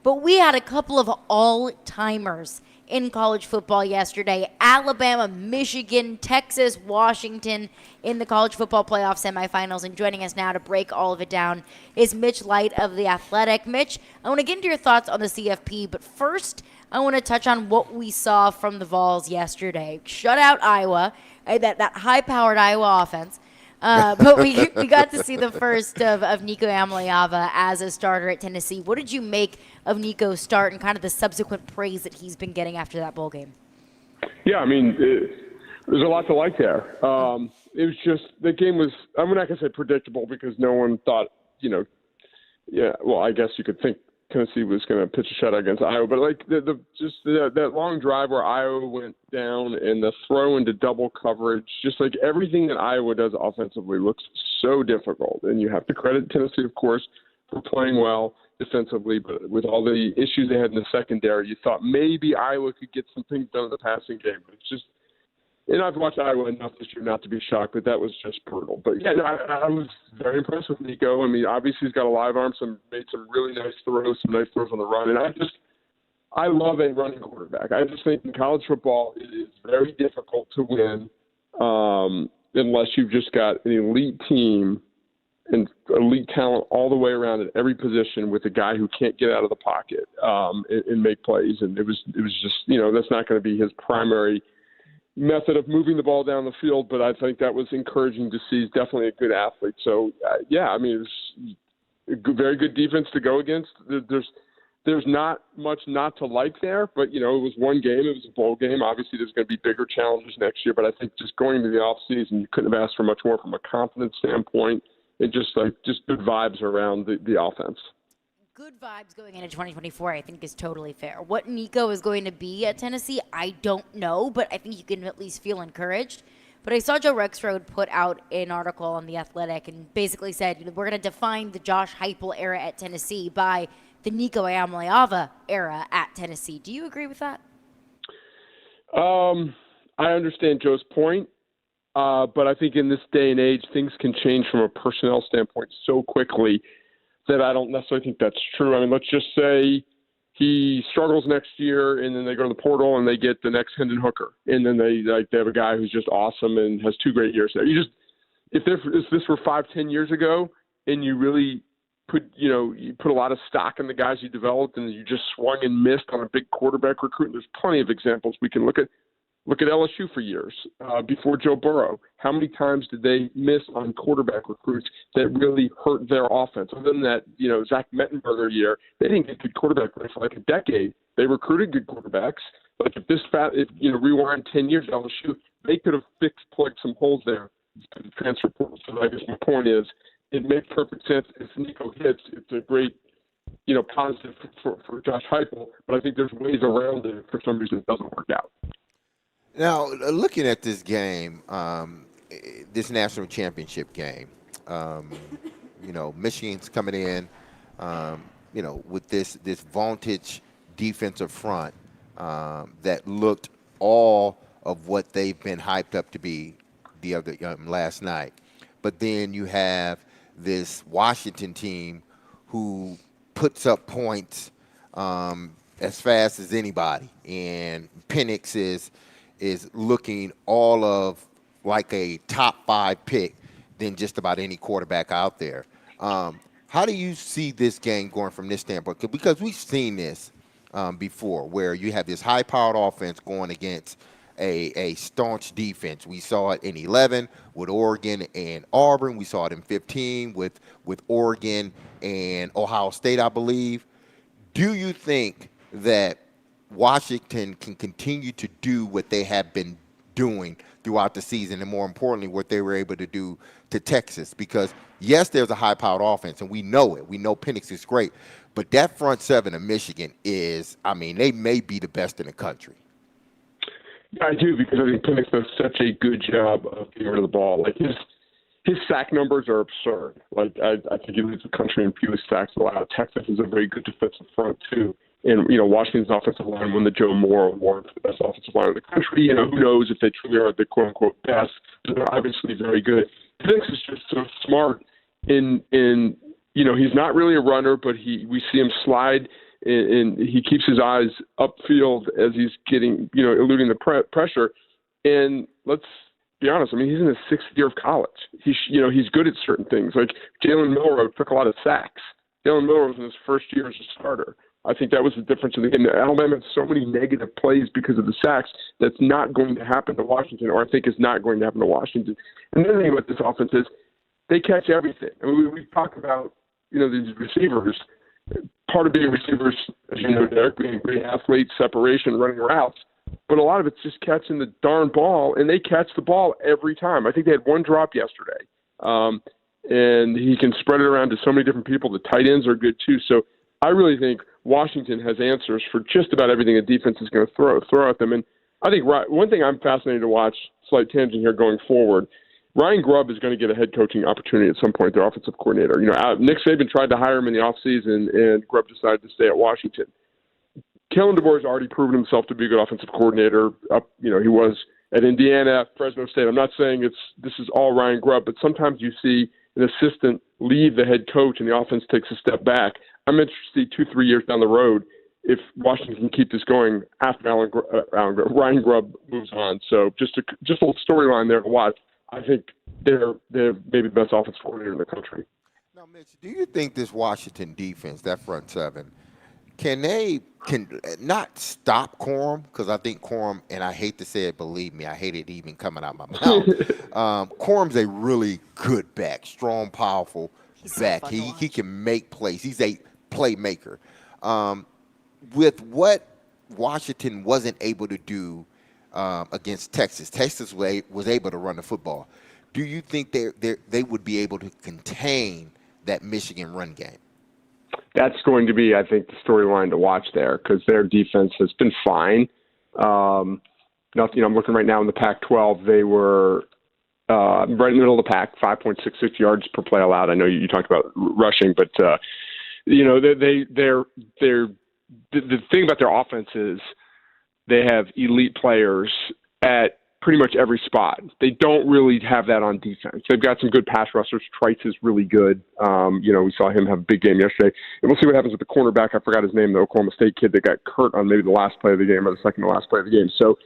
But we had a couple of all-timers in college football yesterday. Alabama, Michigan, Texas, Washington in the college football playoff semifinals. And joining us now to break all of it down is Mitch Light of The Athletic. Mitch, I want to get into your thoughts on the CFP, but first I want to touch on what we saw from the Vols yesterday. Shut out Iowa, that high-powered Iowa offense. But we got to see the first of Nico Amaliava as a starter at Tennessee. What did you make of Nico's start and kind of the subsequent praise that he's been getting after that bowl game? Yeah, I mean, there's a lot to like there. It was just the game was, I'm not going to say predictable because no one thought, well, I guess you could think Tennessee was going to pitch a shutout against Iowa, but like that long drive where Iowa went down and the throw into double coverage, just like everything that Iowa does offensively looks so difficult. And you have to credit Tennessee, of course, for playing well defensively, but with all the issues they had in the secondary, you thought maybe Iowa could get some things done in the passing game. But it's just, and I've watched Iowa enough this year not to be shocked, but that was just brutal. But yeah, no, I was very impressed with Nico. I mean, obviously he's got a live arm, made some really nice throws, some nice throws on the run. And I love a running quarterback. I just think in college football it is very difficult to win unless you've just got an elite team and elite talent all the way around at every position with a guy who can't get out of the pocket and make plays. And it was just, that's not going to be his primary method of moving the ball down the field, but I think that was encouraging to see. He's definitely a good athlete. So, yeah, I mean, it was a very good defense to go against. There's not much not to like there, but, it was one game. It was a bowl game. Obviously, there's going to be bigger challenges next year, but I think just going into the offseason, you couldn't have asked for much more from a confidence standpoint and just good vibes around the offense. Good vibes going into 2024, I think, is totally fair. What Nico is going to be at Tennessee, I don't know, but I think you can at least feel encouraged. But I saw Joe Rexrode put out an article on The Athletic and basically said, we're going to define the Josh Heupel era at Tennessee by the Nico Amaliava era at Tennessee. Do you agree with that? I understand Joe's point, but I think in this day and age, things can change from a personnel standpoint so quickly that I don't necessarily think that's true. I mean, let's just say he struggles next year and then they go to the portal and they get the next Hendon Hooker. And then they have a guy who's just awesome and has 2 great years there. If this were 5-10 years ago and you really you put a lot of stock in the guys you developed and you just swung and missed on a big quarterback recruit, there's plenty of examples we can look at. Look at LSU for years before Joe Burrow. How many times did they miss on quarterback recruits that really hurt their offense? Other than that, Zach Mettenberger year, they didn't get good quarterback play for like a decade. They recruited good quarterbacks. Like if rewind 10 years, LSU, they could have plugged some holes there to the transfer portal. So I guess my point is, it makes perfect sense. If Nico hits, it's a great, positive for Josh Heupel. But I think there's ways around it for some reason it doesn't work out. Now, looking at this game, this national championship game, Michigan's coming in, with this vaunted defensive front that looked all of what they've been hyped up to be the other last night. But then you have this Washington team who puts up points as fast as anybody, and Penix is looking all of like a top 5 pick than just about any quarterback out there. How do you see this game going from this standpoint? Because we've seen this before where you have this high-powered offense going against a staunch defense. We saw it in 11 with Oregon and Auburn. We saw it in 15 with Oregon and Ohio State, I believe. Do you think that Washington can continue to do what they have been doing throughout the season, and more importantly, what they were able to do to Texas? Because, yes, there's a high-powered offense, and we know it. We know Penix is great. But that front seven of Michigan is, they may be the best in the country. Yeah, I do, because I think Penix does such a good job of getting rid of the ball. Like his sack numbers are absurd. Like, I think he leads the country in fewest sacks allowed. Texas is a very good defensive front, too. And, Washington's offensive line won the Joe Moore Award for the best offensive line in the country. Who knows if they truly are the quote-unquote best, but they're obviously very good. Penix is just so smart in he's not really a runner, but we see him slide, and he keeps his eyes upfield as he's getting, eluding the pressure. And let's be honest, I mean, he's in his 6th year of college. He's good at certain things. Like Jalen Milroe took a lot of sacks. Jalen Milroe was in his first year as a starter. I think that was the difference in the game. Alabama had so many negative plays because of the sacks. That's not going to happen to Washington, or I think is not going to happen to Washington. And the other thing about this offense is they catch everything. I mean, we talk about, these receivers. Part of being receivers, as you know, Derek, being great athletes, separation, running routes. But a lot of it's just catching the darn ball, and they catch the ball every time. I think they had one drop yesterday. And he can spread it around to so many different people. The tight ends are good, too. So I really think Washington has answers for just about everything a defense is going to throw at them. And I think one thing I'm fascinated to watch, slight tangent here going forward, Ryan Grubb is going to get a head coaching opportunity at some point, their offensive coordinator. Nick Saban tried to hire him in the offseason, and Grubb decided to stay at Washington. Kellen DeBoer has already proven himself to be a good offensive coordinator. He was at Indiana, Fresno State. I'm not saying this is all Ryan Grubb, but sometimes you see an assistant leave the head coach and the offense takes a step back. I'm interested to see 2-3 years down the road if Washington can keep this going after Ryan Grubb moves on. So just a little storyline there to watch. I think they're maybe the best offensive coordinator in the country. Now, Mitch, do you think this Washington defense, that front seven, can not stop Corum? Because I think Corum, and I hate to say it, believe me, I hate it even coming out my mouth. Corum's a really good back, strong, powerful back. He can make plays. He's a playmaker. With what Washington wasn't able to do against Texas was able to run the football. Do you think they would be able to contain that Michigan run game? That's going to be, I think, the storyline to watch there because their defense has been fine. I'm looking right now in the Pac-12. They were right in the middle of the pack, 5.66 yards per play allowed. I know you talked about rushing, but the thing about their offense is they have elite players at pretty much every spot. They don't really have that on defense. They've got some good pass rushers. Trice is really good. We saw him have a big game yesterday. And we'll see what happens with the cornerback. I forgot his name, the Oklahoma State kid that got hurt on maybe the last play of the game or the second to last play of the game. So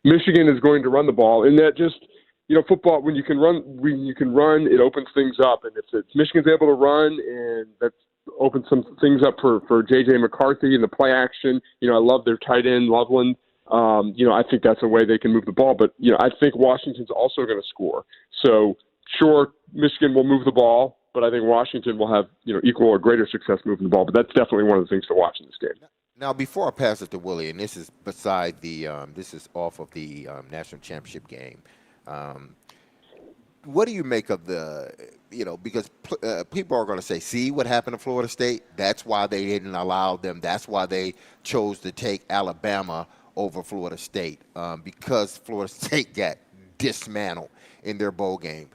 Michigan is going to run the ball. And that just, football, when you can run, it opens things up. And if Michigan's able to run, and that opens some things up for J.J. McCarthy and the play action. I love their tight end, Loveland. I think that's a way they can move the ball. But, I think Washington's also going to score. So, sure, Michigan will move the ball, but I think Washington will have, equal or greater success moving the ball. But that's definitely one of the things to watch in this game. Now, before I pass it to Willie, and this is beside this is off of the national championship game. What do you make of because people are going to say, see what happened to Florida State? That's why they didn't allow them. That's why they chose to take Alabama over Florida State, because Florida State got dismantled in their bowl game.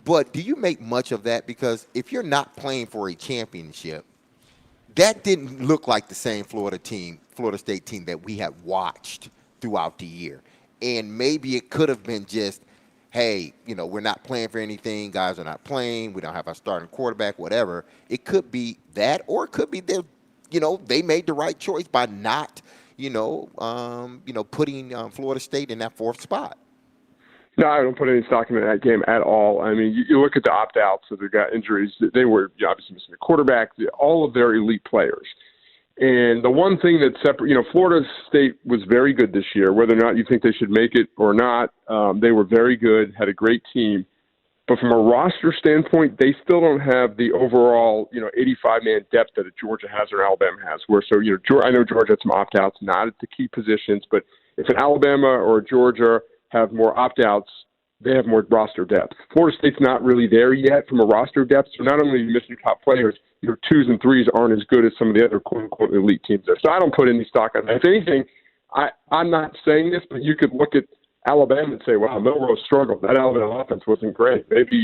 But do you make much of that? Because if you're not playing for a championship, that didn't look like the same Florida State team that we had watched throughout the year. And maybe it could have been just, hey, we're not playing for anything. Guys are not playing. We don't have our starting quarterback, whatever. It could be that, or it could be they made the right choice by not, putting Florida State in that fourth spot. No, I don't put any stock in that game at all. I mean, you look at the opt-outs that they got injuries. They were obviously missing the quarterback, all of their elite players. And the one thing that Florida State was very good this year. Whether or not you think they should make it or not, they were very good, had a great team. But from a roster standpoint, they still don't have the overall, 85-man depth that a Georgia has or Alabama has. I know Georgia had some opt-outs, not at the key positions, but if an Alabama or a Georgia have more opt-outs, they have more roster depth. Florida State's not really there yet from a roster depth, so not only are you missing top players, your 2s and 3s aren't as good as some of the other quote-unquote elite teams there. So I don't put any stock on that. If anything, I'm not saying this, but you could look at Alabama and say, wow, Milroe struggled. That Alabama offense wasn't great. Maybe,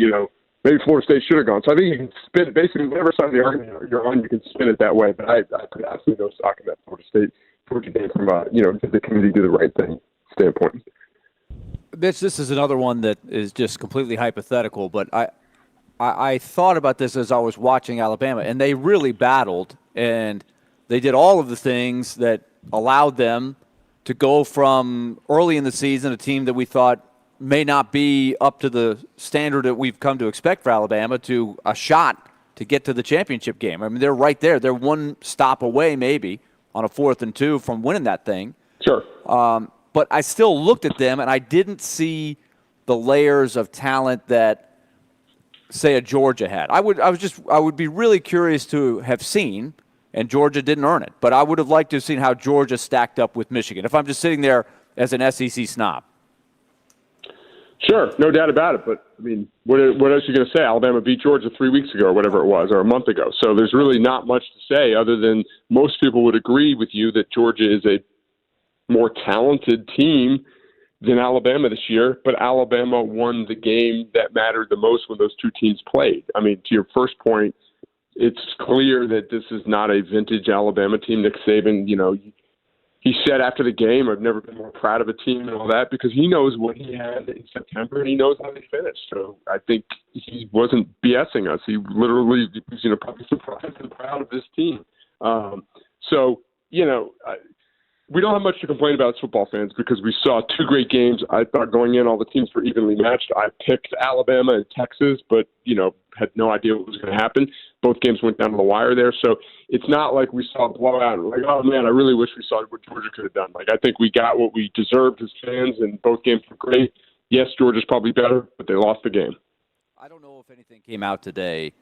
maybe Florida State should have gone. So I think you can spin it, basically whatever side of the argument you're on, you can spin it that way. But I put absolutely no stock in that Florida State Georgia game from did the committee do the right thing standpoint. Mitch, this is another one that is just completely hypothetical, but I thought about this as I was watching Alabama, and they really battled, and they did all of the things that allowed them to go from early in the season, a team that we thought may not be up to the standard that we've come to expect for Alabama, to a shot to get to the championship game. I mean, they're right there. They're one stop away maybe on a 4th and 2 from winning that thing. Sure. But I still looked at them, and I didn't see the layers of talent that, say, a Georgia had. I would be really curious to have seen, and Georgia didn't earn it, but I would have liked to have seen how Georgia stacked up with Michigan, if I'm just sitting there as an SEC snob. Sure, no doubt about it. But, I mean, what else are you going to say? Alabama beat Georgia 3 weeks ago or whatever it was, or a month ago. So there's really not much to say other than most people would agree with you that Georgia is a more talented team than Alabama this year, but Alabama won the game that mattered the most when those two teams played. I mean, to your first point, it's clear that this is not a vintage Alabama team. Nick Saban, he said after the game, I've never been more proud of a team and all that, because he knows what he had in September and he knows how they finished. So I think he wasn't BSing us. He literally was, probably surprised and proud of this team. We don't have much to complain about as football fans because we saw 2 great games. I thought going in, all the teams were evenly matched. I picked Alabama and Texas, but, had no idea what was going to happen. Both games went down to the wire there. So it's not like we saw a blowout and like, oh, man, I really wish we saw what Georgia could have done. Like, I think we got what we deserved as fans, and both games were great. Yes, Georgia's probably better, but they lost the game. I don't know if anything came out today,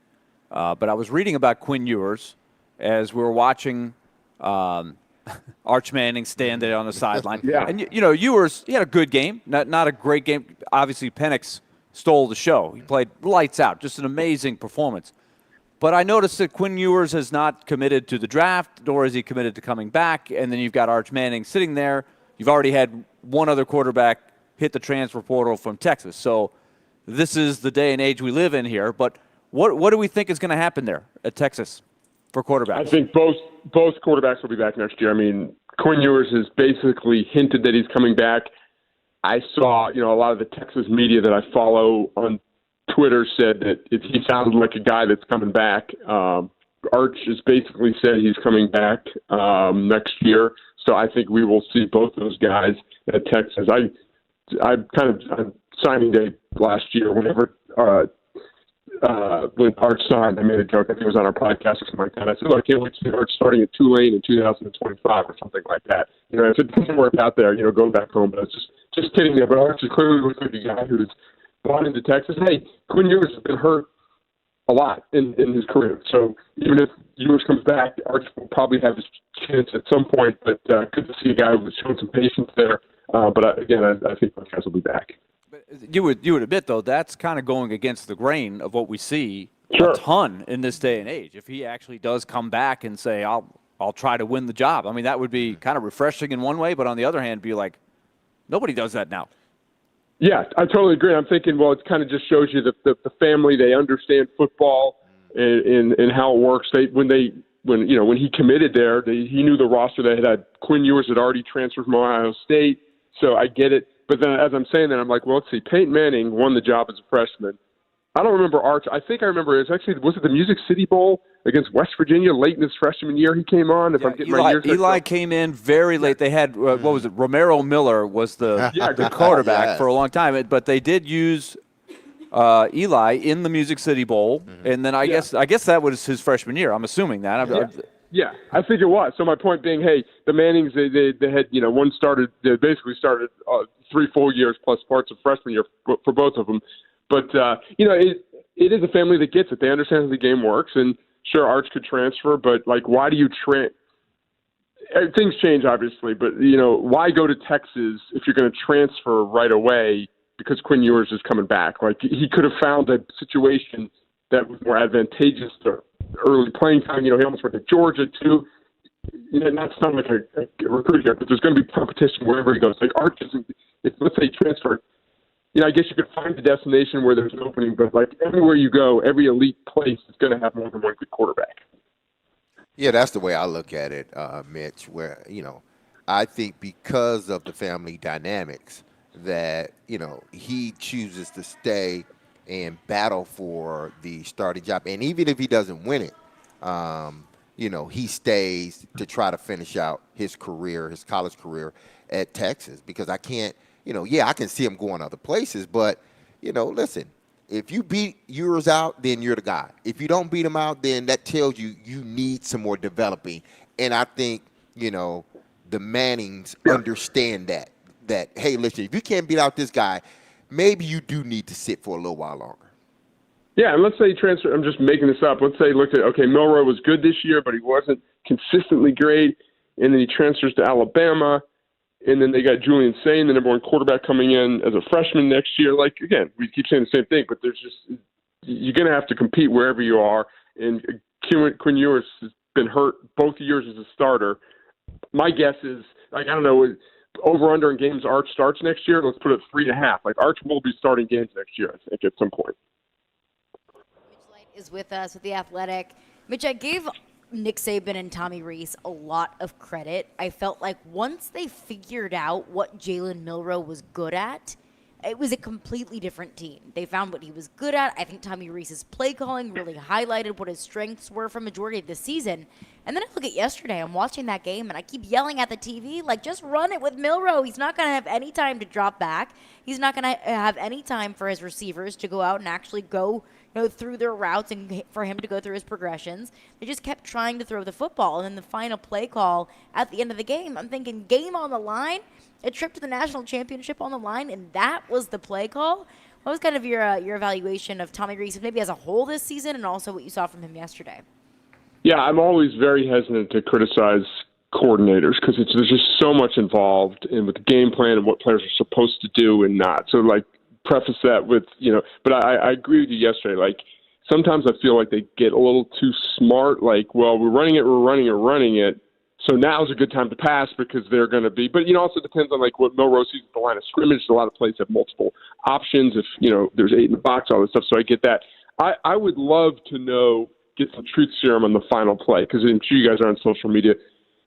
but I was reading about Quinn Ewers as we were watching Arch Manning stand there on the sideline. Yeah. And, Ewers, he had a good game, not a great game. Obviously, Penix stole the show. He played lights out, just an amazing performance. But I noticed that Quinn Ewers has not committed to the draft, nor is he committed to coming back. And then you've got Arch Manning sitting there. You've already had one other quarterback hit the transfer portal from Texas. So this is the day and age we live in here. But what do we think is going to happen there at Texas for quarterbacks? I think both quarterbacks will be back next year. I mean, Quinn Ewers has basically hinted that he's coming back. I saw, a lot of the Texas media that I follow on Twitter said that if he sounded like a guy that's coming back. Arch has basically said he's coming back next year. So I think we will see both those guys at Texas. I kind of on signing day last year, whenever when Arch signed, I made a joke. I think it was on our podcast or something like that. I said, "Look, I can't wait to see Arch starting at Tulane in 2025 or something like that." If it doesn't work out there, go back home. But it's just kidding there. But Arch is clearly looks like a guy who's gone into Texas. Hey, Quinn Ewers has been hurt a lot in his career. So even if Ewers comes back, Arch will probably have his chance at some point. But good to see a guy who's shown some patience there. But I think those guys will be back. You would admit, though, that's kind of going against the grain of what we see Sure. a ton in this day and age. If he actually does come back and say, I'll try to win the job, I mean, that would be kind of refreshing in one way, but on the other hand, be like, nobody does that now. Yeah, I totally agree. I'm thinking, well, it kind of just shows you the family, they understand football and how it works. When he committed there, he knew the roster. They had Quinn Ewers had already transferred from Ohio State, so I get it. But then as I'm saying that, I'm like, well, let's see. Peyton Manning won the job as a freshman. I don't remember Arch. I think I remember was it the Music City Bowl against West Virginia late in his freshman year he came on? If I'm getting my years Eli came in very late. They had, what was it, Romero Miller was the quarterback for a long time. But they did use Eli in the Music City Bowl. And then I guess that was his freshman year. I'm assuming that. Yeah, I think it was. So my point being, hey, the Mannings, they had, they basically started 3 full years plus parts of freshman year for both of them. But, it is a family that gets it. They understand how the game works. And sure, Arch could transfer, but, why do you things change, obviously. But, why go to Texas if you're going to transfer right away because Quinn Ewers is coming back? He could have found a situation that was more advantageous to early playing time. He almost went to Georgia, too. Not sound like a recruit here, but there's going to be competition wherever he goes. Arch isn't – let's say he transferred I guess you could find a destination where there's an opening, but like everywhere you go, every elite place is going to have more than one good quarterback. Yeah, that's the way I look at it, Mitch, where, I think because of the family dynamics that, he chooses to stay and battle for the starting job. And even if he doesn't win it, he stays to try to finish out his career, his college career at Texas, because I can't, I can see him going other places, but, listen, if you beat yours out, then you're the guy. If you don't beat him out, then that tells you need some more developing. And I think, the Mannings understand that, hey, listen, if you can't beat out this guy, maybe you do need to sit for a little while longer. Yeah, and let's say he transferred. I'm just making this up. Let's say he looked at, okay, Milroe was good this year, but he wasn't consistently great. And then he transfers to Alabama. And then they got Julian Sain, the number one quarterback, coming in as a freshman next year. Like, again, we keep saying the same thing, but you're going to have to compete wherever you are. And Quinn Ewers has been hurt both years as a starter. My guess is, I don't know, over-under in games Arch starts next year. Let's put it 3.5. Like, Arch will be starting games next year, I think, at some point. Mitch Light is with us with The Athletic. Mitch, I gave Nick Saban and Tommy Rees a lot of credit. I felt like once they figured out what Jalen Milroe was good at, it was a completely different team. They found what he was good at. I think Tommy Rees's play calling really highlighted what his strengths were for majority of the season. And then I look at yesterday, I'm watching that game, and I keep yelling at the TV, like, just run it with Milroe. He's not going to have any time to drop back. He's not going to have any time for his receivers to go out and actually go through their routes and for him to go through his progressions. They just kept trying to throw the football. And then the final play call at the end of the game, I'm thinking game on the line, a trip to the national championship on the line, and that was the play call. What was kind of your evaluation of Tommy Rees, maybe as a whole this season, and also what you saw from him yesterday? Yeah, I'm always very hesitant to criticize coordinators because there's just so much involved in with the game plan and what players are supposed to do and not. So, like, preface that with, but I agree with you yesterday. Like, sometimes I feel like they get a little too smart. Like, well, we're running it. So now's a good time to pass because they're going to be. But, also depends on, like, what Milroe sees at the line of scrimmage. A lot of plays have multiple options. If, there's 8 in the box, all this stuff. So I get that. I would love to get some truth serum on the final play because I'm sure you guys are on social media.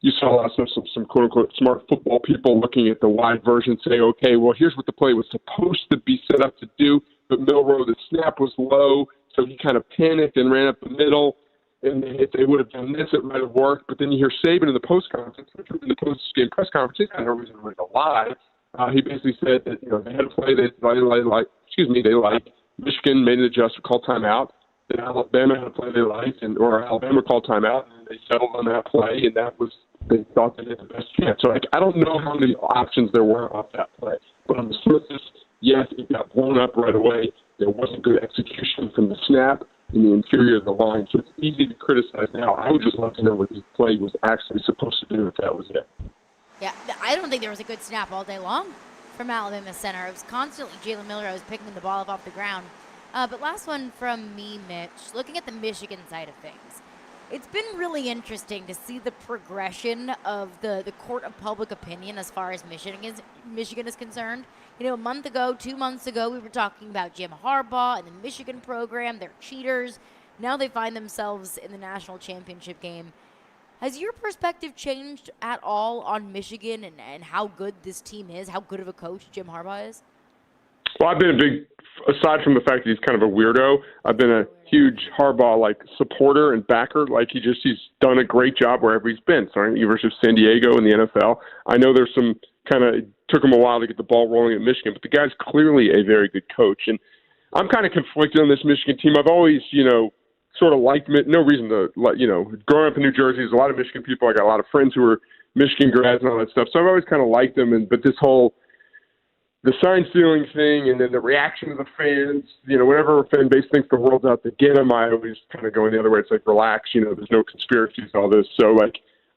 You saw a lot of some quote-unquote smart football people looking at the wide version say, okay, well, here's what the play was supposed to be set up to do. But Milroe, the snap was low, so he kind of panicked and ran up the middle. And if they would have done this, it might have worked. But then you hear Saban in the post-game press conference, he's got no reason really to lie. He basically said that, they had a play they liked. Michigan made an adjustment, called timeout. Then Alabama had a play they liked, or Alabama called timeout, and they settled on that play, and that was, they thought they had the best chance. So, I don't know how many options there were off that play. But on the surface, yes, it got blown up right away. There wasn't good execution from the snap in the interior of the line, so it's easy to criticize now. I would just love to know what this play was actually supposed to do if that was it. Yeah, I don't think there was a good snap all day long from Alabama center. It was constantly Jalen Milroe picking the ball up off the ground. But last one from me, Mitch. Looking at the Michigan side of things, it's been really interesting to see the progression of the court of public opinion as far as Michigan is concerned. A month ago, 2 months ago, we were talking about Jim Harbaugh and the Michigan program. They're cheaters. Now they find themselves in the national championship game. Has your perspective changed at all on Michigan and how good this team is, how good of a coach Jim Harbaugh is? Well, I've been aside from the fact that he's kind of a weirdo, I've been a huge Harbaugh supporter and backer. He's done a great job wherever he's been. So University of San Diego in the NFL. I know there's some took him a while to get the ball rolling at Michigan, but the guy's clearly a very good coach. And I'm kind of conflicted on this Michigan team. I've always, sort of liked no reason to, growing up in New Jersey, there's a lot of Michigan people. I got a lot of friends who are Michigan grads and all that stuff. So I've always kind of liked them. But this whole the sign stealing thing and then the reaction of the fans, whenever a fan base thinks the world's out to get them, I always kind of go in the other way. It's like, relax, there's no conspiracies, all this. So,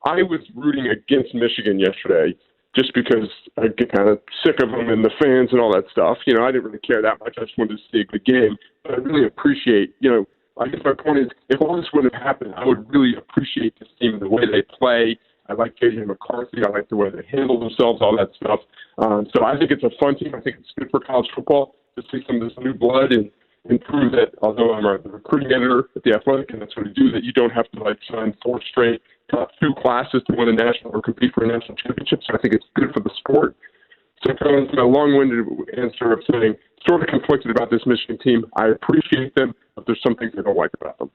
I was rooting against Michigan yesterday just because I get kind of sick of them and the fans and all that stuff. I didn't really care that much. I just wanted to see a good game. But I really appreciate, I guess my point is, if all this wouldn't have happened, I would really appreciate this team and the way they play I like JJ McCarthy. I like the way they handle themselves, all that stuff. So I think it's a fun team. I think it's good for college football to see some of this new blood and prove that, although I'm a recruiting editor at The Athletic, and that's what I do, that you don't have to like sign 4 straight top 2 classes to win a national or compete for a national championship. So I think it's good for the sport. So going to a long-winded answer of saying sort of conflicted about this Michigan team. I appreciate them, but there's some things I don't like about them.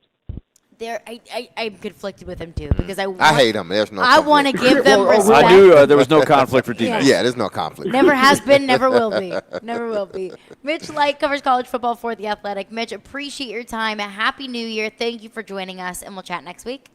I'm conflicted with him too because I hate him. There's no. I want to give them respect. I knew there was no conflict for D-Mase. Yeah, there's no conflict. Never has been, never will be. Never will be. Mitch Light covers college football for The Athletic. Mitch, appreciate your time. Happy New Year. Thank you for joining us, and we'll chat next week.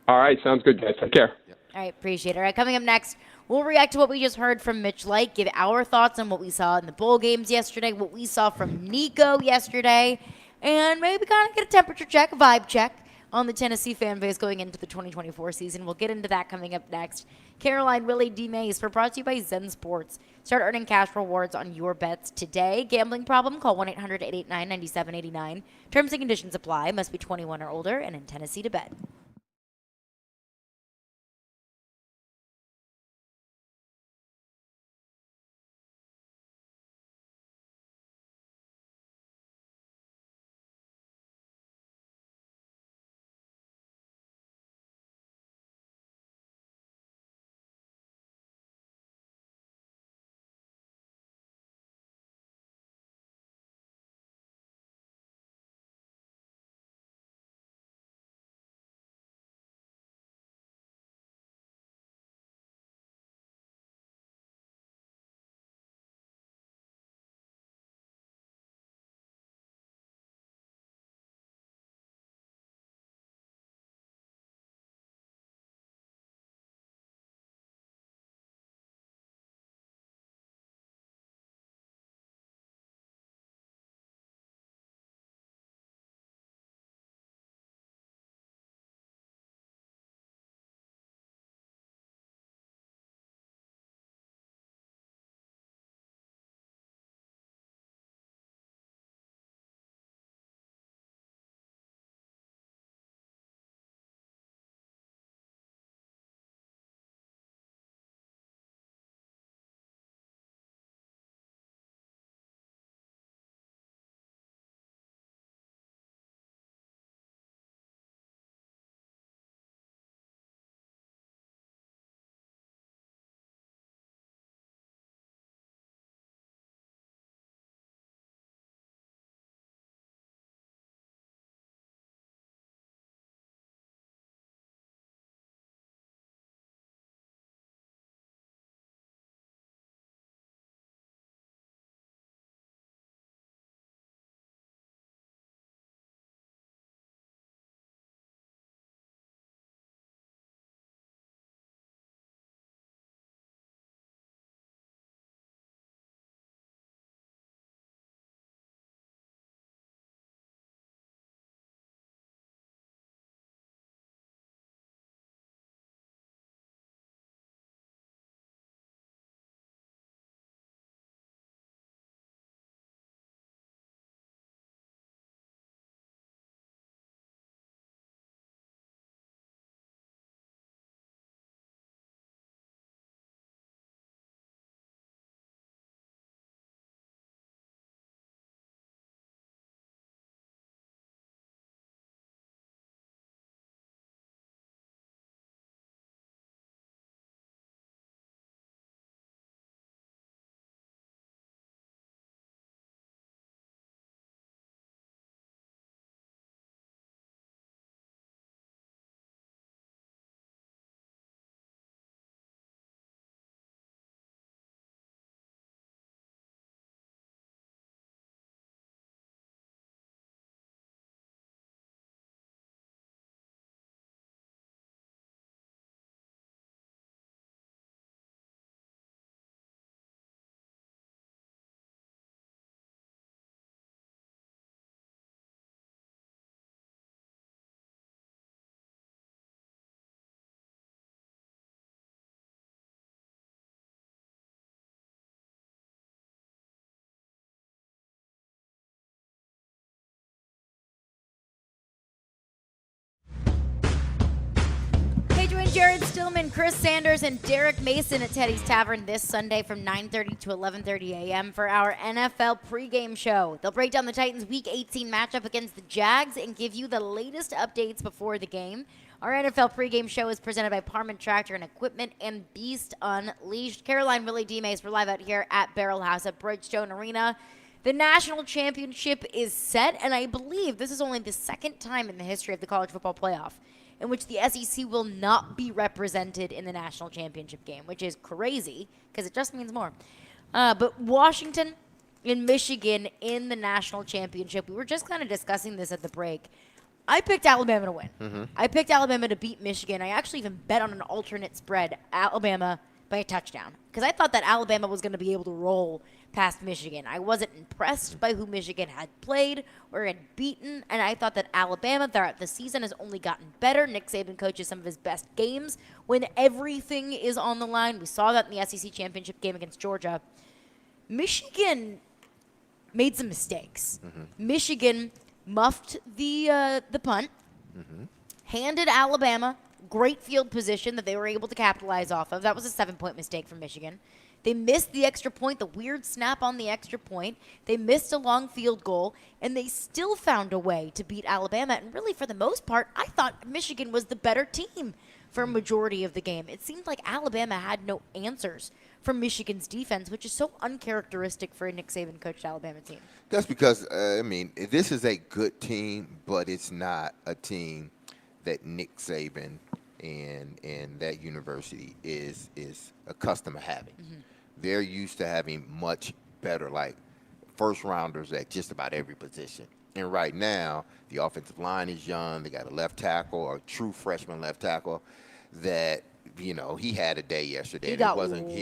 All right, sounds good, guys. Take care. All right, appreciate it. All right, coming up next, we'll react to what we just heard from Mitch Light, give our thoughts on what we saw in the bowl games yesterday, what we saw from Nico yesterday, and maybe kind of get a temperature check, a vibe check on the Tennessee fan base going into the 2024 season. We'll get into that coming up next. Caroline, Willy, D-Mase, we're brought to you by Zen Sports. Start earning cash rewards on your bets today. Gambling problem? Call 1-800-889-9789. Terms and conditions apply. Must be 21 or older and in Tennessee to bet. Jared Stillman, Chris Sanders, and Derek Mason at Teddy's Tavern this Sunday from 9:30 to 11:30 a.m. for our NFL pregame show. They'll break down the Titans' Week 18 matchup against the Jags and give you the latest updates before the game. Our NFL pregame show is presented by Parman Tractor and Equipment and Beast Unleashed. Caroline, Willy, D-Mase, we're live out here at Barrel House at Bridgestone Arena. The national championship is set, and I believe this is only the second time in the history of the college football playoff in which the SEC will not be represented in the national championship game, which is crazy because it just means more. But Washington and Michigan in the national championship, we were just kind of discussing this at the break. I picked Alabama to win. Mm-hmm. I picked Alabama to beat Michigan. I actually even bet on an alternate spread, Alabama by a touchdown, because I thought that Alabama was going to be able to roll past Michigan. I wasn't impressed by who Michigan had played or had beaten, and I thought that Alabama throughout the season has only gotten better. Nick Saban coaches some of his best games when everything is on the line. We saw that in the SEC championship game against Georgia. Michigan made some mistakes. Mm-hmm. Michigan muffed the punt, handed Alabama great field position that they were able to capitalize off of. That was a 7-point mistake from Michigan. They missed the extra point, the weird snap on the extra point. They missed a long field goal, and they still found a way to beat Alabama. And really, for the most part, I thought Michigan was the better team for a majority of the game. It seemed like Alabama had no answers from Michigan's defense, which is so uncharacteristic for a Nick Saban coached Alabama team. That's because, this is a good team, but it's not a team that Nick Saban and that university is accustomed to having. Mm-hmm. They're used to having much better, like, first rounders at just about every position. And right now, the offensive line is young. They got a left tackle, a true freshman left tackle that, he had a day yesterday. He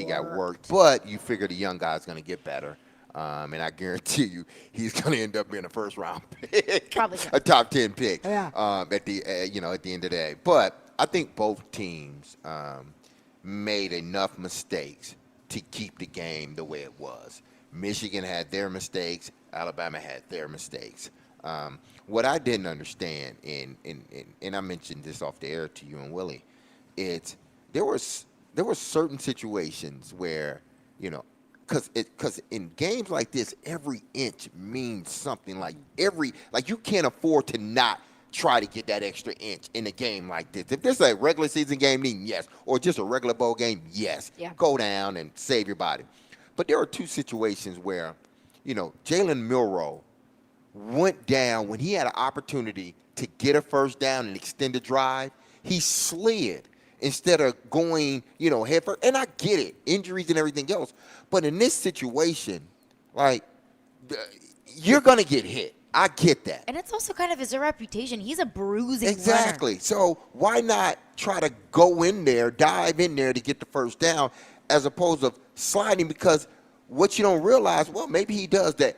got worked. But you figure the young guy's going to get better. And I guarantee you, he's going to end up being a first-round pick, probably a top 10 pick. Yeah. At the end of the day. But I think both teams made enough mistakes to keep the game the way it was. Michigan had their mistakes. Alabama had their mistakes. What I didn't understand, and I mentioned this off the air to you and Willie, it's there were certain situations where, because in games like this, every inch means something. Like you can't afford to not try to get that extra inch in a game like this. If this is a regular season game, then yes. Or just a regular bowl game, yes. Yeah. Go down and save your body. But there are two situations where, Jalen Milroe went down when he had an opportunity to get a first down and extend the drive. He slid instead of going, head first. And I get it, injuries and everything else. But in this situation, you're going to get hit. I get that. And it's also kind of his reputation. He's a bruising Exactly. runner. So why not try to go in there, dive in there to get the first down as opposed to sliding? Because what you don't realize, well, maybe he does that.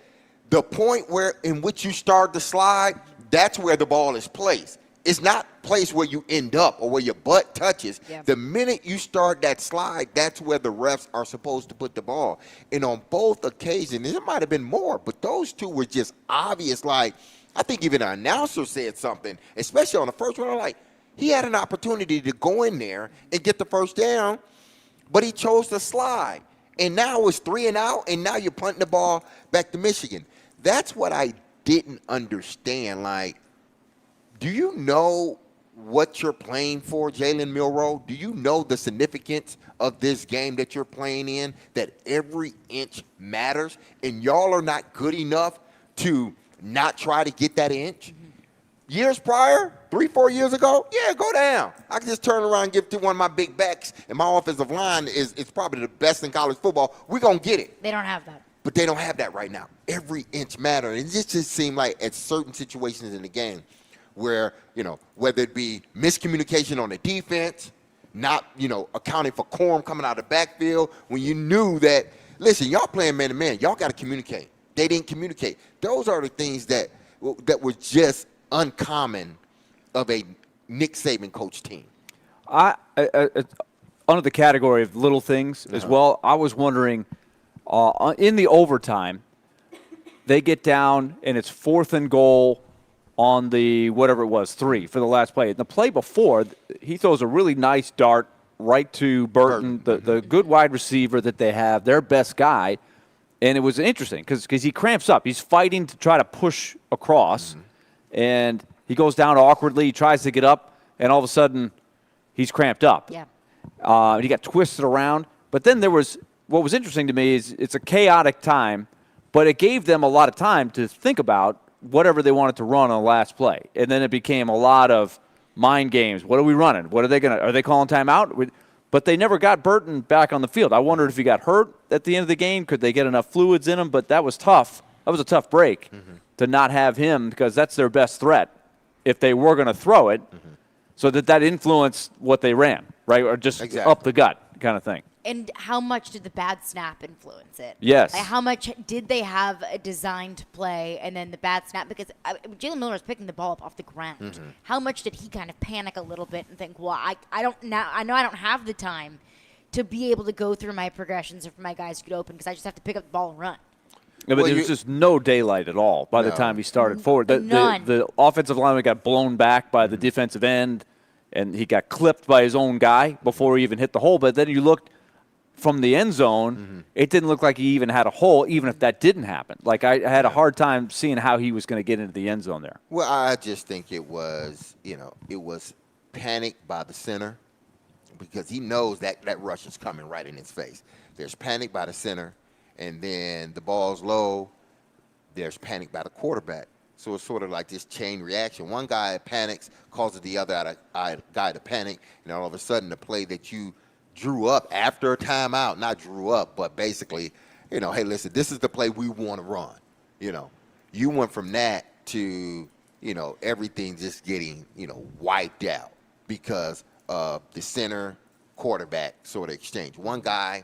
The point in which you start to slide, that's where the ball is placed. It's not placed where you end up or where your butt touches. Yeah. The minute you start that slide, that's where the refs are supposed to put the ball. And on both occasions, there might have been more, but those two were just obvious. Like, I think even an announcer said something, especially on the first one, like, he had an opportunity to go in there and get the first down, but he chose to slide. And now it's 3 and out, and now you're punting the ball back to Michigan. That's what I didn't understand. Like, do you know what you're playing for, Jalen Milroe? Do you know the significance of this game that you're playing in, that every inch matters, and y'all are not good enough to not try to get that inch? Years prior, 3-4 years ago, yeah, go down. I can just turn around and give it to one of my big backs, and my offensive line is probably the best in college football. We're going to get it. They don't have that. But they don't have that right now. Every inch matters. And it just seemed like at certain situations in the game, where, whether it be miscommunication on the defense, not, accounting for Corum coming out of the backfield, when you knew that, listen, y'all playing man-to-man, y'all got to communicate. They didn't communicate. Those are the things that were just uncommon of a Nick Saban coach team. Under the category of little things as well, I was wondering, in the overtime, they get down and it's 4th and goal on the whatever it was, 3 for the last play. And the play before, he throws a really nice dart right to Burton, the good wide receiver that they have, their best guy. And it was interesting because he cramps up. He's fighting to try to push across, and he goes down awkwardly. He tries to get up, and all of a sudden, he's cramped up. Yeah. He got twisted around. But then what was interesting to me is it's a chaotic time, but it gave them a lot of time to think about whatever they wanted to run on the last play. And then it became a lot of mind games. What are we running? Are they calling timeout? But they never got Burton back on the field. I wondered if he got hurt at the end of the game. Could they get enough fluids in him? But that was tough. That was a tough break to not have him because that's their best threat if they were going to throw it. So that influenced what they ran, right? Or just up the gut kind of thing. And how much did the bad snap influence it? Yes. Like how much did they have a designed play and then the bad snap? Because Jalen Miller was picking the ball up off the ground. How much did he kind of panic a little bit and think, well, I know I don't have the time to be able to go through my progressions or for my guys to get open because I just have to pick up the ball and run. Yeah, but there was just no daylight at all by the time he started forward. The offensive lineman got blown back by the defensive end, and he got clipped by his own guy before he even hit the hole. But then you looked from the end zone, it didn't look like he even had a hole, even if that didn't happen. Like, I had a hard time seeing how he was going to get into the end zone there. Well, I just think it was panic by the center because he knows that rush is coming right in his face. There's panic by the center, and then the ball's low. There's panic by the quarterback. So it's sort of like this chain reaction. One guy panics, causes the other guy to panic, and all of a sudden the play that you drew up after a timeout, not drew up, but basically, hey, listen, this is the play we want to run. You went from that to, everything just getting, wiped out because of the center quarterback sort of exchange. One guy,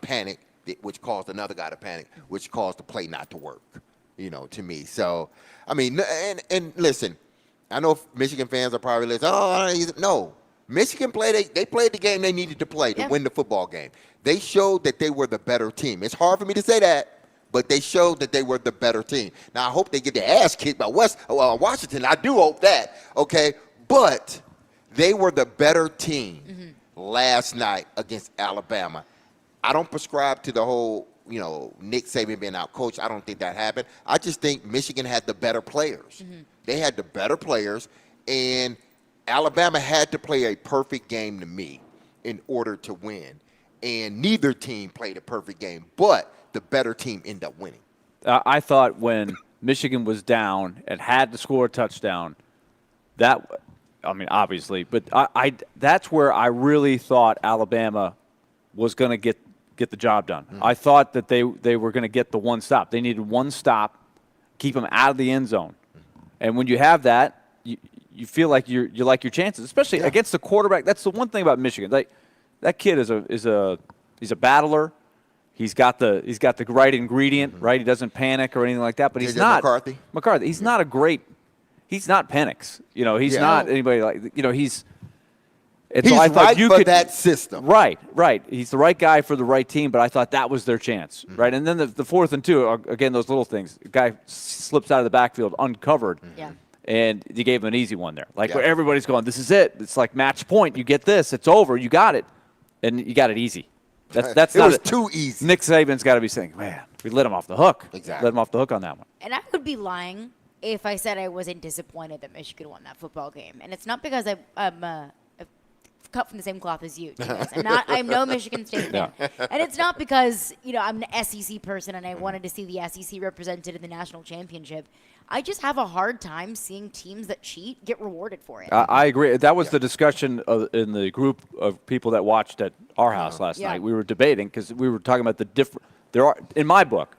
panicked, which caused another guy to panic, which caused the play not to work, to me. So, I mean, and listen, I know Michigan fans are probably listening, no. Michigan played the game they needed to play to win the football game. They showed that they were the better team. It's hard for me to say that, but they showed that they were the better team. Now, I hope they get their ass kicked by Washington. I do hope that, okay? But they were the better team last night against Alabama. I don't prescribe to the whole, Nick Saban being out coach. I don't think that happened. I just think Michigan had the better players. They had the better players, and Alabama had to play a perfect game to me in order to win. And neither team played a perfect game, but the better team ended up winning. I thought when Michigan was down and had to score a touchdown, obviously, but that's where I really thought Alabama was going to get the job done. I thought that they were going to get the one stop. They needed one stop, keep them out of the end zone. And when you have that, you feel like you like your chances, especially against the quarterback. That's the one thing about Michigan. That kid is a battler. He's got the right ingredient, right? He doesn't panic or anything like that. But he's not McCarthy. He's not he's not Penix. He's not anybody like he's. He's so I thought right you for could, that system. Right. He's the right guy for the right team, but I thought that was their chance, right? And then the 4th and 2, again, those little things. A guy slips out of the backfield uncovered. Yeah. And you gave him an easy one there. Where everybody's going, this is it. It's like match point. You get this. It's over. You got it. And you got it easy. That's it not was too easy. Nick Saban's got to be saying, man, we let him off the hook. Exactly. Let him off the hook on that one. And I would be lying if I said I wasn't disappointed that Michigan won that football game. And it's not because I'm cut from the same cloth as you. I'm no Michigan State fan. And it's not because, I'm an SEC person and I wanted to see the SEC represented in the national championship. I just have a hard time seeing teams that cheat get rewarded for it. I agree. That was the discussion in the group of people that watched at our house last night. We were debating because we were talking about the different. There are, in my book,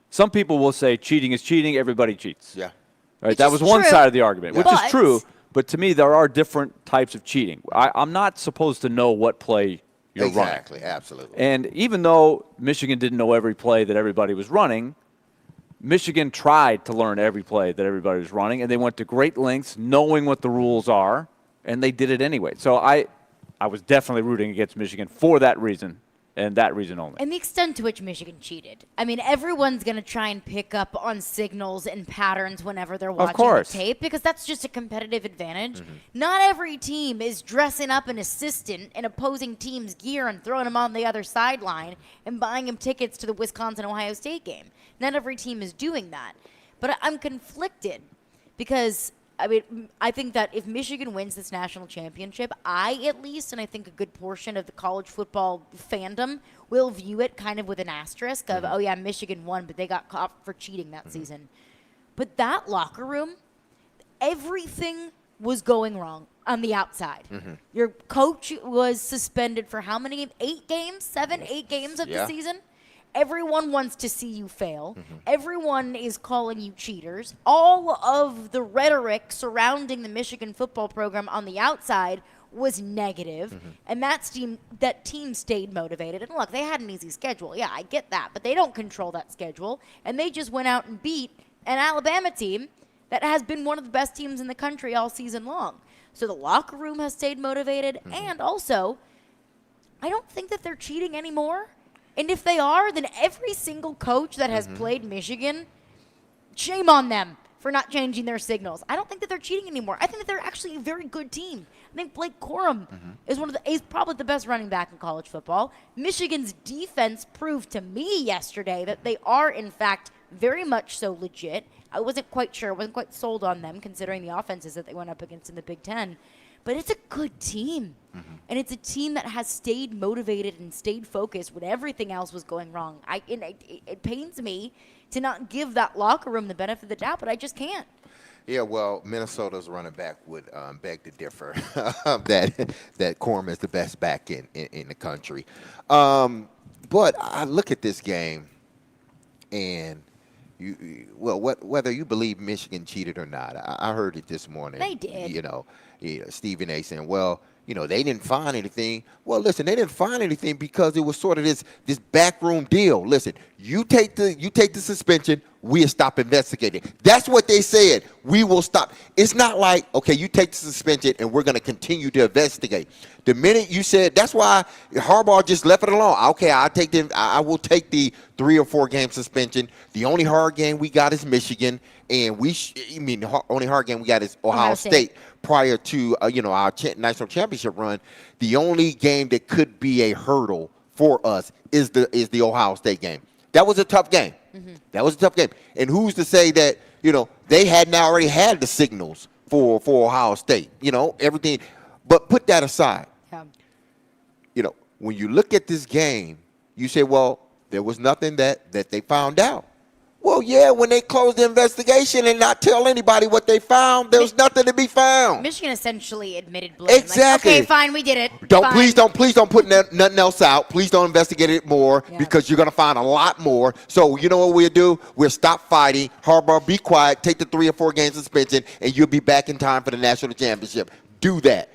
some people will say cheating is cheating. Everybody cheats. Yeah. Right. That was one side of the argument, which is true. But to me, there are different types of cheating. I'm not supposed to know what play you're running. Exactly. Absolutely. And even though Michigan didn't know every play that everybody was running, Michigan tried to learn every play that everybody was running, and they went to great lengths knowing what the rules are, and they did it anyway. So I was definitely rooting against Michigan for that reason and that reason only. And the extent to which Michigan cheated. I mean, everyone's going to try and pick up on signals and patterns whenever they're watching the tape because that's just a competitive advantage. Not every team is dressing up an assistant in opposing team's gear and throwing him on the other sideline and buying him tickets to the Wisconsin-Ohio State game. Not every team is doing that. But I'm conflicted because I mean, I think that if Michigan wins this national championship, at least, and I think a good portion of the college football fandom will view it kind of with an asterisk of, oh yeah, Michigan won, but they got caught for cheating that season. But that locker room, everything was going wrong on the outside. Your coach was suspended for how many? 8 games? 8 games of the season? Everyone wants to see you fail. Everyone is calling you cheaters. All of the rhetoric surrounding the Michigan football program on the outside was negative, and that team stayed motivated. And look, they had an easy schedule. Yeah, I get that, but they don't control that schedule, and they just went out and beat an Alabama team that has been one of the best teams in the country all season long. So the locker room has stayed motivated, and also, I don't think that they're cheating anymore. And if they are, then every single coach that has played Michigan, shame on them for not changing their signals. I don't think that they're cheating anymore. I think that they're actually a very good team. I think Blake Corum is probably the best running back in college football. Michigan's defense proved to me yesterday that they are, in fact, very much so legit. I wasn't quite sure. I wasn't quite sold on them considering the offenses that they went up against in the Big Ten. But it's a good team. And it's a team that has stayed motivated and stayed focused when everything else was going wrong. It pains me to not give that locker room the benefit of the doubt, but I just can't. Yeah, well, Minnesota's running back would beg to differ that Corum is the best back in the country. But I look at this game, and whether you believe Michigan cheated or not, I heard it this morning. They did. Stephen A. saying, well, they didn't find anything. Well, listen, they didn't find anything because it was sort of this backroom deal. Listen, you take the suspension, we'll stop investigating. That's what they said. We will stop. It's not like, okay, you take the suspension and we're going to continue to investigate. The minute you said, that's why Harbaugh just left it alone. Okay, I will take the 3 or 4 game suspension. The only hard game we got is Michigan, and the only hard game we got is Ohio State. Prior to our national championship run, the only game that could be a hurdle for us is the Ohio State game. That was a tough game. That was a tough game. And who's to say that they hadn't already had the signals for Ohio State? Everything. But put that aside. When you look at this game, you say, well, there was nothing that they found out. Well, yeah, when they closed the investigation and not tell anybody what they found, there was nothing to be found. Michigan essentially admitted blame. Exactly. Like, okay, fine, we did it. Please don't put nothing else out. Please don't investigate it more because you're going to find a lot more. So you know what we'll do? We'll stop fighting. Harbaugh, be quiet. Take the 3 or 4 game suspension, and you'll be back in time for the national championship. Do that.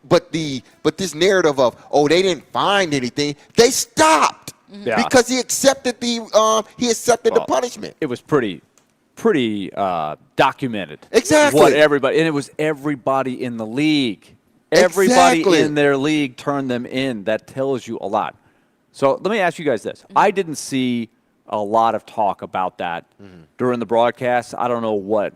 But this narrative of, they didn't find anything, they stopped. Because he accepted the punishment. It was pretty documented. Exactly. And it was everybody in the league. Everybody in their league turned them in. That tells you a lot. So let me ask you guys this. I didn't see a lot of talk about that during the broadcast. I don't know what.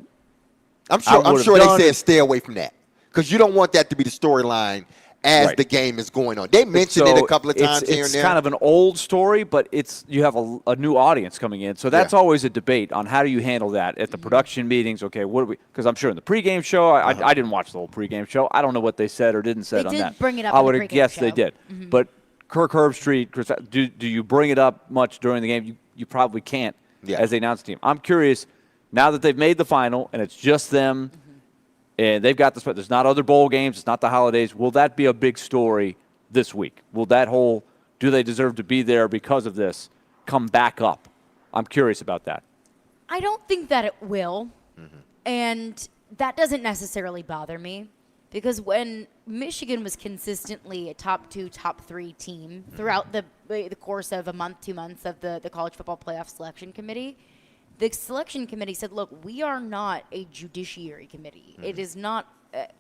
I'm sure they said stay away from that because you don't want that to be the storyline as the game is going on. They mentioned it a couple of times here and there. It's kind of an old story, but you have a new audience coming in. So that's always a debate on how do you handle that at the production meetings. Okay, what do we – because I'm sure in the pregame show, I didn't watch the whole pregame show. I don't know what they said or didn't say on that. They did bring it up I in would the have pregame guessed show. they did. But Kirk Herbstreit, do you bring it up much during the game? You probably can't as the announce team. I'm curious, now that they've made the final and it's just them – and they've got there's not other bowl games, it's not the holidays. Will that be a big story this week? Will that whole, do they deserve to be there because of this, come back up? I'm curious about that. I don't think that it will. And that doesn't necessarily bother me because when Michigan was consistently a top 2, top 3 team throughout the course of a month, 2 months of the College Football Playoff Selection Committee, the selection committee said, look, we are not a judiciary committee. It is not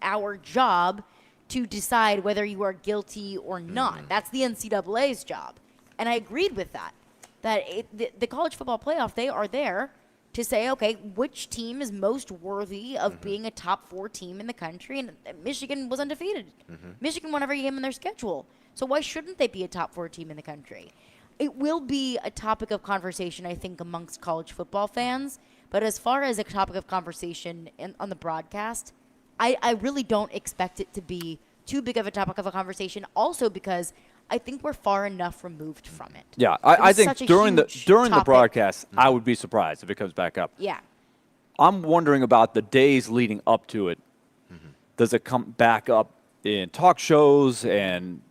our job to decide whether you are guilty or not. That's the NCAA's job. And I agreed with that. That the college football playoff, they are there to say, okay, which team is most worthy of being a top 4 team in the country? And Michigan was undefeated. Michigan won every game in their schedule. So why shouldn't they be a top 4 team in the country? It will be a topic of conversation, I think, amongst college football fans. But as far as a topic of conversation on the broadcast, I really don't expect it to be too big of a topic of a conversation. Also because I think we're far enough removed from it. Yeah, I think during the topic. broadcast, I would be surprised if it comes back up. Yeah. I'm wondering about the days leading up to it. Does it come back up in talk shows? And,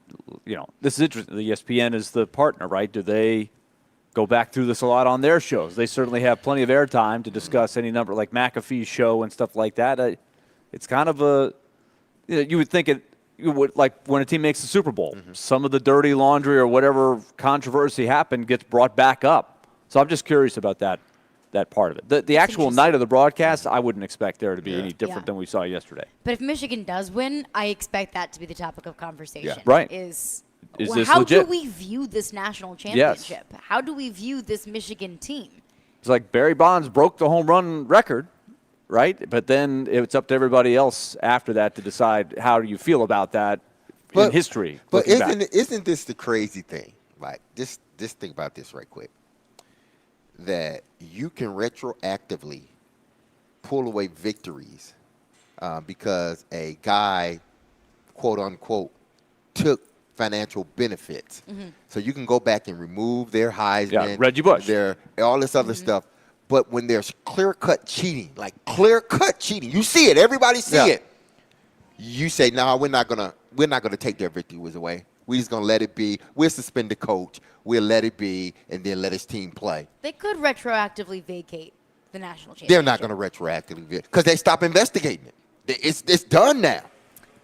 this is interesting. The ESPN is the partner, right? Do they go back through this a lot on their shows? They certainly have plenty of airtime to discuss any number, like McAfee's show and stuff like that. It's kind of a, you would think it would, like when a team makes the Super Bowl, some of the dirty laundry or whatever controversy happened gets brought back up. So I'm just curious about that part of it. The actual night of the broadcast, I wouldn't expect there to be any different than we saw yesterday. But if Michigan does win, I expect that to be the topic of conversation. Yeah. Right. Is this how legit? do we view this national championship? How do we view this Michigan team? It's like Barry Bonds broke the home run record, right? But then it's up to everybody else after that to decide how do you feel about that in history. But isn't this the crazy thing? Like, just think about this right quick. That you can retroactively pull away victories because a guy, quote unquote, took financial benefits. So you can go back and remove their Heisman, Reggie Bush, their all this other stuff. But when there's clear-cut cheating, you see it, everybody see it. You say, "No, we're not gonna take their victories away. We're just gonna let it be. We'll suspend the coach. We'll let it be, and then let his team play." They could retroactively vacate the national championship. They're not gonna retroactively because they stop investigating it. It's done now.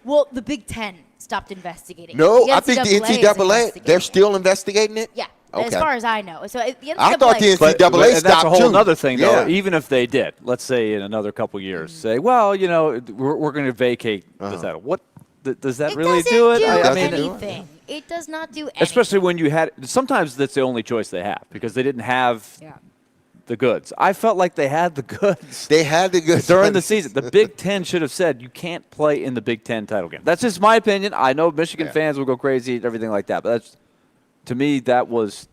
Well, the Big Ten stopped investigating. No, The I think the is NCAA, investigating they're it. still investigating it? Yeah, Okay. as far as I know. So the NCAA, I thought the NCAA But stopped that's a whole too. other thing, though. Yeah. Even if they did, let's say in another couple years, say, well, we're going to vacate the title. What does that really do it? It doesn't I do mean, anything. It does not do anything. especially when you had. Sometimes that's the only choice they have because they didn't have the goods. I felt like they had the goods. They had the goods during the season. The Big Ten should have said you can't play in the Big Ten title game. That's just my opinion. I know Michigan fans will go crazy and everything like that, but that's to me that was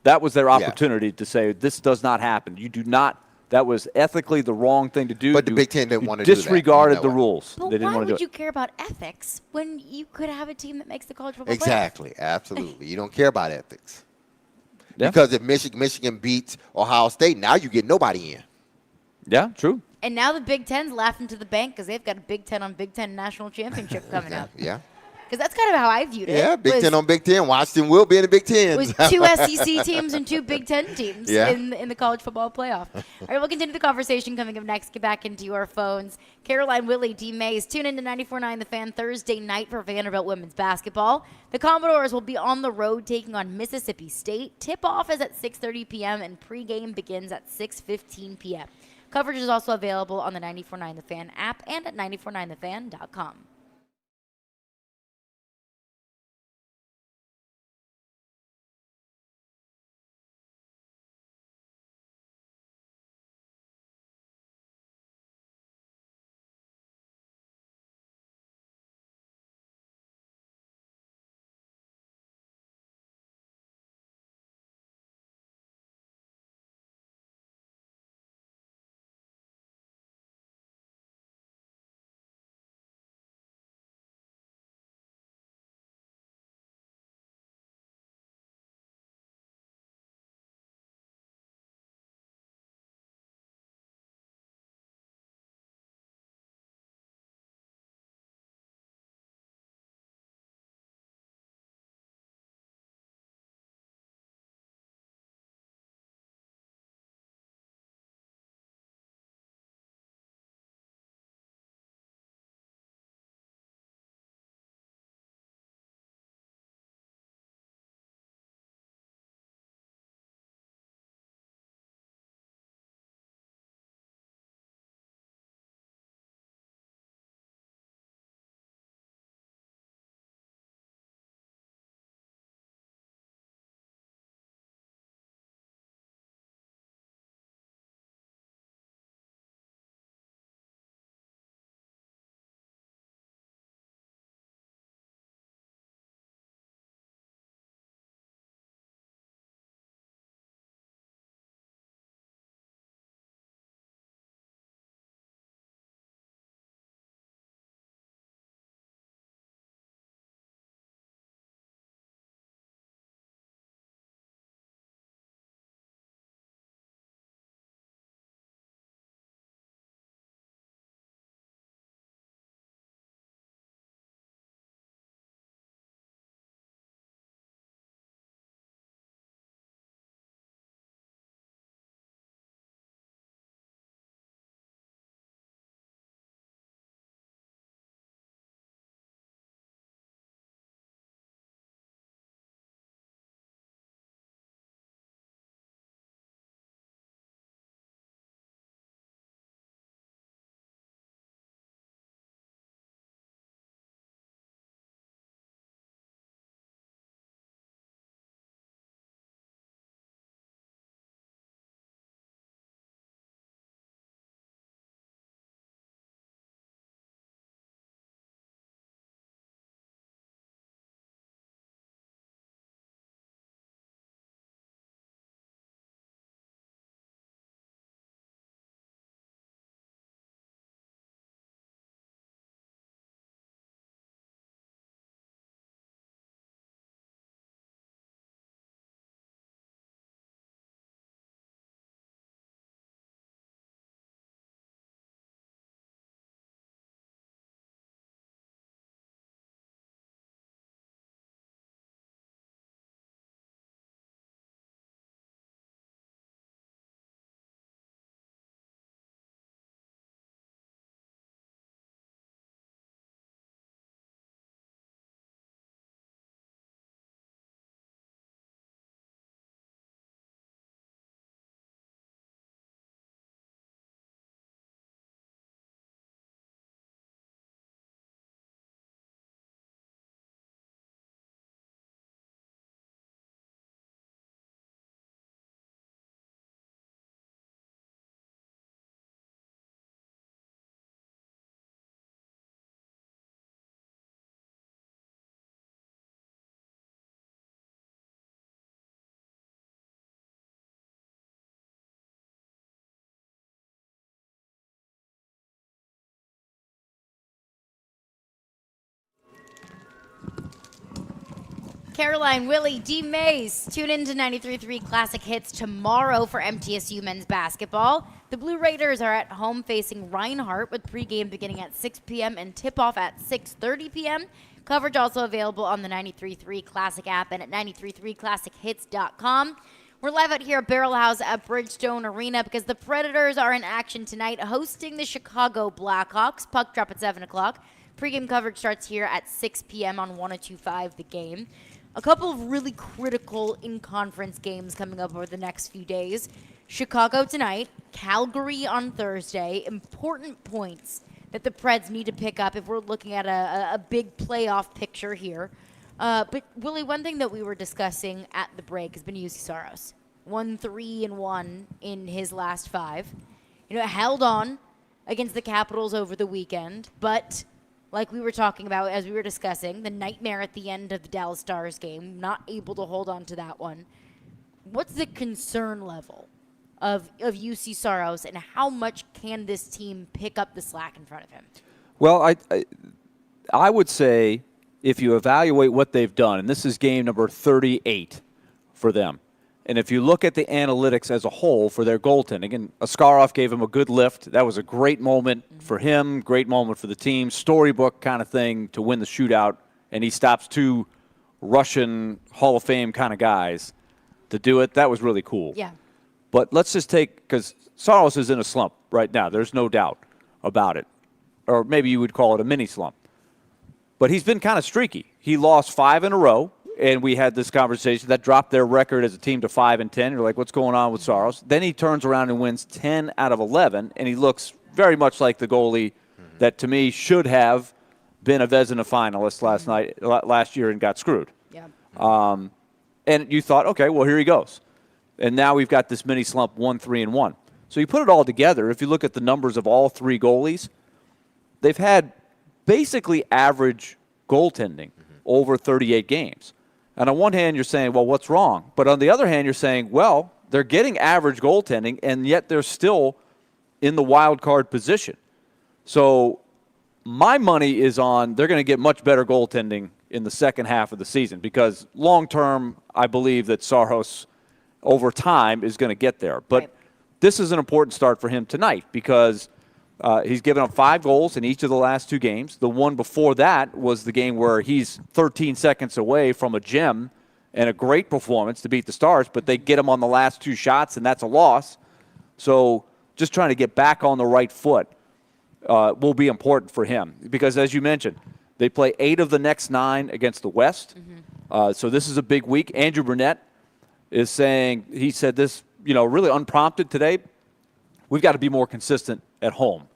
their opportunity to say this does not happen. You do not. That was ethically the wrong thing to do. But the Big Ten didn't want to do that. Disregarded the rules. But They didn't why want to do would it. you care about ethics when you could have a team that makes the college football playoff? Exactly, absolutely. You don't care about ethics. Yeah. Because if Michigan beats Ohio State, now you get nobody in. Yeah, true. And now the Big Ten's laughing to the bank because they've got a Big Ten on Big Ten national championship coming up. Yeah. Because that's kind of how I viewed it. Yeah, Big Ten on Big Ten. Washington will be in the Big Ten. It was 2 SEC teams and 2 Big Ten teams in the college football playoff. All right, we'll continue the conversation coming up next. Get back into your phones. Caroline, Willy, D-Mase. Tune in to 94.9 The Fan Thursday night for Vanderbilt women's basketball. The Commodores will be on the road taking on Mississippi State. Tip-off is at 6:30 p.m. and pregame begins at 6:15 p.m. Coverage is also available on the 94.9 The Fan app and at 949thefan.com. Caroline, Willy, D-Mase. Tune in to 93.3 Classic Hits tomorrow for MTSU men's basketball. The Blue Raiders are at home facing Reinhardt with pregame beginning at 6 p.m. and tip-off at 6:30 p.m. Coverage also available on the 93.3 Classic app and at 93.3classichits.com. We're live out here at Barrel House at Bridgestone Arena because the Predators are in action tonight hosting the Chicago Blackhawks. Puck drop at 7 o'clock. Pregame coverage starts here at 6 p.m. on 102.5 The Game. A couple of really critical in-conference games coming up over the next few days. Chicago tonight, Calgary on Thursday. Important points that the Preds need to pick up if we're looking at a big playoff picture here. But, Willie, one thing that we were discussing at the break has been UC Saros. 1-3-1 in his last 5. Held on against the Capitals over the weekend, but like we were talking about as we were discussing, the nightmare at the end of the Dallas Stars game, not able to hold on to that one. What's the concern level of UC Saros, and how much can this team pick up the slack in front of him? Well, I would say if you evaluate what they've done, and this is game number 38 for them, and if you look at the analytics as a whole for their goaltending, and Askarov gave him a good lift. That was a great moment for him, great moment for the team, storybook kind of thing to win the shootout, and he stops 2 Russian Hall of Fame kind of guys to do it. That was really cool. Yeah. But let's just take, because Saros is in a slump right now. There's no doubt about it. Or maybe you would call it a mini slump. But he's been kind of streaky. He lost 5 in a row. And we had this conversation that dropped their record as a team to 5-10. You're like, what's going on with Saros? Then he turns around and wins 10 out of 11, and he looks very much like the goalie that, to me, should have been a Vezina finalist last year and got screwed. Yeah. And you thought, okay, well, here he goes. And now we've got this mini slump 1-3-1. So you put it all together, if you look at the numbers of all 3 goalies, they've had basically average goaltending over 38 games. And on one hand, you're saying, well, what's wrong? But on the other hand, you're saying, well, they're getting average goaltending, and yet they're still in the wild card position. So my money is on they're going to get much better goaltending in the second half of the season because long-term, I believe that Saros, over time, is going to get there. But this is an important start for him tonight because he's given up 5 goals in each of the last 2 games. The one before that was the game where he's 13 seconds away from a gem and a great performance to beat the Stars, but they get him on the last 2 shots, and that's a loss. So just trying to get back on the right foot will be important for him because, as you mentioned, they play 8 of the next 9 against the West. So this is a big week. Andrew Burnett is saying, he said this, really unprompted today, we've got to be more consistent at home.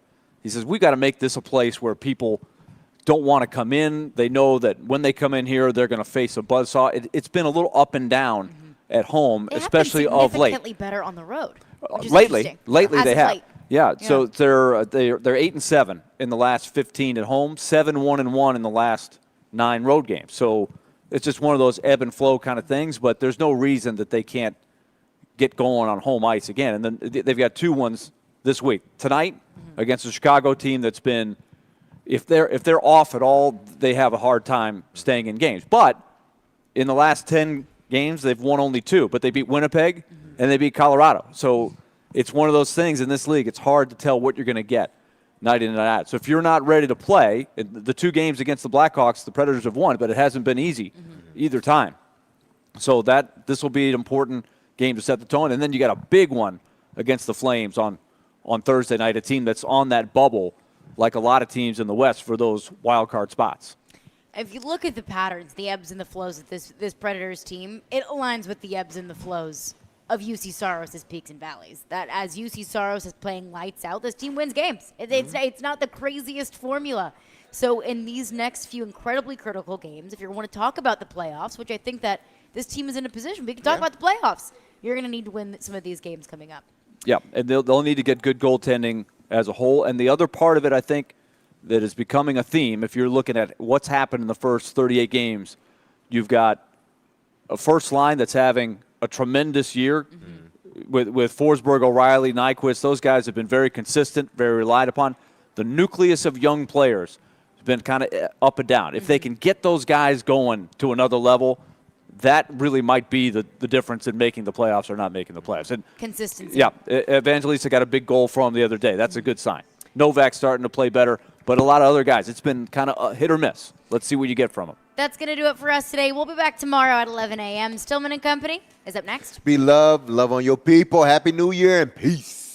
He says, we've got to make this a place where people don't want to come in. They know that when they come in here, they're going to face a buzzsaw. It's been a little up and down at home, especially of late. Significantly better on the road. Lately they have. Late. Yeah, so they're 8-7 in the last 15 at home, 7-1-1 in the last 9 road games. So it's just one of those ebb and flow kind of things, but there's no reason that they can't get going on home ice again. And then they've got 2 ones this week. Tonight against the Chicago team that's been, if they're off at all, they have a hard time staying in games. But in the last 10 games, they've won only 2, but they beat Winnipeg and they beat Colorado. So it's one of those things in this league, it's hard to tell what you're going to get night in and night out. So if you're not ready to play, the 2 games against the Blackhawks, the Predators have won, but it hasn't been easy either time. So this will be an important game to set the tone. And then you got a big one against the Flames on Thursday night, a team that's on that bubble like a lot of teams in the West for those wild card spots. If you look at the patterns, the ebbs and the flows of this Predators team, it aligns with the ebbs and the flows of UC Saros' peaks and valleys. That as UC Saros is playing lights out, this team wins games. It's not the craziest formula. So in these next few incredibly critical games, if you want to talk about the playoffs, which I think that this team is in a position, we can talk about the playoffs. You're going to need to win some of these games coming up. Yeah, and they'll need to get good goaltending as a whole. And the other part of it, I think, that is becoming a theme, if you're looking at what's happened in the first 38 games, you've got a first line that's having a tremendous year with Forsberg, O'Reilly, Nyquist. Those guys have been very consistent, very relied upon. The nucleus of young players has been kind of up and down. If they can get those guys going to another level, that really might be the difference in making the playoffs or not making the playoffs. And Consistency. yeah, Evangelista got a big goal from the other day. That's a good sign. Novak's starting to play better, but a lot of other guys, it's been kind of hit or miss. Let's see what you get from them. That's going to do it for us today. We'll be back tomorrow at 11 a.m. Stillman & Company is up next. Be loved. Love on your people. Happy New Year and peace.